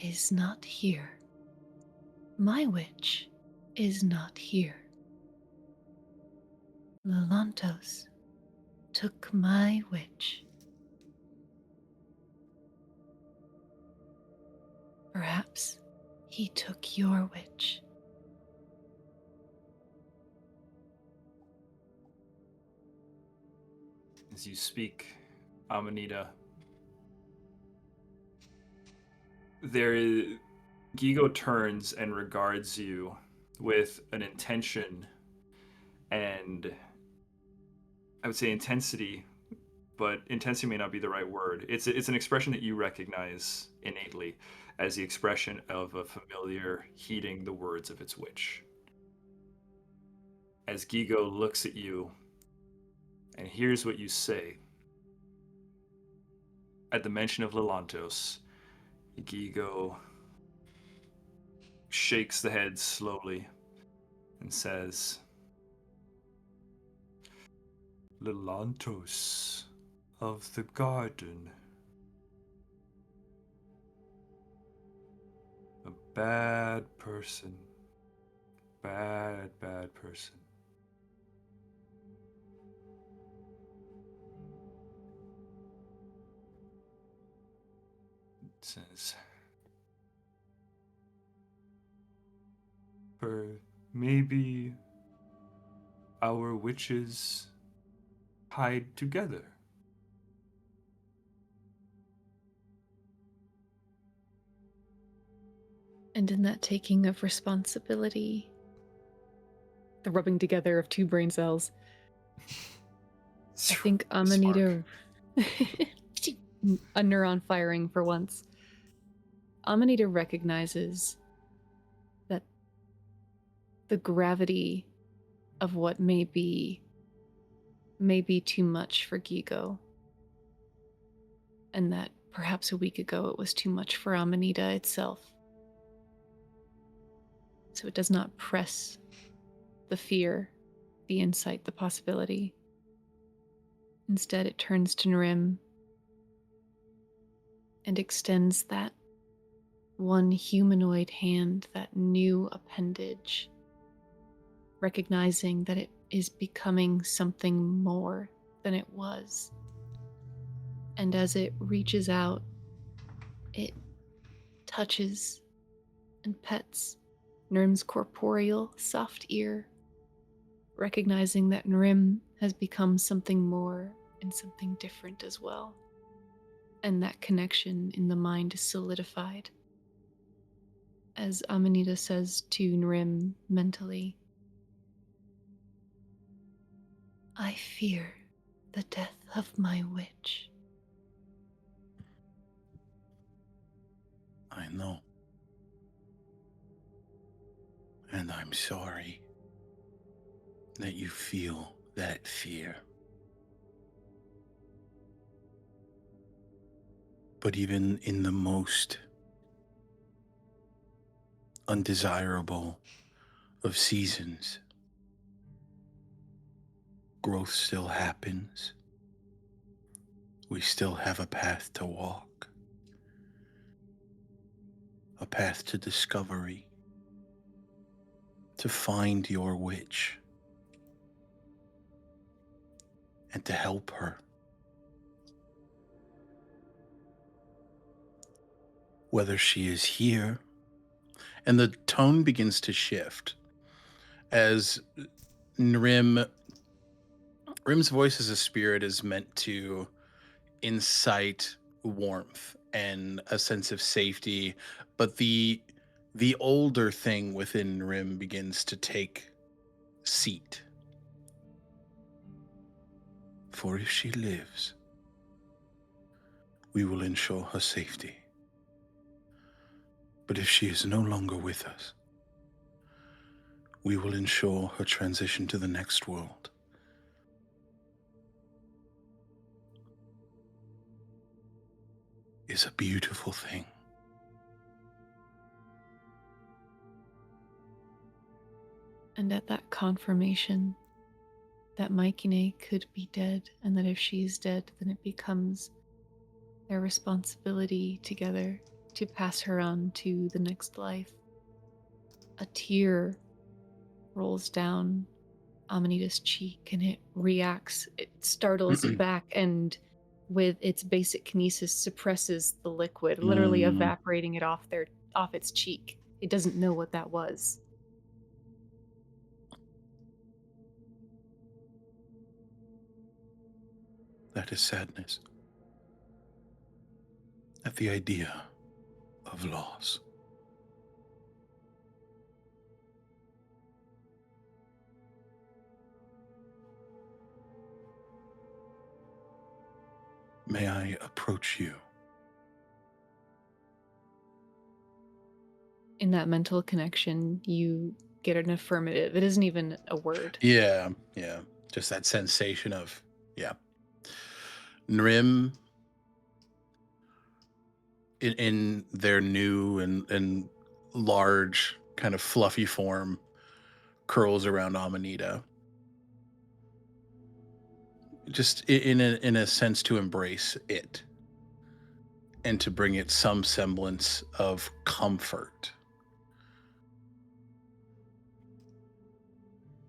is not here. My witch is not here. Lelantos took my witch. Perhaps he took your witch. As you speak, Amanita, Gigo turns and regards you with an intention and I would say intensity, but intensity may not be the right word. It's an expression that you recognize innately as the expression of a familiar heeding the words of its witch. As Gigo looks at you and hears what you say, at the mention of Lelantos, Gigo shakes the head slowly and says, Lelantos of the garden. A bad person. Bad person. It says, for maybe our witches hide together. And in that taking of responsibility, the rubbing together of two brain cells, I think Amanita, a neuron firing for once. Amanita recognizes that the gravity of what may be too much for Gigo, and that perhaps a week ago it was too much for Amanita itself. So it does not press the fear, the insight, the possibility. Instead, it turns to Nrim and extends that one humanoid hand, that new appendage, recognizing that it is becoming something more than it was. And as it reaches out, it touches and pets Nrim's corporeal, soft ear, recognizing that Nrim has become something more and something different as well. And that connection in the mind is solidified. As Amanita says to Nrim mentally, I fear the death of my witch. I know. And I'm sorry that you feel that fear. But even in the most undesirable of seasons, growth still happens. We still have a path to walk, a path to discovery, to find your witch, and to help her. Whether she is here, and the tone begins to shift as Rim's voice as a spirit is meant to incite warmth and a sense of safety, but the older thing within Rim begins to take seat. For if she lives, we will ensure her safety. But if she is no longer with us, we will ensure her transition to the next world. Is a beautiful thing. And at that confirmation that Maikine could be dead, and that if she's dead, then it becomes their responsibility together to pass her on to the next life. A tear rolls down Amanita's cheek, and it reacts. It startles back, and with its basic kinesis, suppresses the liquid, literally evaporating it off its cheek. It doesn't know what that was. That is sadness. At the idea of loss. May I approach you? In that mental connection, you get an affirmative. It isn't even a word. Yeah. Just that sensation of, yeah. Nrim, in their new and large, kind of fluffy form, curls around Amanita. Just in a sense to embrace it and to bring it some semblance of comfort.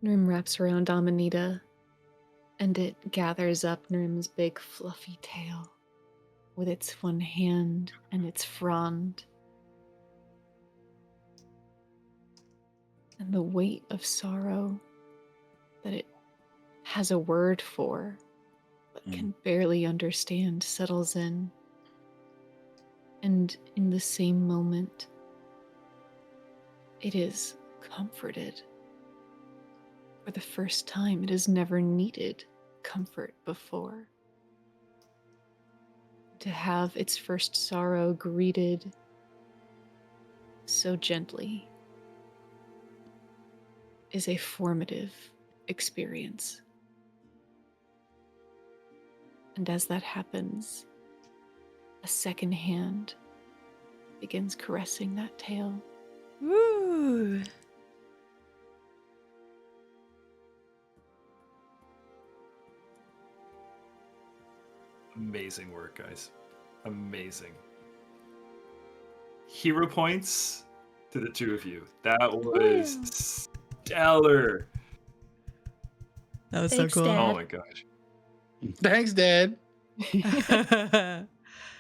Nrim wraps around Amanita, and it gathers up Nrim's big fluffy tail with its one hand and its frond. And the weight of sorrow that it has a word for, but can barely understand, settles in. And in the same moment, it is comforted. For the first time, it has never needed comfort before. To have its first sorrow greeted so gently is a formative experience. And as that happens, a second hand begins caressing that tail. Woo! Amazing work, guys. Amazing. Hero points to the two of you. That was stellar. That was Thanks, so cool. Dad. Oh my gosh. Thanks, Dad.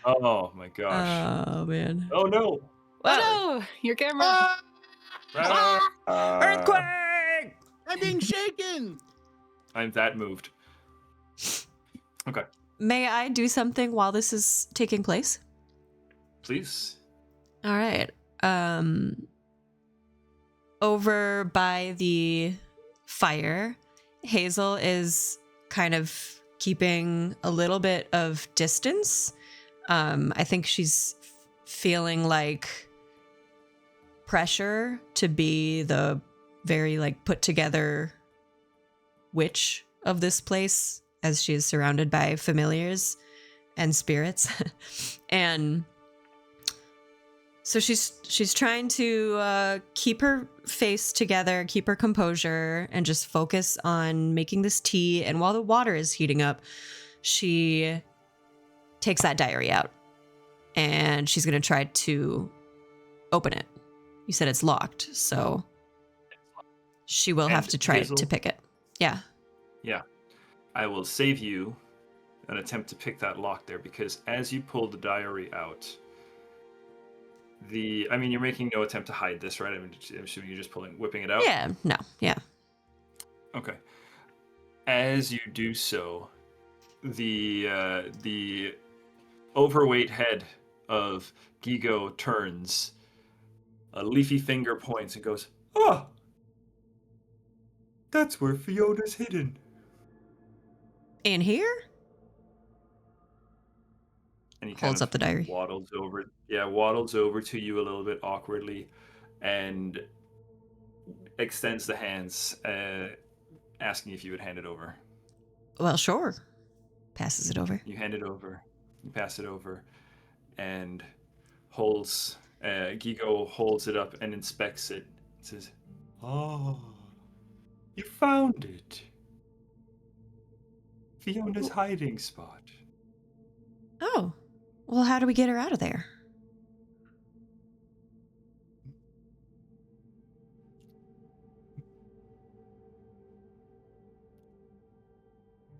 Oh my gosh. Oh man. Oh no. Oh no! Your camera! Earthquake! I'm being shaken. I'm that moved. Okay. May I do something while this is taking place? Please. All right. Over by the fire, Hazel is kind of keeping a little bit of distance. I think she's feeling like pressure to be the very like put together witch of this place, as she is surrounded by familiars and spirits. And so she's trying to keep her face together, keep her composure, and just focus on making this tea. And while the water is heating up, she takes that diary out, and she's going to try to open it. You said it's locked, so she will have to try Hazel? to pick it. Yeah. Yeah. I will save you an attempt to pick that lock there, because as you pull the diary out, you're making no attempt to hide this, right? I'm assuming you're just whipping it out? Yeah. No. Yeah. Okay. As you do so, the overweight head of Gigo turns, a leafy finger points and goes, "Ah! That's where Fiona's hidden." In here? And he Holds up the diary. waddles over to you a little bit awkwardly and extends the hands, asking if you would hand it over. Well, sure. Passes it over. You hand it over. You pass it over, and Gigo holds it up and inspects it. Says, "Oh, You found it. Fiona's hiding spot. Oh, well, how do we get her out of there?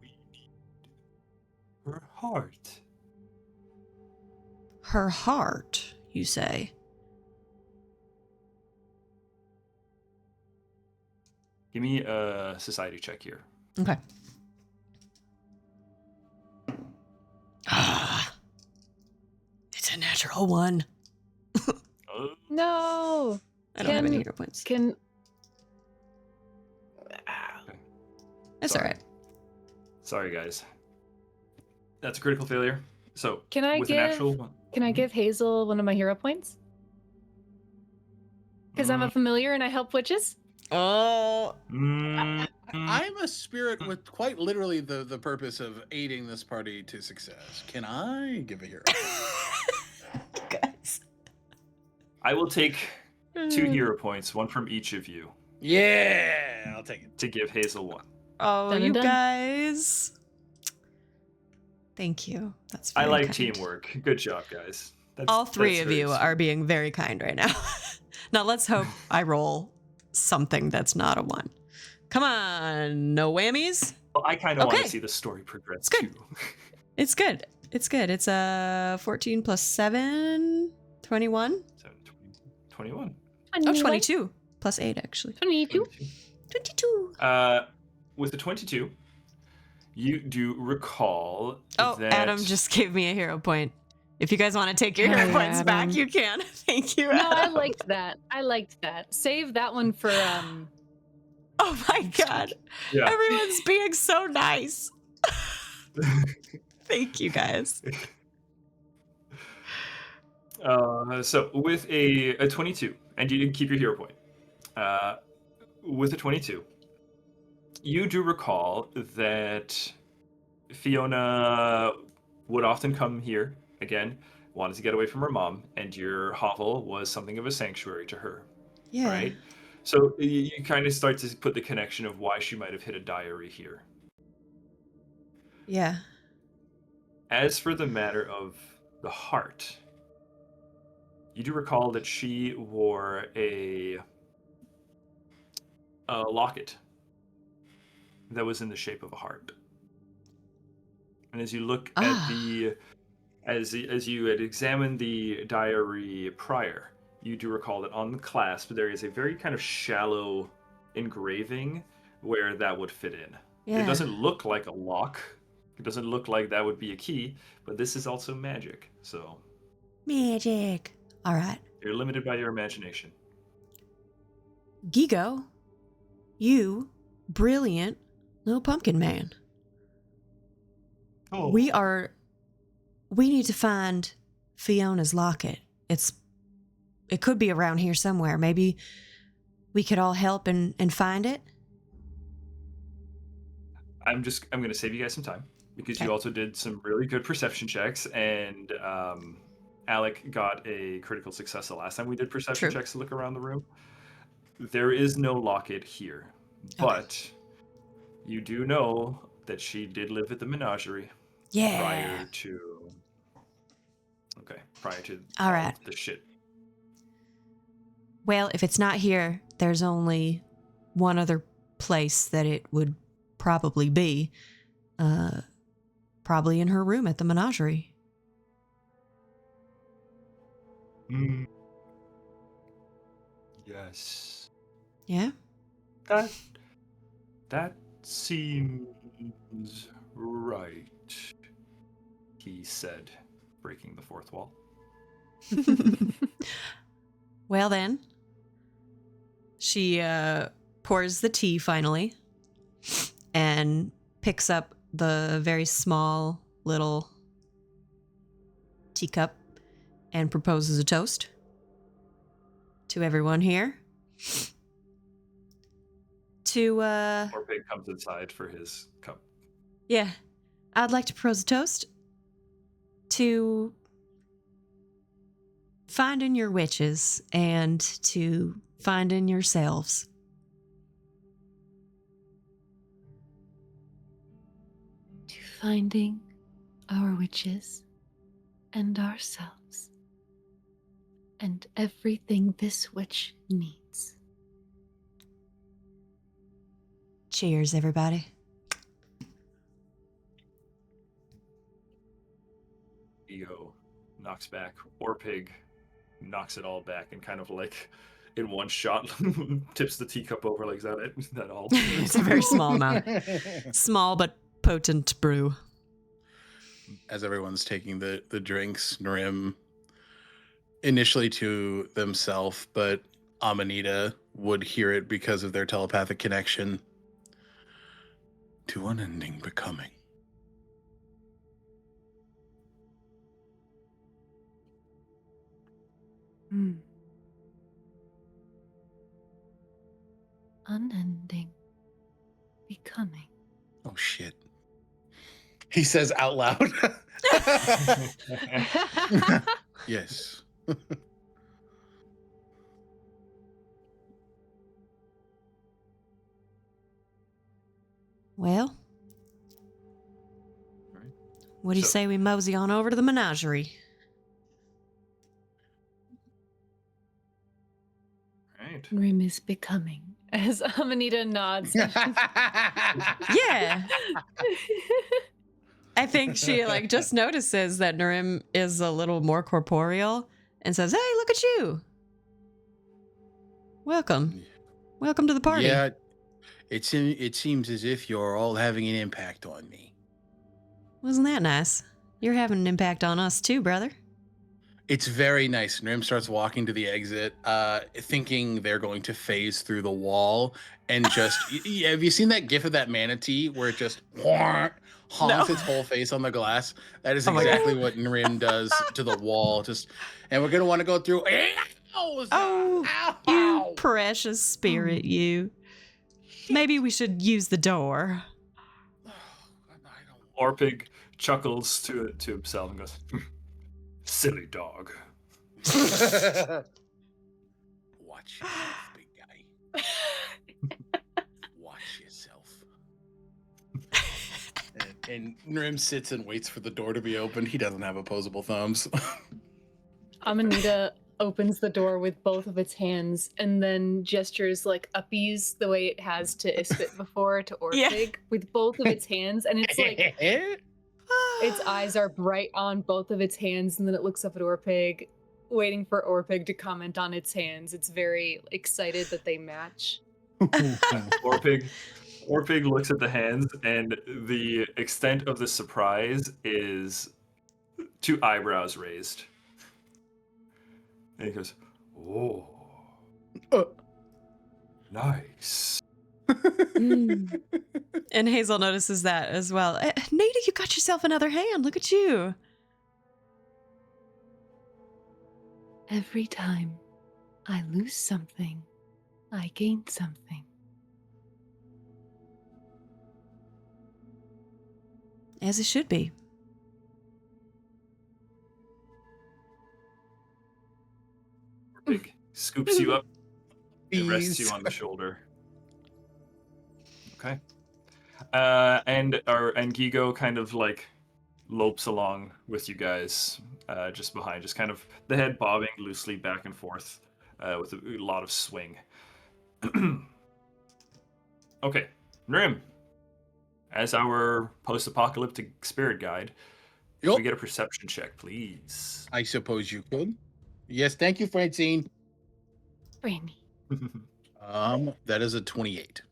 We need her heart. Her heart, you say? Give me a society check here. Okay. Ah, it's a natural one. No. I don't have any hero points. Can That's Sorry. all right. Sorry, guys. That's a critical failure. So, Can I with give- an actual one, can I give Hazel one of my hero points? Because I'm a familiar and I help witches. Oh. I'm a spirit with quite literally the purpose of aiding this party to success. Can I give a hero? Guys. I will take 2 hero points, one from each of you, Yeah, I'll take it. to give Hazel one. Oh, Dun, you dun, dun. guys. Thank you. That's I very like kind. teamwork. Good job, guys. All three that's of very you sweet. are being very kind right now. Now let's hope I roll something that's not a 1. Come on, no whammies. Well, I kind of want Okay. to see the story progress It's good. too. It's good. It's good. It's 14 plus 7, 21. 7, 20, 21. Oh, 22 plus 8 actually. 22. 22. With the 22, you do recall Oh, that... Adam just gave me a hero point. If you guys want to take your Hell hero yeah, points back, Adam. you can. Thank you, No, I Adam. liked that. I liked that. Save that one for Oh my god. Yeah. Everyone's being so nice. Thank you, guys. So with a 22, and you didn't keep your hero point. With a 22, you do recall that Fiona would often come here, again, wanted to get away from her mom, and your hovel was something of a sanctuary to her, Yeah. right? So you kind of start to put the connection of why she might have hid a diary here. Yeah. As for the matter of the heart, you do recall that she wore a locket that was in the shape of a heart. And as you look at the, as you had examined the diary prior, you do recall that on the clasp there is a very kind of shallow engraving where that would fit in. Yeah. It doesn't look like a lock. It doesn't look like that would be a key, but this is also magic. So Magic. All right. you're limited by your imagination. Gigo, you brilliant little pumpkin man. Oh. We need to find Fiona's locket. It could be around here somewhere. Maybe we could all help and find it. I'm going to save you guys some time because you also did some really good perception checks, and Alec got a critical success the last time we did perception True. checks to look around the room. There is no locket here, but you do know that she did live at the Menagerie Yeah. prior to All right. the shit. Well, if it's not here, there's only one other place that it would probably be. Probably in her room at the Menagerie. Yes. Yeah? That seems right, he said, breaking the fourth wall. Well then, she pours the tea finally and picks up the very small little teacup and proposes a toast to everyone here. Or Pig comes inside for his cup. Yeah, I'd like to propose a toast to finding your witches and to finding yourselves. to finding our witches and ourselves and everything this witch needs. Cheers, everybody. Ego knocks back. Orpig knocks it all back and kind of like in one shot tips the teacup over like that all. It's a very small amount. Small but potent brew. As everyone's taking the drinks, Narim, initially to themselves, but Amanita would hear it because of their telepathic connection. To unending becoming. Unending becoming. Oh shit. He says out loud. Yes. Well, Right. what do you So- say we mosey on over to the menagerie? Right. Rim is becoming. As Amanita nods. Yeah. I think she like just notices that Narim is a little more corporeal and says, "Hey, look at you. Welcome. Welcome to the party." Yeah, it seems as if you're all having an impact on me. Wasn't that nice? You're having an impact on us too, brother. It's very nice. Narim starts walking to the exit, thinking they're going to phase through the wall and just. Have you seen that gif of that manatee where it just haunts its whole face on the glass? That is Oh my exactly what Narim does to the wall. And we're gonna want to go through. Oh, you precious spirit, you. Maybe we should use the door. Orpig chuckles to himself and goes, "Silly dog." Watch yourself, big guy. Watch yourself. And Narim sits and waits for the door to be opened. He doesn't have opposable thumbs. Amanita opens the door with both of its hands and then gestures like uppies the way it has to Isfit before to Orpig Yeah. with both of its hands, and it's like its eyes are bright on both of its hands, and then it looks up at Orpig, waiting for Orpig to comment on its hands. It's very excited that they match. Orpig looks at the hands, and the extent of the surprise is 2 eyebrows raised. And he goes, "Oh, nice." And Hazel notices that as well. Nita, you got yourself another hand. Look at you. Every time I lose something, I gain something. As it should be. Orpig scoops you up and rests you Please. on the shoulder. Okay. And Gigo kind of like lopes along with you guys, just behind, just kind of the head bobbing loosely back and forth, with a lot of swing. Okay, Narim, as our post-apocalyptic spirit guide, can Yup. we get a perception check, please? I suppose you could. Yes, thank you, Francine. Brandy. That is a 28.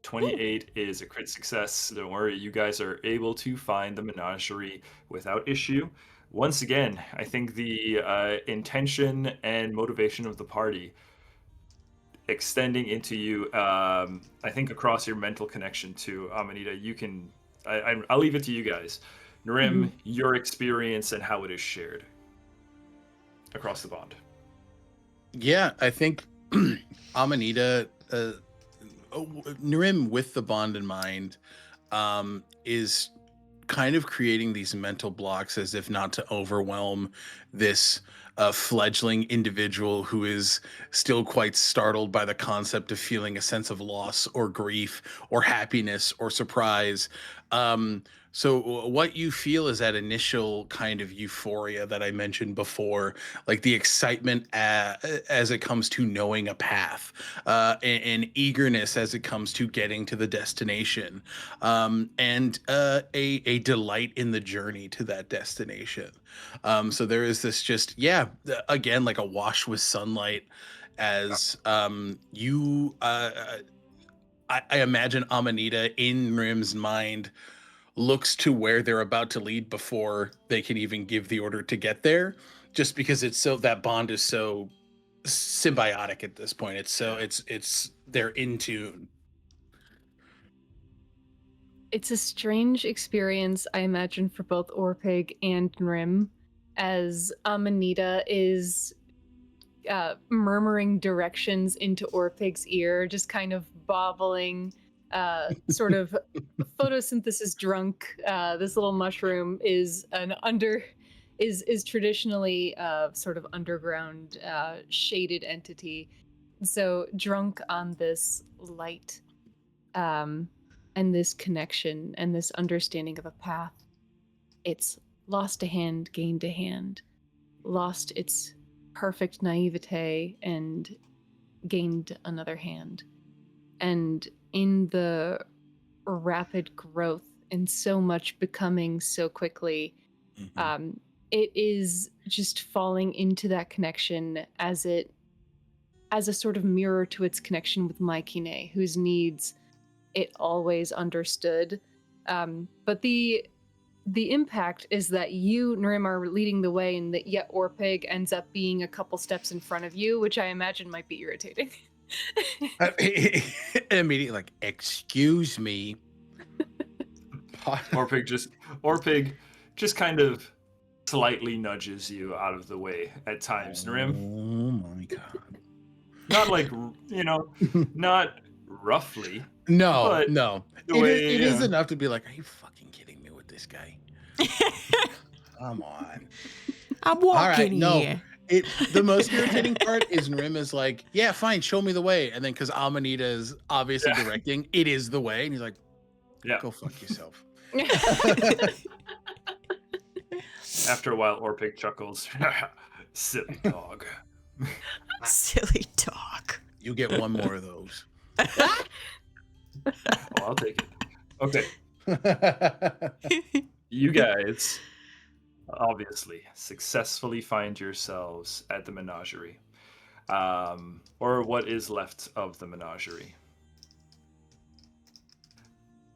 28 is a crit success. Don't worry, you guys are able to find the menagerie without issue. Once again, I think the intention and motivation of the party extending into you, I think across your mental connection to Amanita, you can, I'll leave it to you guys. Narim, your experience and how it is shared across the bond. Yeah, I think Amanita, Narim with the bond in mind, is kind of creating these mental blocks as if not to overwhelm this fledgling individual who is still quite startled by the concept of feeling a sense of loss or grief or happiness or surprise. So what you feel is that initial kind of euphoria that I mentioned before, like the excitement as it comes to knowing a path, and eagerness as it comes to getting to the destination, and a delight in the journey to that destination. So there is this just, yeah, again, like a wash with sunlight as you I imagine Amanita in Rim's mind looks to where they're about to lead before they can even give the order to get there, just because it's so, that bond is so symbiotic at this point. It's so it's they're in tune. It's a strange experience, I imagine, for both Orpig and Nrim, as Amanita is murmuring directions into Orpig's ear, just kind of bobbling, sort of photosynthesis drunk. This little mushroom is traditionally sort of underground shaded entity. So drunk on this light, and this connection and this understanding of a path, it's lost a hand, gained a hand, lost its perfect naivete and gained another hand. And in the rapid growth and so much becoming so quickly, it is just falling into that connection as a sort of mirror to its connection with Maikine, whose needs it always understood. But the impact is that you, Nrim, are leading the way, and that yet Orpig ends up being a couple steps in front of you, which I imagine might be irritating. Immediately, like, excuse me. Orpig just kind of slightly nudges you out of the way at times, Nrim. Oh my god. Not like, not roughly. No, But no. It is enough to be like, are you fucking kidding me with this guy? Come on. I'm walking no. here. The most irritating part is Nrim is like, yeah, fine, show me the way. And then because Amanita is obviously directing, it is the way. And he's like, yeah, go fuck yourself. After a while, Orpig chuckles. Silly dog. Silly dog. You get one more of those. Oh, I'll take it. Okay. You guys obviously successfully find yourselves at the Menagerie. Or what is left of the Menagerie.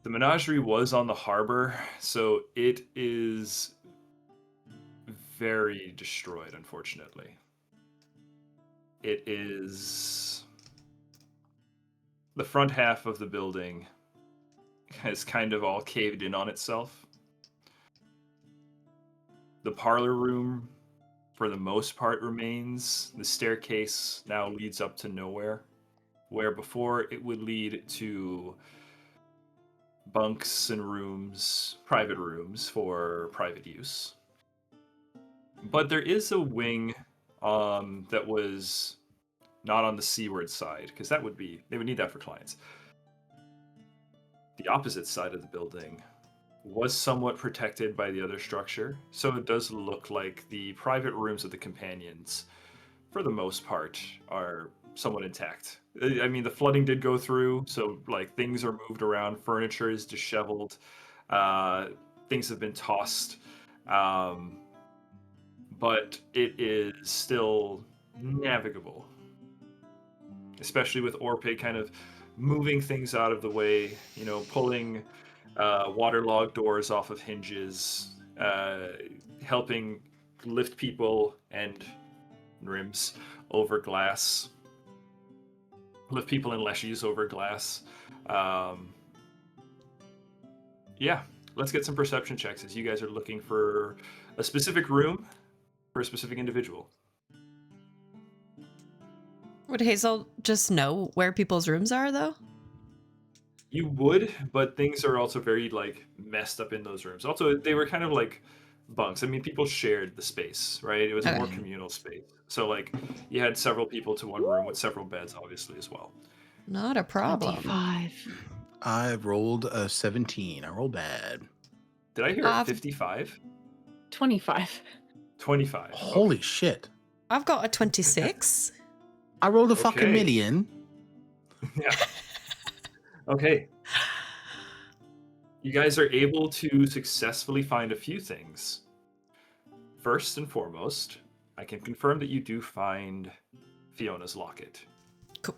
The Menagerie was on the harbor, so it is very destroyed, unfortunately. It is... The front half of the building has kind of all caved in on itself. The parlor room, for the most part, remains. The staircase now leads up to nowhere, where before it would lead to bunks and rooms, private rooms for private use. But there is a wing that was not on the seaward side, because they would need that for clients. The opposite side of the building was somewhat protected by the other structure, so it does look like the private rooms of the companions, for the most part, are somewhat intact. I mean, the flooding did go through, so like things are moved around, furniture is disheveled, things have been tossed, but it is still navigable, especially with Orpig kind of moving things out of the way, pulling waterlogged doors off of hinges, helping lift people and rims over glass, lift people and leshies over glass. Yeah, let's get some perception checks as you guys are looking for a specific room for a specific individual. Would Hazel just know where people's rooms are, though? You would, but things are also very messed up in those rooms. Also, they were kind of like bunks. I mean, people shared the space, right? It was a more communal space. So you had several people to one room with several beds, obviously, as well. Not a problem. 25. I rolled a 17. I rolled bad. Did I hear I've- 55? 25. 25. Holy Okay. shit. I've got a 26. I rolled a fucking Okay. million. Yeah. Okay. You guys are able to successfully find a few things. First and foremost, I can confirm that you do find Fiona's locket. Cool.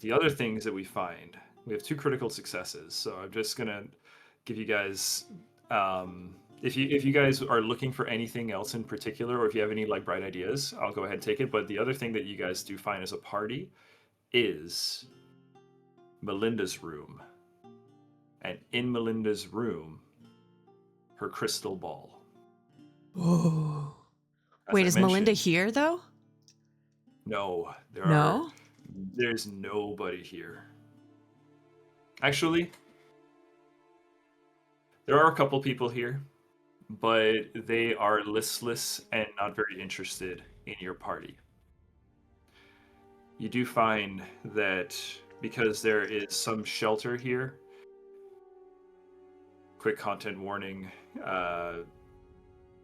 The other things that we find, we have 2 critical successes. So I'm just gonna give you guys, if you guys are looking for anything else in particular, or if you have any like bright ideas, I'll go ahead and take it. But the other thing that you guys do find as a party is Melinda's room, and in Melinda's room, her crystal ball. Oh. As Wait, I is Melinda mentioned, here though? No, No? there's nobody here. Actually, there are a couple people here, but they are listless and not very interested in your party. You do find that because there is some shelter here, quick content warning,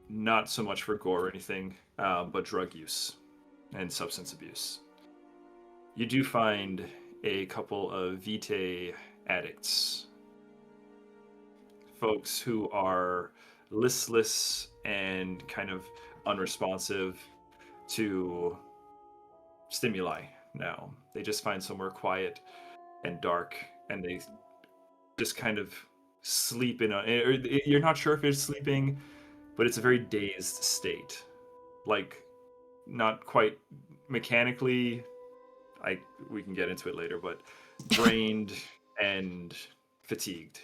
not so much for gore or anything, but drug use and substance abuse. You do find a couple of Vitae addicts, folks who are listless and kind of unresponsive to stimuli now. They just find somewhere quiet and dark, and they just kind of sleep in a, or you're not sure if it's sleeping, but it's a very dazed state. Like, not quite mechanically, we can get into it later, but drained and fatigued.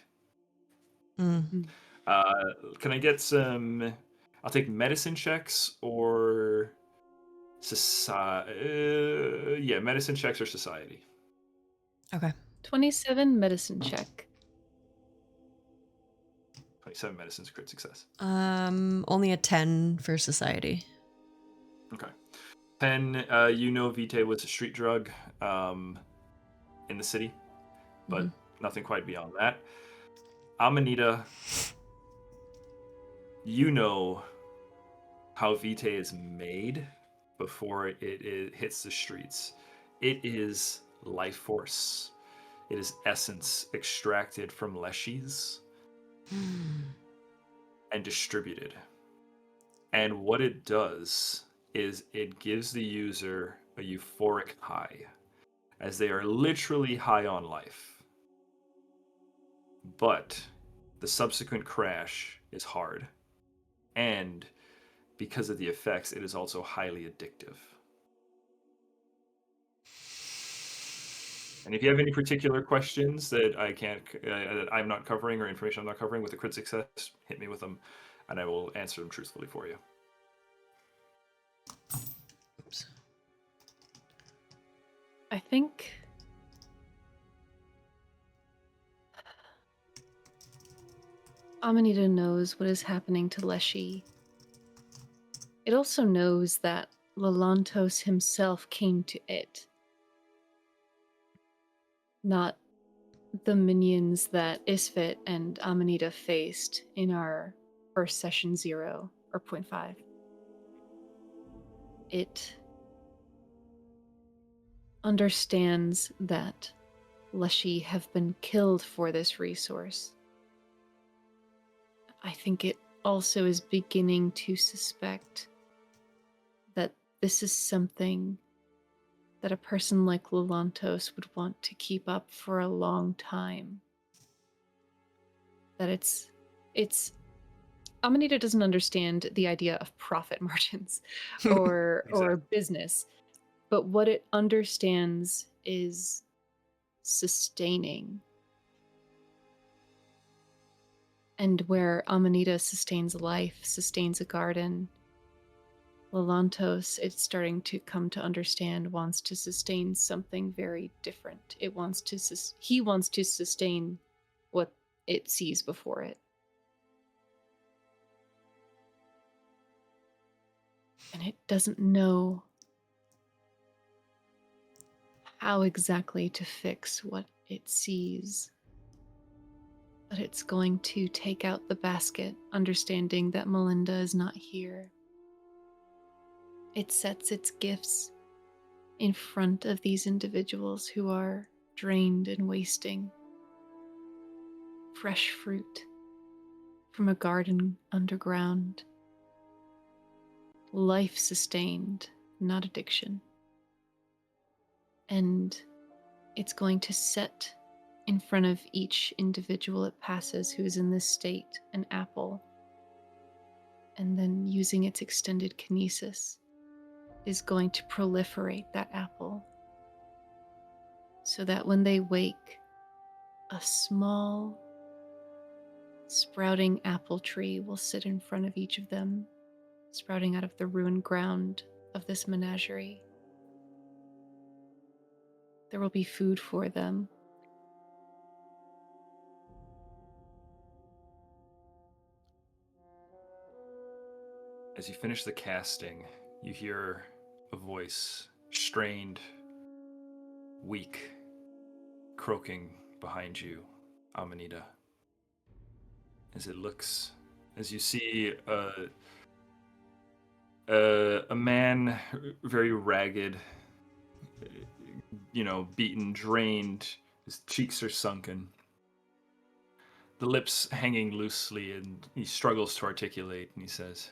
Mm. Can I get some? I'll take medicine checks or society. Yeah, medicine checks or society. Okay. 27 medicine check. 27 medicine's crit success. Only a 10 for society. Okay. 10. You know, Vitae was a street drug, in the city, but nothing quite beyond that. Amanita, you know how Vitae is made before it hits the streets. It is life force. It is essence extracted from leshies and distributed. And what it does is it gives the user a euphoric high, as they are literally high on life. But the subsequent crash is hard. And because of the effects, it is also highly addictive. And if you have any particular questions that that I'm not covering or information I'm not covering with a crit success, hit me with them, and I will answer them truthfully for you. Oops. I think Amanita knows what is happening to Leshy. It also knows that Lelantos himself came to it, not the minions that Isfit and Amanita faced in our first session 0 or 0.5. It understands that Leshy have been killed for this resource. I think it also is beginning to suspect that this is something that a person like Lelantos would want to keep up for a long time. That it's Amanita doesn't understand the idea of profit margins or business, but what it understands is sustaining. And where Amanita sustains life, sustains a garden, Lelantos, it's starting to come to understand, wants to sustain something very different. He wants to sustain what it sees before it. And it doesn't know how exactly to fix what it sees. But it's going to take out the basket, understanding that Melinda is not here. It sets its gifts in front of these individuals who are drained and wasting. Fresh fruit from a garden underground. Life sustained, not addiction. And it's going to set in front of each individual it passes who is in this state an apple. And then using its extended kinesis is going to proliferate that apple so that when they wake, a small sprouting apple tree will sit in front of each of them, sprouting out of the ruined ground of this menagerie. There will be food for them. As you finish the casting, you hear a voice, strained, weak, croaking behind you, Amanita. As you see a man, very ragged, beaten, drained. His cheeks are sunken, the lips hanging loosely, and he struggles to articulate, and he says,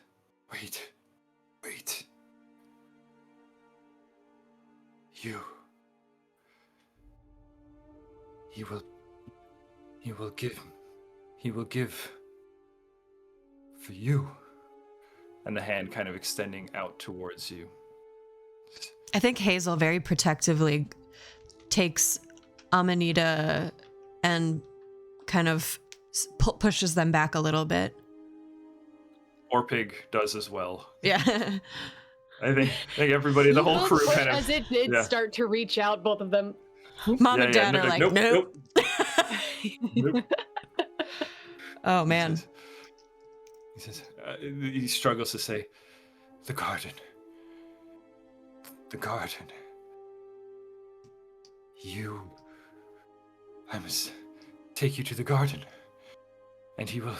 Wait. He will give for you. And the hand kind of extending out towards you. I think Hazel very protectively takes Amanita and kind of pushes them back a little bit. Orpig does as well. Yeah. I think everybody, the whole crew kind of... As it did start to reach out, both of them. Mom and Dad are like, nope. Nope. Oh, man. He says, he struggles to say, the garden. I must take you to the garden, and he will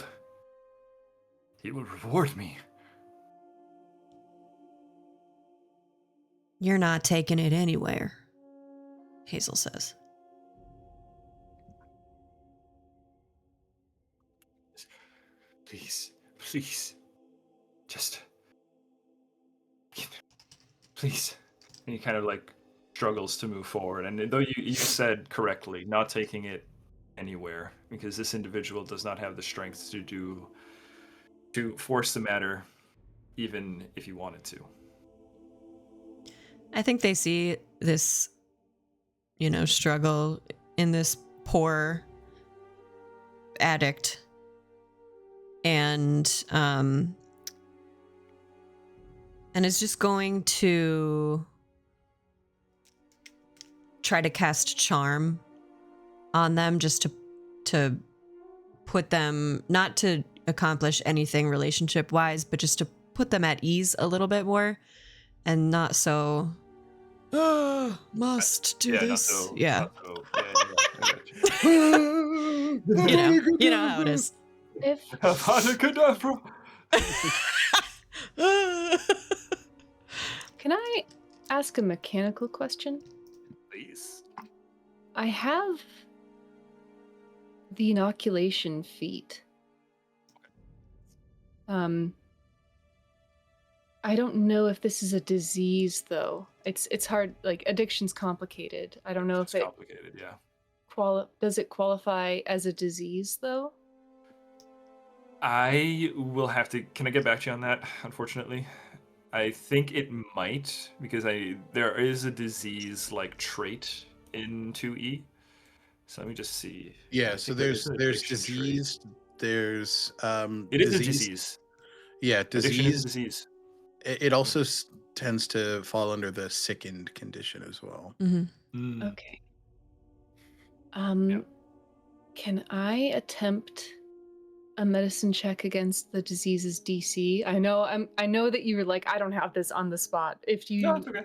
reward me. You're not taking it anywhere, Hazel says. Please, just, please. And he kind of like struggles to move forward. And though you said correctly, not taking it anywhere, because this individual does not have the strength to force the matter, even if he wanted to. I think they see this, struggle in this poor addict, and is just going to try to cast charm on them, just to put them, not to accomplish anything relationship wise, but just to put them at ease a little bit more, and not so must do this. Yeah. You know how it is. If Can I ask a mechanical question? Please. I have the inoculation feat. I don't know if this is a disease, though. It's hard. Like, addiction's complicated. I don't know if it's complicated. Yeah. Does it qualify as a disease, though? I will have to. Can I get back to you on that? Unfortunately, I think it might, because there is a disease like trait in 2E. So let me just see. Yeah. So there's disease. Trait. There's It is a disease. Yeah, disease. Addiction is a disease. It also tends to fall under the sickened condition as well. Mm-hmm. Okay. Can I attempt a medicine check against the disease's DC? I know that you were like, I don't have this on the spot. If you, no, it's okay.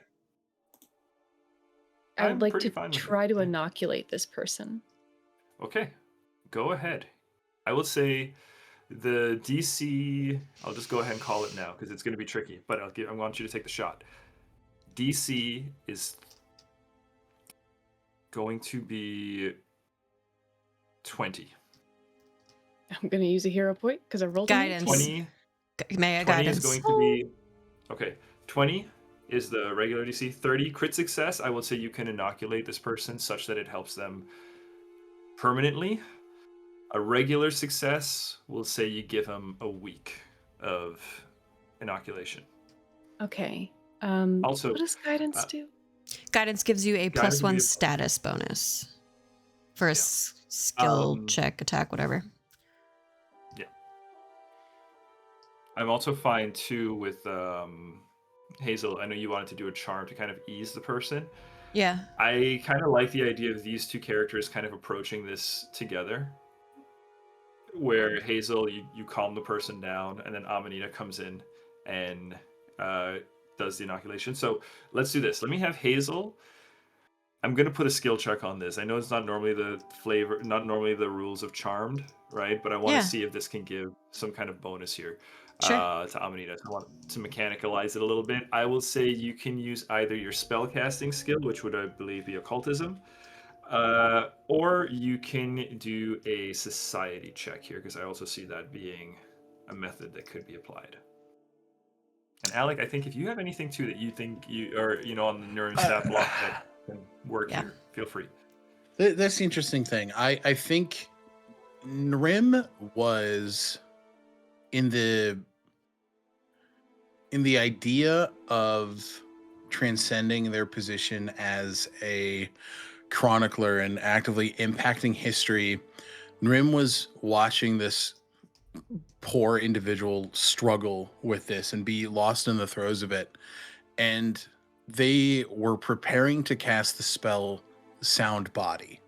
I would I'm like pretty to fine with try it. to inoculate this person. Okay, go ahead. I will say the DC. I'll just go ahead and call it now because it's going to be tricky. But I want you to take the shot. DC is going to be 20. I'm going to use a hero point because I rolled Guidance. 20. May I 20 guidance? is going to be okay. 20 is the regular DC. 30 crit success. I will say you can inoculate this person such that it helps them permanently. A regular success will say you give them a week of inoculation. Okay. Also, what does guidance do? Guidance gives you a Guidance +1 would be a- status bonus for a Yeah. skill check, attack, whatever. Yeah. I'm also fine too with Hazel. I know you wanted to do a charm to kind of ease the person. Yeah. I kind of like the idea of these two characters kind of approaching this together. Where Hazel, you calm the person down, and then Amanita comes in and does the inoculation. So let's do this. Let me have Hazel. I'm gonna put a skill check on this. I know it's not normally the rules of Charmed, right? But I want Yeah. to see if this can give some kind of bonus here Sure. to Amanita. I want to mechanicalize it a little bit. I will say you can use either your spellcasting skill, which would I believe be occultism, or you can do a society check here, because I also see that being a method that could be applied. And Alec, I think if you have anything too that you think you are, on the Nurin stat block that can work here, feel free. That's the interesting thing. I think Nrim was in the idea of transcending their position as a chronicler and actively impacting history. Nrim was watching this poor individual struggle with this and be lost in the throes of it. And they were preparing to cast the spell Sound Body,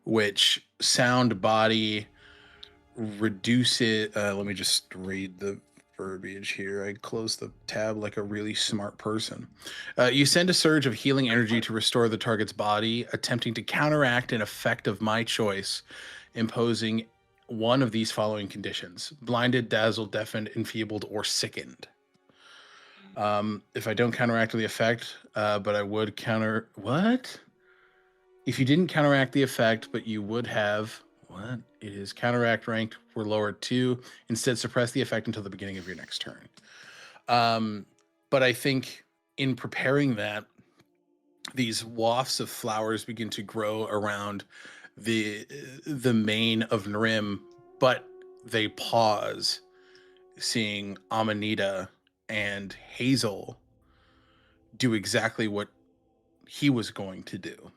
which Sound Body reduces. Let me just read the verbiage here. I closed the tab like a really smart person. You send a surge of healing energy to restore the target's body, attempting to counteract an effect of my choice, imposing one of these following conditions: blinded, dazzled, deafened, enfeebled, or sickened. If I don't counteract the effect, but I would counter... What? If you didn't counteract the effect, but you would have... What? It is counteract ranked were lowered 2. Instead, suppress the effect until the beginning of your next turn. But I think in preparing that, these wafts of flowers begin to grow around the mane of Nrim, but they pause, seeing Amanita and Hazel do exactly what he was going to do.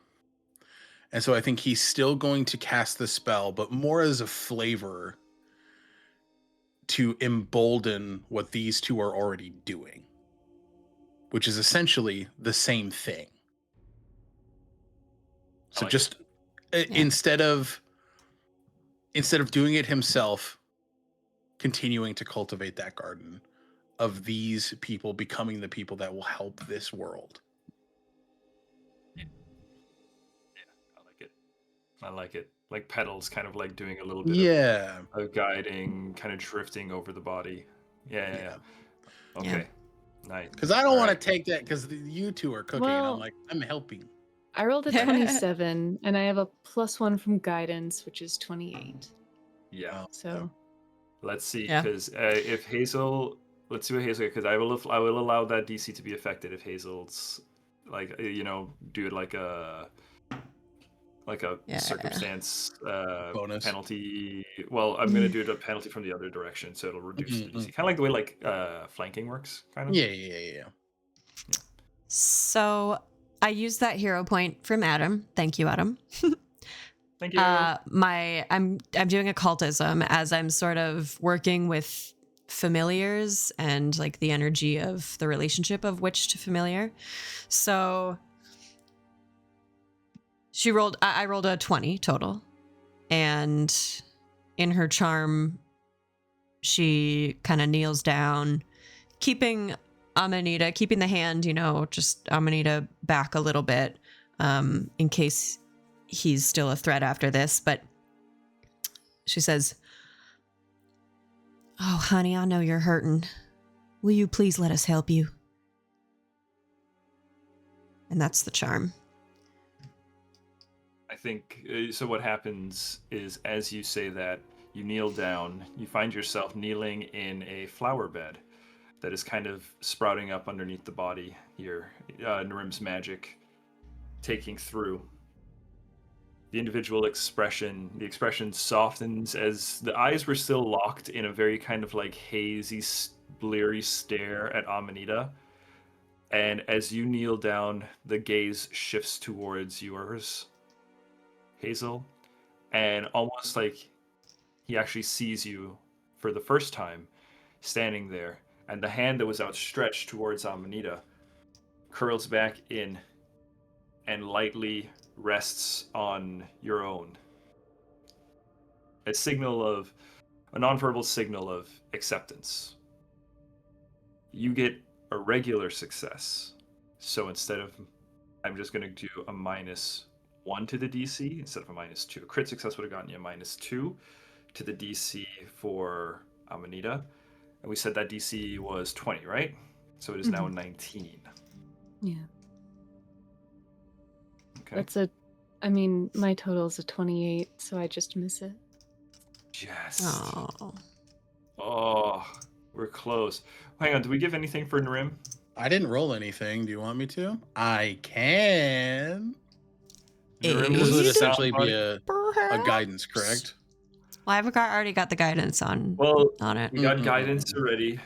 And so I think he's still going to cast the spell, but more as a flavor to embolden what these two are already doing, which is essentially the same thing. So just instead of doing it himself, continuing to cultivate that garden of these people becoming the people that will help this world. I like it. Like petals kind of like doing a little bit of guiding, kind of drifting over the body. Yeah. Okay. Nice. Because I don't want to take that because you two are cooking and I'm like, I'm helping. I rolled a 27 and I have a +1 from guidance, which is 28. Yeah. So let's see, because if Hazel, let's see what Hazel, because I will allow that DC to be affected if Hazel's like, do it like a circumstance bonus penalty. Well, I'm gonna do it a penalty from the other direction, so it'll reduce the DC. Kind of like the way like flanking works, kind of. Yeah. So I used that hero point from Adam. Thank you, Adam. Thank you. I'm doing occultism as I'm sort of working with familiars and like the energy of the relationship of witch to familiar. So I rolled a 20 total, and in her charm, she kind of kneels down, keeping the hand, just Amanita back a little bit, in case he's still a threat after this. But she says, "Oh, honey, I know you're hurting. Will you please let us help you?" And that's the charm. I think so. What happens is, as you say that, you kneel down. You find yourself kneeling in a flower bed that is kind of sprouting up underneath the body here. Narim's magic taking through. The individual expression, the expression softens as the eyes were still locked in a very kind of like hazy, bleary stare at Amanita. And as you kneel down, the gaze shifts towards yours, Hazel, and almost like he actually sees you for the first time standing there, and the hand that was outstretched towards Amanita curls back in and lightly rests on your own. A nonverbal signal of acceptance. You get a regular success. So instead of, I'm just going to do a -1 to the DC instead of a -2. A crit success would have gotten you a -2 to the DC for Amanita. And we said that DC was 20, right? So it is now 19. Yeah. Okay. My total is a 28, so I just miss it. Yes. Oh. Oh, we're close. Hang on, do we give anything for Narim? I didn't roll anything. Do you want me to? I can. Narim This was would the essentially sound be body. a guidance, correct? Well, already got the guidance on it. We got guidance already.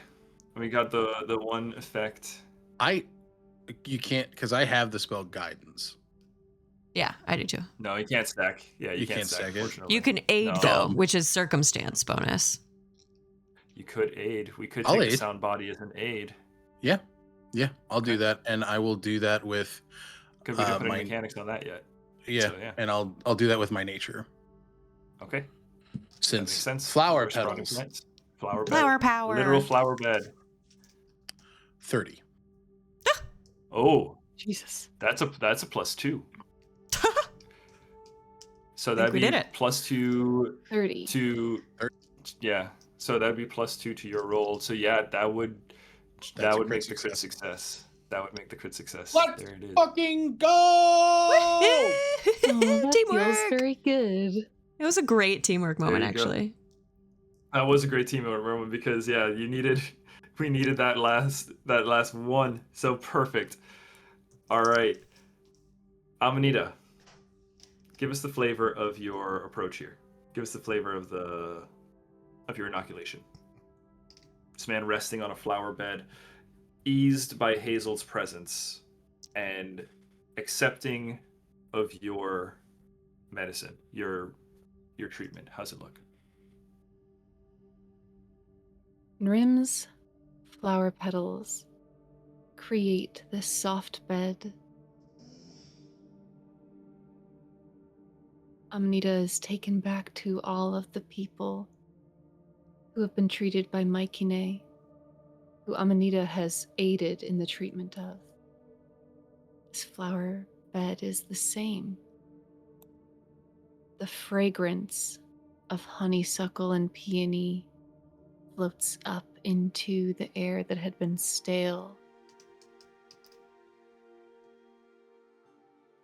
We got the one effect. You can't, because I have the spell guidance. Yeah, I do too. No, you can't stack. Yeah, you can't stack it. unfortunately. You can aid No. though, which is circumstance bonus. You could aid. We could I'll take the aid. sound body as an aid. Yeah, I'll do Okay. that, and I will do that with. Because we didn't put any mechanics on that yet. Yeah, So, yeah. and I'll do that with my nature. Okay. Since That makes sense. flower We're sprouting petals. plants. Flower power. Literal flower bed. 30. Oh, Jesus. that's a +2. So Think that'd we be did it. +2 30. to yeah. So that'd be +2 to your roll. So yeah, that would That's a crit make the crit success. success. That would make the crit success. Let's There it is. fucking go! Oh, that Teamwork. feels very good. It was a great teamwork moment, you go. actually. That was a great teamwork moment because we needed that last one. So perfect. All right, Amanita, give us the flavor of your approach here. Give us the flavor of your inoculation. This man resting on a flower bed, eased by Hazel's presence, and accepting of your medicine, your treatment. How's it look? Narim's flower petals create this soft bed. Amanita is taken back to all of the people who have been treated by Maikine, who Amanita has aided in the treatment of. This flower bed is the same. The fragrance of honeysuckle and peony floats up into the air that had been stale.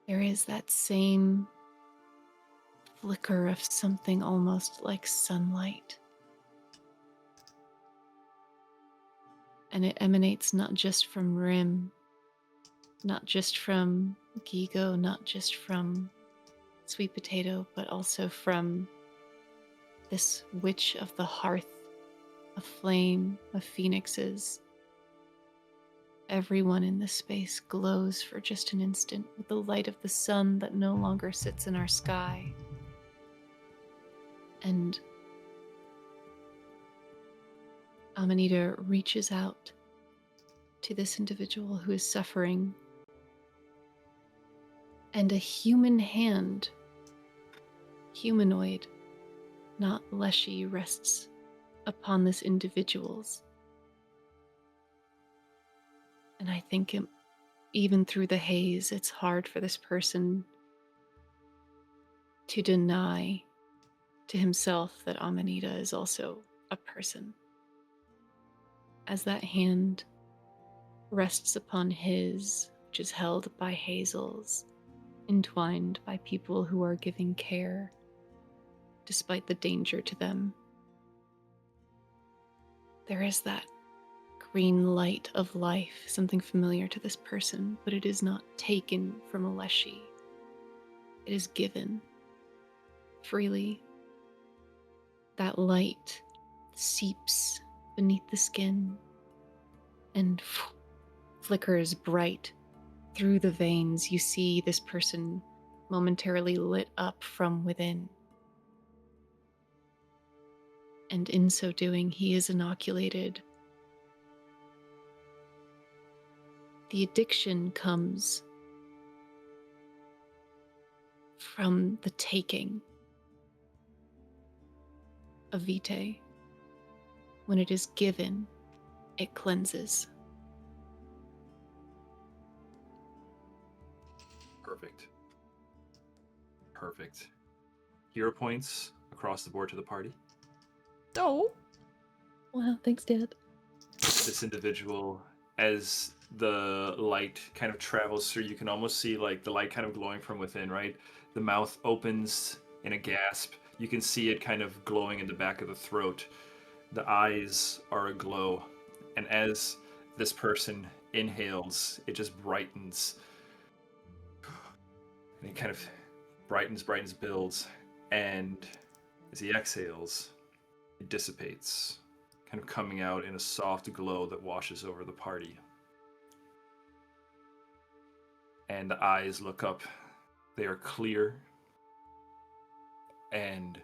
There is that same flicker of something almost like sunlight. And it emanates not just from Rim, not just from Gigo, not just from Sweet Potato, but also from this witch of the hearth, a flame of phoenixes. Everyone in this space glows for just an instant with the light of the sun that no longer sits in our sky. And Amanita reaches out to this individual who is suffering, and a human hand, humanoid, not fleshy, rests upon this individual's. And I think even through the haze, it's hard for this person to deny to himself that Amanita is also a person. As that hand rests upon his, which is held by Hazel's, entwined by people who are giving care, despite the danger to them, there is that green light of life, something familiar to this person, but it is not taken from Aleshi. It is given freely. That light seeps beneath the skin and flickers bright through the veins. You see this person momentarily lit up from within. And in so doing, he is inoculated. The addiction comes from the taking of vitae. When it is given, it cleanses. Perfect. Perfect. Hero points across the board to the party. Oh. Wow, thanks, Dad. This individual, as the light kind of travels through, you can almost see like the light kind of glowing from within, right? The mouth opens in a gasp. You can see it kind of glowing in the back of the throat. The eyes are aglow. And as this person inhales, it just brightens. And it kind of brightens, builds. And as he exhales, it dissipates, kind of coming out in a soft glow that washes over the party. And the eyes look up. They are clear. And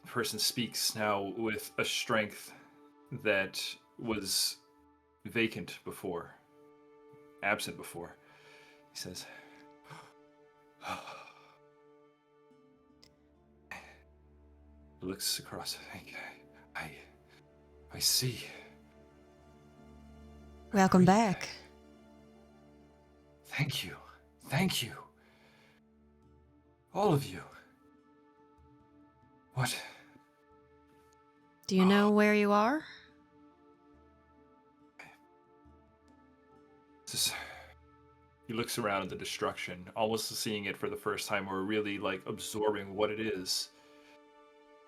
the person speaks now with a strength that was vacant before, absent before. He says, looks across. I see. Welcome back. Thank you. Thank you. All of you. What? Do you know where you are? This, he looks around at the destruction, almost seeing it for the first time, or really like absorbing what it is.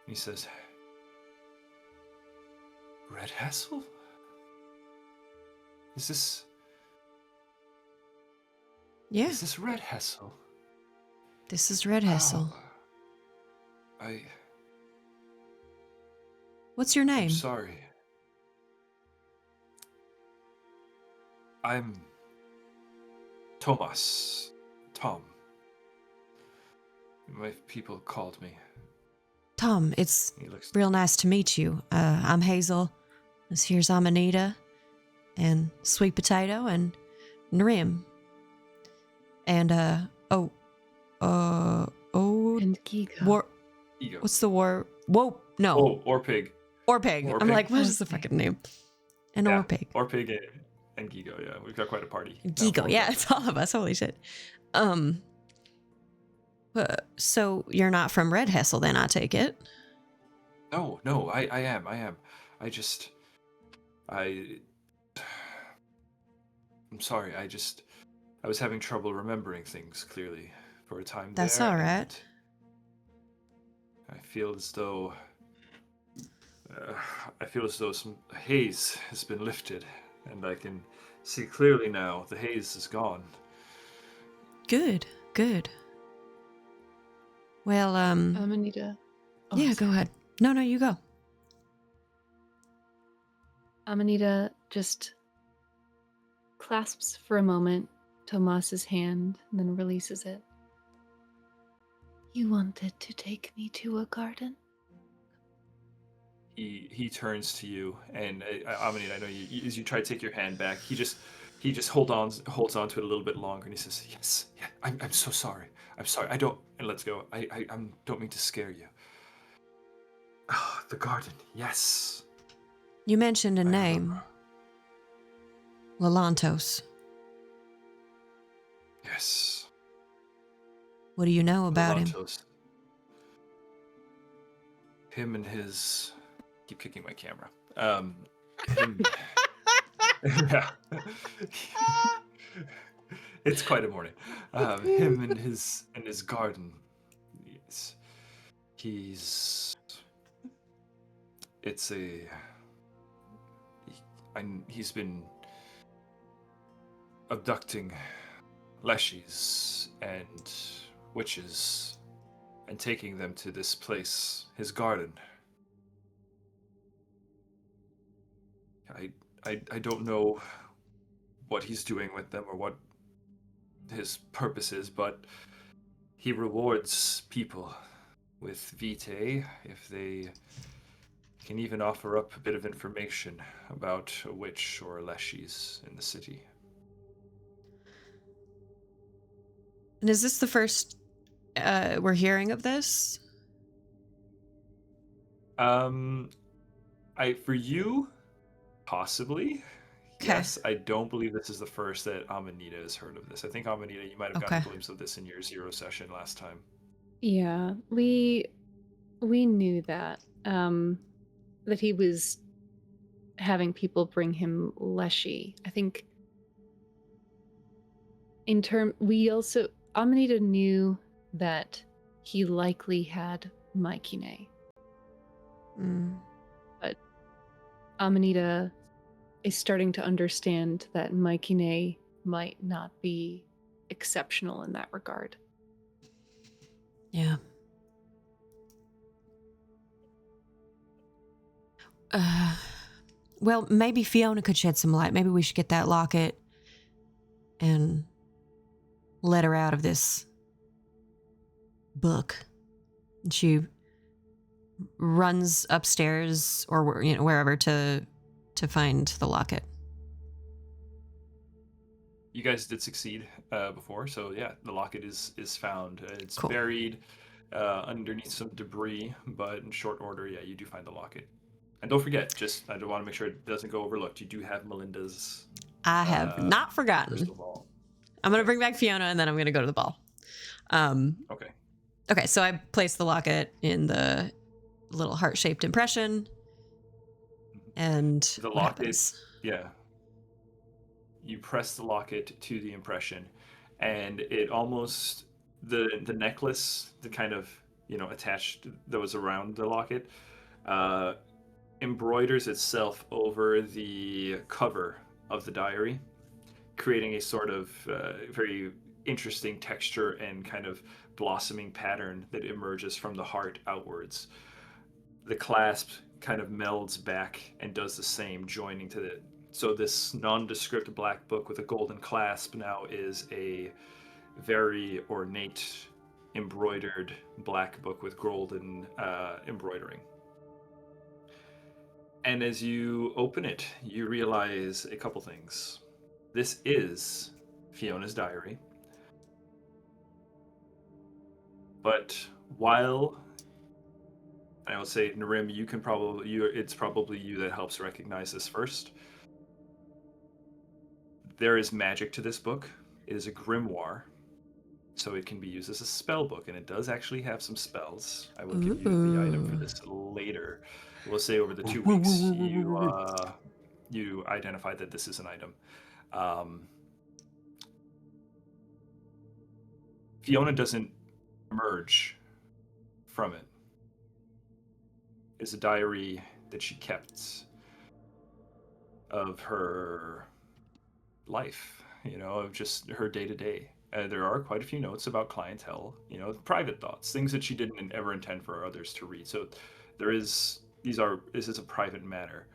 He says, Red Hassel? Is this... Yeah. Is this Red Hassel? This is Red Hassel. What's your name? I'm sorry. I'm... Tomas. Tom. My people called me. Tom, it's He looks... real nice to meet you. I'm Hazel. This here's Amanita. And Sweet Potato and Narim. And, And Giga. Ego. What's the war? Whoa, no. Oh, or pig. Orpig. Orpig. I'm like, what is the fucking name? An Orpig. Orpig and Gigo, yeah. We've got quite a party. Gigo, yeah, it's all of us. Holy shit. So you're not from Red Hassel then, I take it? No, I am. I'm sorry, I was having trouble remembering things clearly for a time. That's there, all right. I feel as though some haze has been lifted, and I can see clearly now. The haze is gone. Good. Well, Amanita. Oh, yeah, sorry. go ahead. No, you go. Amanita just clasps for a moment Tomas's hand and then releases it. You wanted to take me to a garden? He turns to you, and Amanita, I know you. As you try to take your hand back, he just holds on to it a little bit longer, and he says, "Yes, yeah, I'm so sorry. I'm sorry. I don't." And let's go. I don't mean to scare you. Oh, the garden. Yes. You mentioned a I name. remember. Lalantos. Yes. What do you know about him? Lalantos. him and his keep kicking my camera. Him yeah. It's quite a morning. Him and his garden. He's it's a he's been abducting leshies and witches and taking them to this place, his garden. I don't know what he's doing with them or what his purpose is, but he rewards people with vitae if they can even offer up a bit of information about a witch or leshies in the city. And is this the first we're hearing of this? For you, possibly. Okay. Yes, I don't believe this is the first that Amanita has heard of this. I think Amanita, you might have gotten a Okay. glimpse of this in your zero session last time. Yeah, we knew that that he was having people bring him leshy. I think we also Amanita knew that he likely had Maikine, Mm. but Amanita is starting to understand that Maikine might not be exceptional in that regard. Yeah. Well, maybe Fiona could shed some light. Maybe we should get that locket and let her out of this book. And she runs upstairs or wherever to find the locket. You guys did succeed before, so yeah, the locket is found. It's Cool. buried underneath some debris, but in short order, yeah, you do find the locket. And don't forget, I don't want to make sure it doesn't go overlooked. You do have Melinda's. I have not forgotten. Crystal ball. I'm going to bring back Fiona and then I'm going to go to the ball. Okay. Okay, so I place the locket in the little heart-shaped impression. And The what locket, happens? yeah. You press the locket to the impression, and it almost the necklace, the kind of attached that was around the locket, embroiders itself over the cover of the diary, creating a sort of very interesting texture and kind of blossoming pattern that emerges from the heart outwards. The clasp kind of melds back and does the same, joining to the. So this nondescript black book with a golden clasp now is a very ornate, embroidered black book with golden embroidering. And as you open it, you realize a couple things. This is Fiona's diary. But while I would say, Narim, it's probably you that helps recognize this first. There is magic to this book. It is a grimoire, so it can be used as a spell book, and it does actually have some spells. I will give you the item for this later. We'll say over the 2 weeks you identified that this is an item. Fiona doesn't emerge from it. It's a diary that she kept of her life, of just her day to day. There are quite a few notes about clientele, private thoughts, things that she didn't ever intend for others to read. So this is a private matter.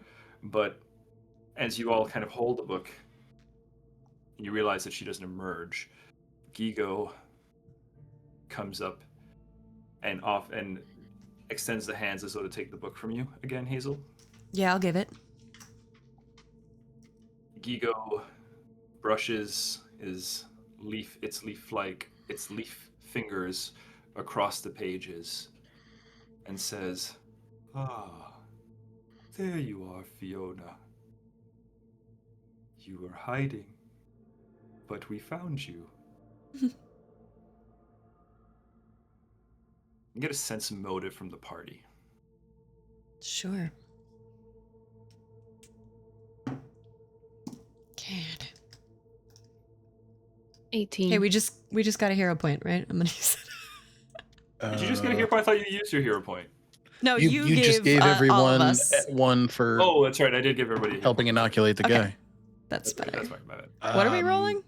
But as you all kind of hold the book, you realize that she doesn't emerge. Gigo comes up and extends the hands as though to take the book from you again, Hazel. Yeah, I'll give it. Gigo brushes its leaf fingers across the pages and says, "Ah, there you are, Fiona. You were hiding, but we found you." You get a sense of motive from the party. Sure. God. 18. Hey, we just got a hero point, right? I'm gonna use it. Did you just get a hero point? I thought you used your hero point. No, You just gave gave all of everyone us. one for Oh, that's right. I did give everybody a hero helping point. inoculate the Okay. guy. That's better. That's my bad. What are we rolling?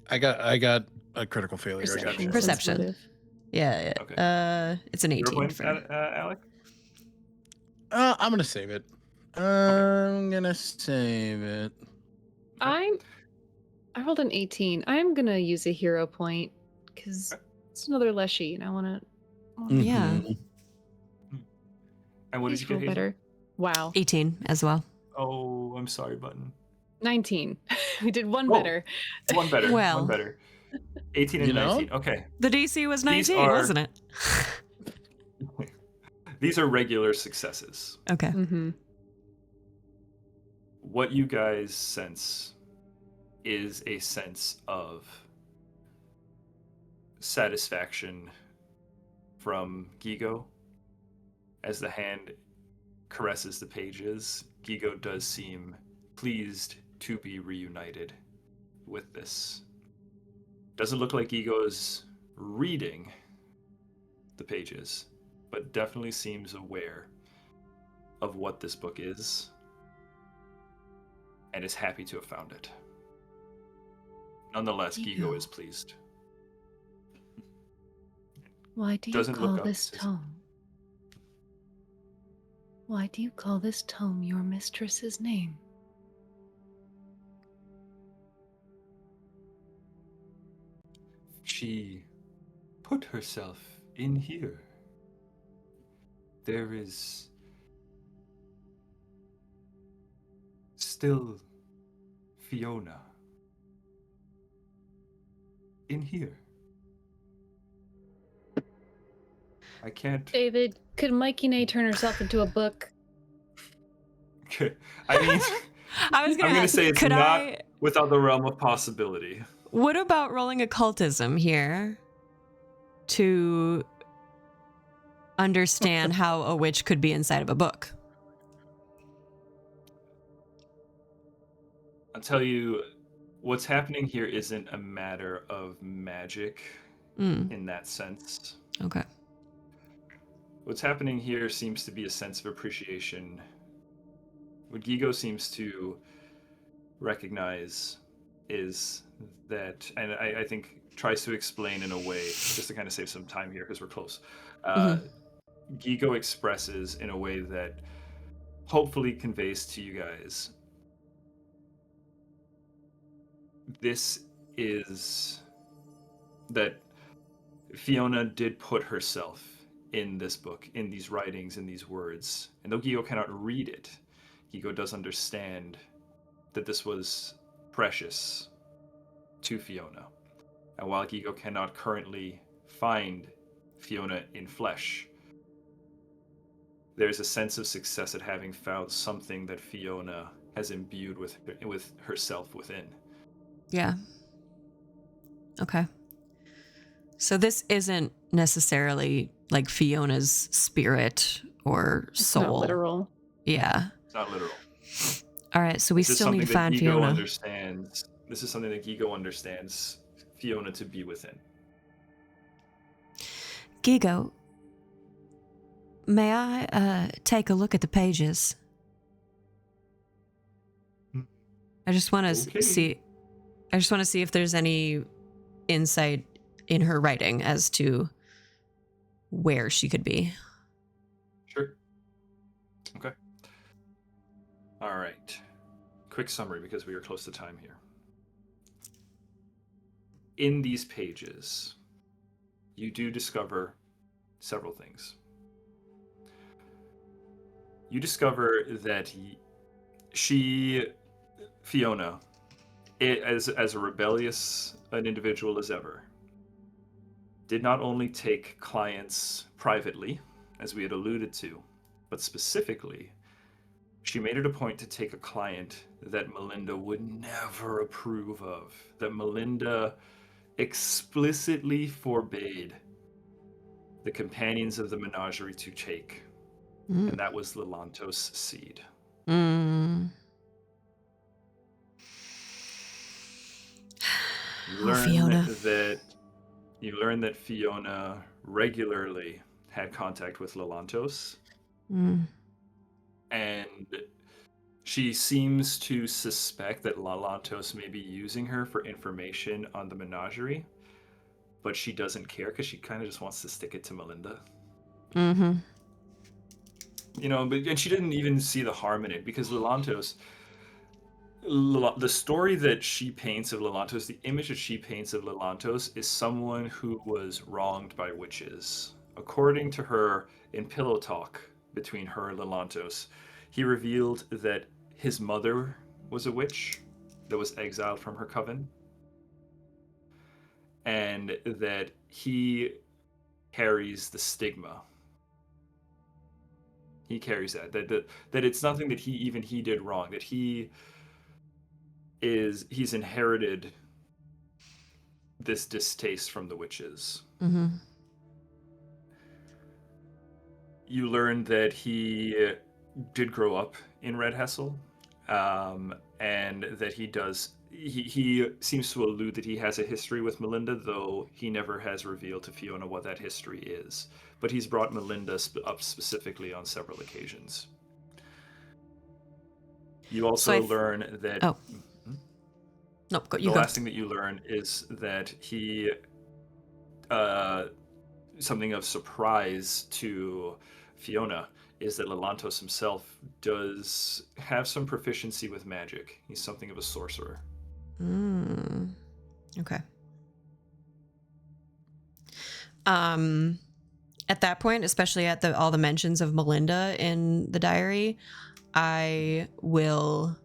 I got a critical failure. I got shit. Perception. Sensitive. Yeah. Okay. It's an 18 Hero point, for. Alec? I'm gonna save it. I'm gonna save it. I rolled an 18. I'm gonna use a hero point because it's another Leshy, and I want to. Yeah. Mhm. And what did you get, roll Hazel? better. Wow. 18 as well. Oh, I'm sorry, Button. 19. We did one Oh. better. One better. Well. One better. 18 and You know? 19. Okay. The DC was These 19, are- wasn't it? These are regular successes. Okay. Mm-hmm. What you guys sense is a sense of satisfaction from Gigo. As the hand caresses the pages, Gigo does seem pleased to be reunited with this. Doesn't look like Gigo is reading the pages, but definitely seems aware of what this book is and is happy to have found it. Nonetheless, Gigo is pleased. Why do you Doesn't call look up, this says- tome? Why do you call this tome your mistress's name? She put herself in here. There is still Fiona in here. I can't. David, could Mikey Nay turn herself into a book? I mean, I was I'm gonna gonna ask, say it's could not I? without the realm of possibility. What about rolling occultism here to understand how a witch could be inside of a book? I'll tell you, what's happening here isn't a matter of magic in that sense. Okay. What's happening here seems to be a sense of appreciation. What Gigo seems to recognize is that, and I think tries to explain in a way, just to kind of save some time here because we're close. Gigo expresses in a way that hopefully conveys to you guys this is that Fiona did put herself in this book, in these writings, in these words. And though Gigo cannot read it, Gigo does understand that this was precious to Fiona. And while Gigo cannot currently find Fiona in flesh, there's a sense of success at having found something that Fiona has imbued with herself within. Yeah. Okay. So this isn't necessarily like Fiona's spirit or It's soul. not literal. Yeah. It's not literal. All right. So we This is still need to something that find Gigo Fiona. understands. This is something that Gigo understands Fiona to be within. Gigo, may I take a look at the pages? I just want to Okay. see. I just want to see if there's any insight in her writing as to where she could be. Sure. Okay. All right. Quick summary because we are close to time here. In these pages, you do discover several things. You discover that Fiona, as a rebellious an individual as ever, did not only take clients privately, as we had alluded to, but specifically, she made it a point to take a client that Melinda would never approve of, that Melinda explicitly forbade the companions of the Menagerie to take. and that was Lelantos' seed. Mm. You Oh, learn Fiona. that Fiona regularly had contact with Lelantos, Mm. and she seems to suspect that Lelantos may be using her for information on the Menagerie, but she doesn't care because she kind of just wants to stick it to Melinda. Mm-hmm. And she didn't even see the harm in it because Lelantos, the story that she paints of Lelantos, the image that she paints of Lelantos is someone who was wronged by witches. According to her, in pillow talk between her and Lelantos, he revealed that his mother was a witch that was exiled from her coven, and that he carries the stigma. He carries that it's nothing that he did wrong, that he's inherited this distaste from the witches. Mm-hmm. You learn that he did grow up in Red Hessel, and that he seems to allude that he has a history with Melinda, though he never has revealed to Fiona what that history is. But he's brought Melinda up specifically on several occasions. You also learn that... Oh. Nope, you the go. last thing that you learn is that he... something of surprise to Fiona is that Lelantos himself does have some proficiency with magic. He's something of a sorcerer. Okay. At that point, especially at all the mentions of Melinda in the diary, I will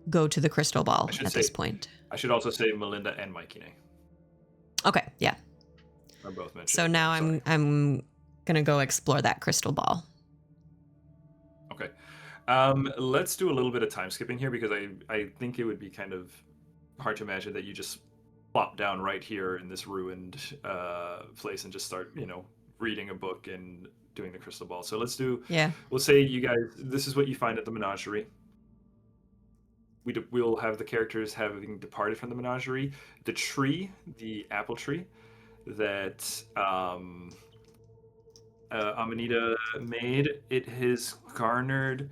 go to the crystal ball at this point. I should also say Melinda and Mikine Okay, yeah. are both mentioned. So now I'm gonna go explore that crystal ball. Okay. Let's do a little bit of time skipping here because I think it would be kind of hard to imagine that you just plop down right here in this ruined place and just start, reading a book and doing the crystal ball. So let's do... Yeah. We'll say you guys, this is what you find at the Menagerie. We'll have the characters having departed from the Menagerie. The tree, the apple tree that Amanita made, it has garnered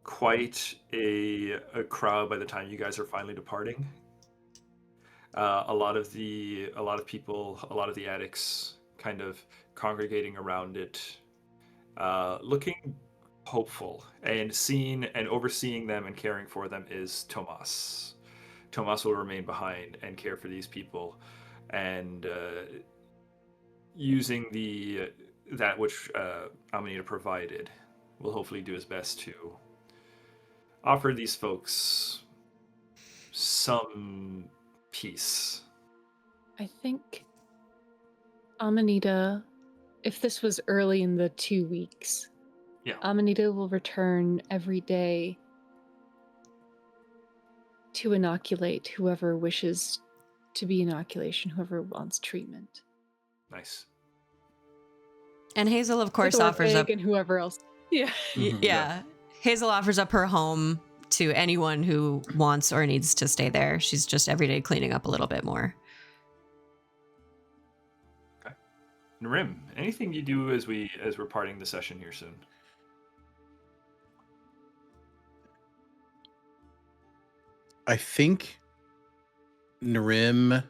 quite a crowd by the time you guys are finally departing. A lot of people, a lot of the addicts kind of congregating around it, looking hopeful, and overseeing them and caring for them is Tomas. Tomas will remain behind and care for these people, and using that which Amanita provided, will hopefully do his best to offer these folks some peace. I think Amanita, if this was early in the 2 weeks, Yeah. Amanita will return every day to inoculate whoever wishes to be inoculation, whoever wants treatment. Nice. And Hazel, of course, With offers up... and whoever else. Yeah. Yeah. Hazel offers up her home to anyone who wants or needs to stay there. She's just every day cleaning up a little bit more. Okay. Narim, anything you do as we're parting the session here soon? I think Narim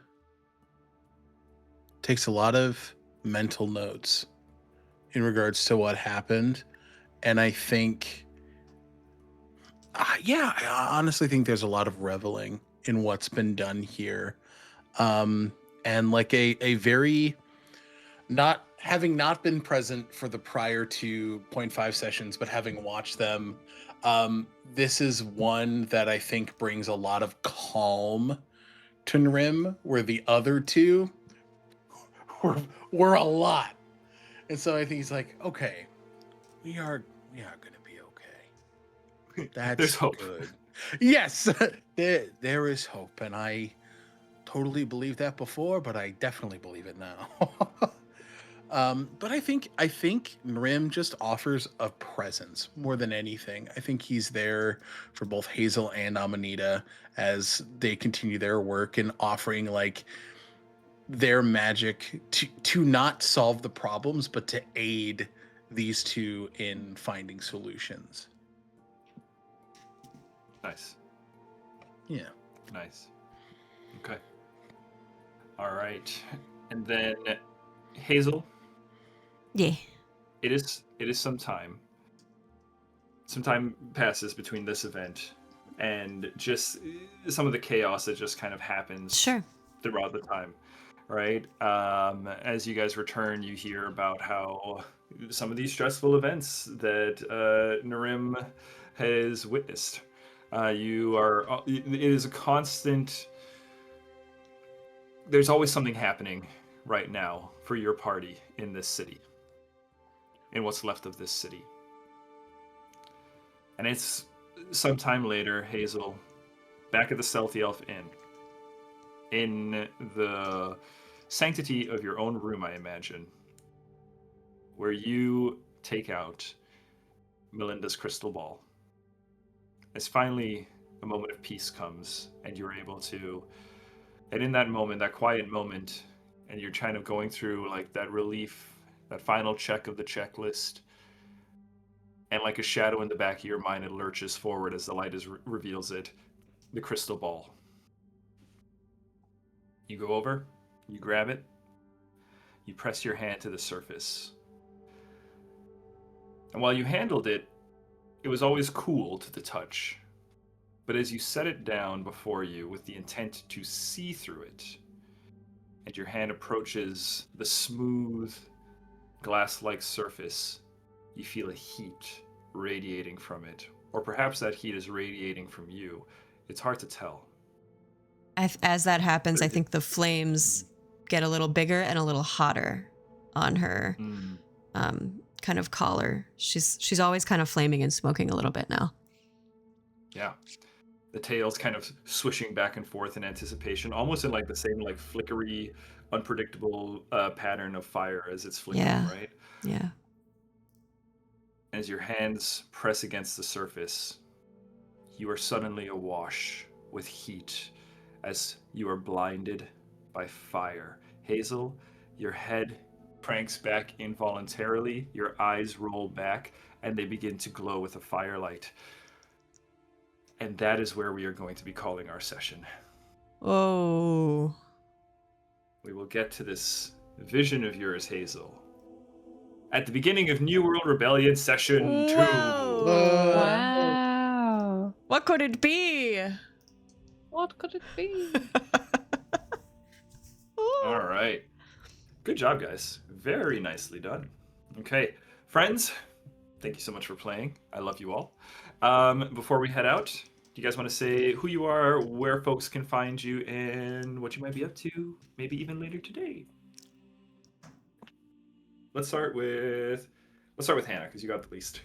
takes a lot of mental notes in regards to what happened. And I think, I honestly think there's a lot of reveling in what's been done here. And like a very, not having not been present for the prior to 0.5 sessions, but having watched them, this is one that I think brings a lot of calm to Narim, where the other two were a lot. And so I think he's like, okay, we are going to be okay. That's There's hope. Good. Yes, there is hope. And I totally believed that before, but I definitely believe it now. But I think Nrim just offers a presence more than anything. I think he's there for both Hazel and Amanita as they continue their work and offering like their magic to not solve the problems, but to aid these two in finding solutions. Nice. Yeah. Nice. Okay. All right. And then Hazel, Yeah. it is some time. Some time passes between this event and just some of the chaos that just kind of happens Sure. throughout the time, right? As you guys return, you hear about how some of these stressful events that Narim has witnessed. It is a constant. There's always something happening right now for your party in this city, in what's left of this city. And it's sometime later, Hazel, back at the Stealthy Elf Inn, in the sanctity of your own room, I imagine, where you take out Melinda's crystal ball. As finally a moment of peace comes, and you're able to, and in that moment, that quiet moment, and you're kind of going through like that relief, that final check of the checklist, and like a shadow in the back of your mind, it lurches forward as the light reveals it, the crystal ball. You go over, you grab it, you press your hand to the surface. And while you handled it, it was always cool to the touch. But as you set it down before you with the intent to see through it, and your hand approaches the smooth, glass-like surface, you feel a heat radiating from it. Or perhaps that heat is radiating from you. It's hard to tell. As that happens, I think the flames get a little bigger and a little hotter on her kind of collar. She's always kind of flaming and smoking a little bit now. Yeah. The tail's kind of swishing back and forth in anticipation, almost in like the same like flickery, unpredictable pattern of fire as it's flickering, right? Yeah. As your hands press against the surface, you are suddenly awash with heat as you are blinded by fire. Hazel, your head cranks back involuntarily, your eyes roll back, and they begin to glow with a firelight. And that is where we are going to be calling our session. Oh. We will get to this vision of yours, Hazel, at the beginning of New World Rebellion Session 2. Whoa. Wow. What could it be? What could it be? All right. Good job, guys. Very nicely done. Okay, friends, thank you so much for playing. I love you all. Before we head out, do you guys want to say who you are, where folks can find you, and what you might be up to, maybe even later today? Let's start with Hannah, because you got the least.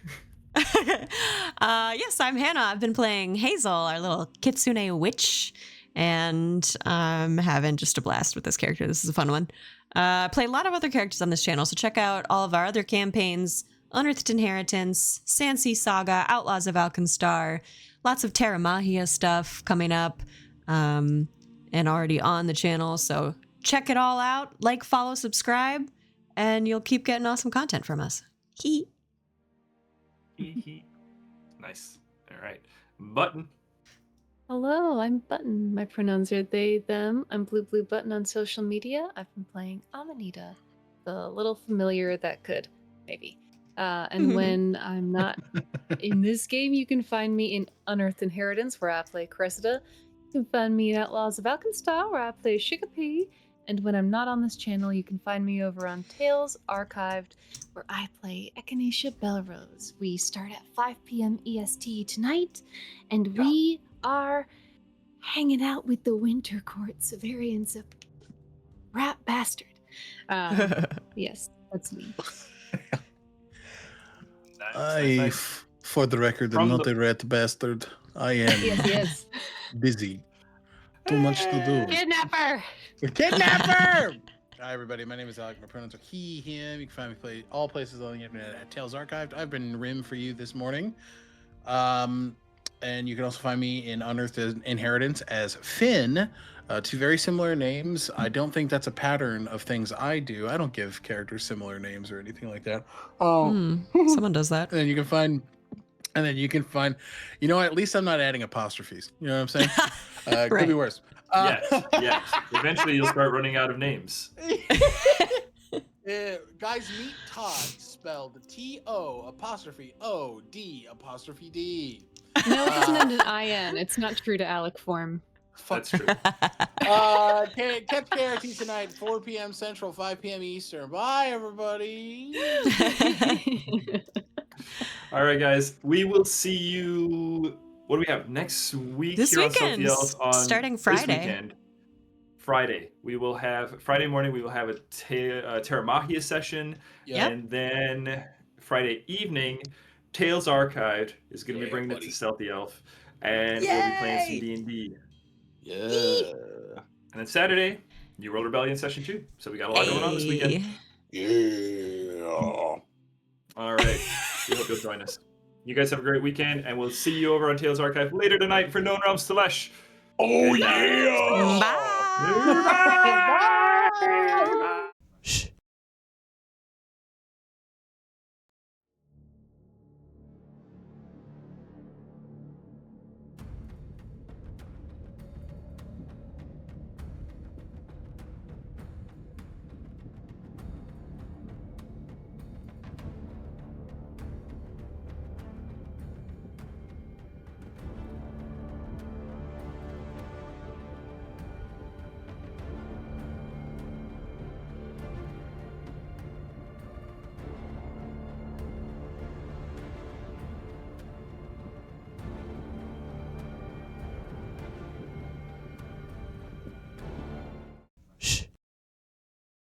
Yes, I'm Hannah. I've been playing Hazel, our little kitsune witch, and I'm having just a blast with this character. This is a fun one. I play a lot of other characters on this channel, so check out all of our other campaigns: Unearthed Inheritance, Sandsea Saga, Outlaws of Alkenstar, lots of Terra Mahia stuff coming up, and already on the channel. So check it all out. Like, follow, subscribe, and you'll keep getting awesome content from us. Hee. Nice. All right. Button. Hello, I'm Button. My pronouns are they, them. I'm Blue Button on social media. I've been playing Amanita, the little familiar that could, maybe. And when I'm not in this game, you can find me in Unearthed Inheritance, where I play Cressida. You can find me in Outlaws of Alkenstar, where I play Shikapee. And when I'm not on this channel, you can find me over on Tales Archived, where I play Echinacea Belrose. We start at 5 p.m. EST tonight, and we are hanging out with the Winter Court Severians of Rat Bastard. Yes, that's me. Nice. For the record, I'm not a rat bastard. I am Yes. busy. Too much to do. Kidnapper! Kidnapper! Hi, everybody. My name is Alec. My pronouns are he, him. You can find me all places on the internet at Tales Archived. I've been Rim for you this morning. And you can also find me in Unearthed Inheritance as Finn. Two very similar names. I don't think that's a pattern of things I do. I don't give characters similar names or anything like that. Someone does that. And then you can find, you know, at least I'm not adding apostrophes. You know what I'm saying? Could be Right. worse. Yes. Eventually, you'll start running out of names. Guys, meet Todd, spelled TO'D''D''. No, it doesn't end in IN. It's not true to Alec form. That's true. Catch KRT tonight, 4 p.m. Central, 5 p.m. Eastern. Bye, everybody. All right, guys. We will see you. What do we have next week? This here weekend, on Soundtale on starting this Friday. weekend. Friday Friday morning. We will have a Terramahia session, Yep. and then Friday evening, Tales Archived is going to be bringing buddy. it to Stealthy Elf, and we'll be playing some D&D. Yeah. And then Saturday, New World Rebellion session 2. So we got a lot going on this weekend. Yeah. All right. We hope you'll join us. You guys have a great weekend, and we'll see you over on Tales Archive later tonight for Known Realms Telesh. Oh, yeah. Bye. Bye. Bye.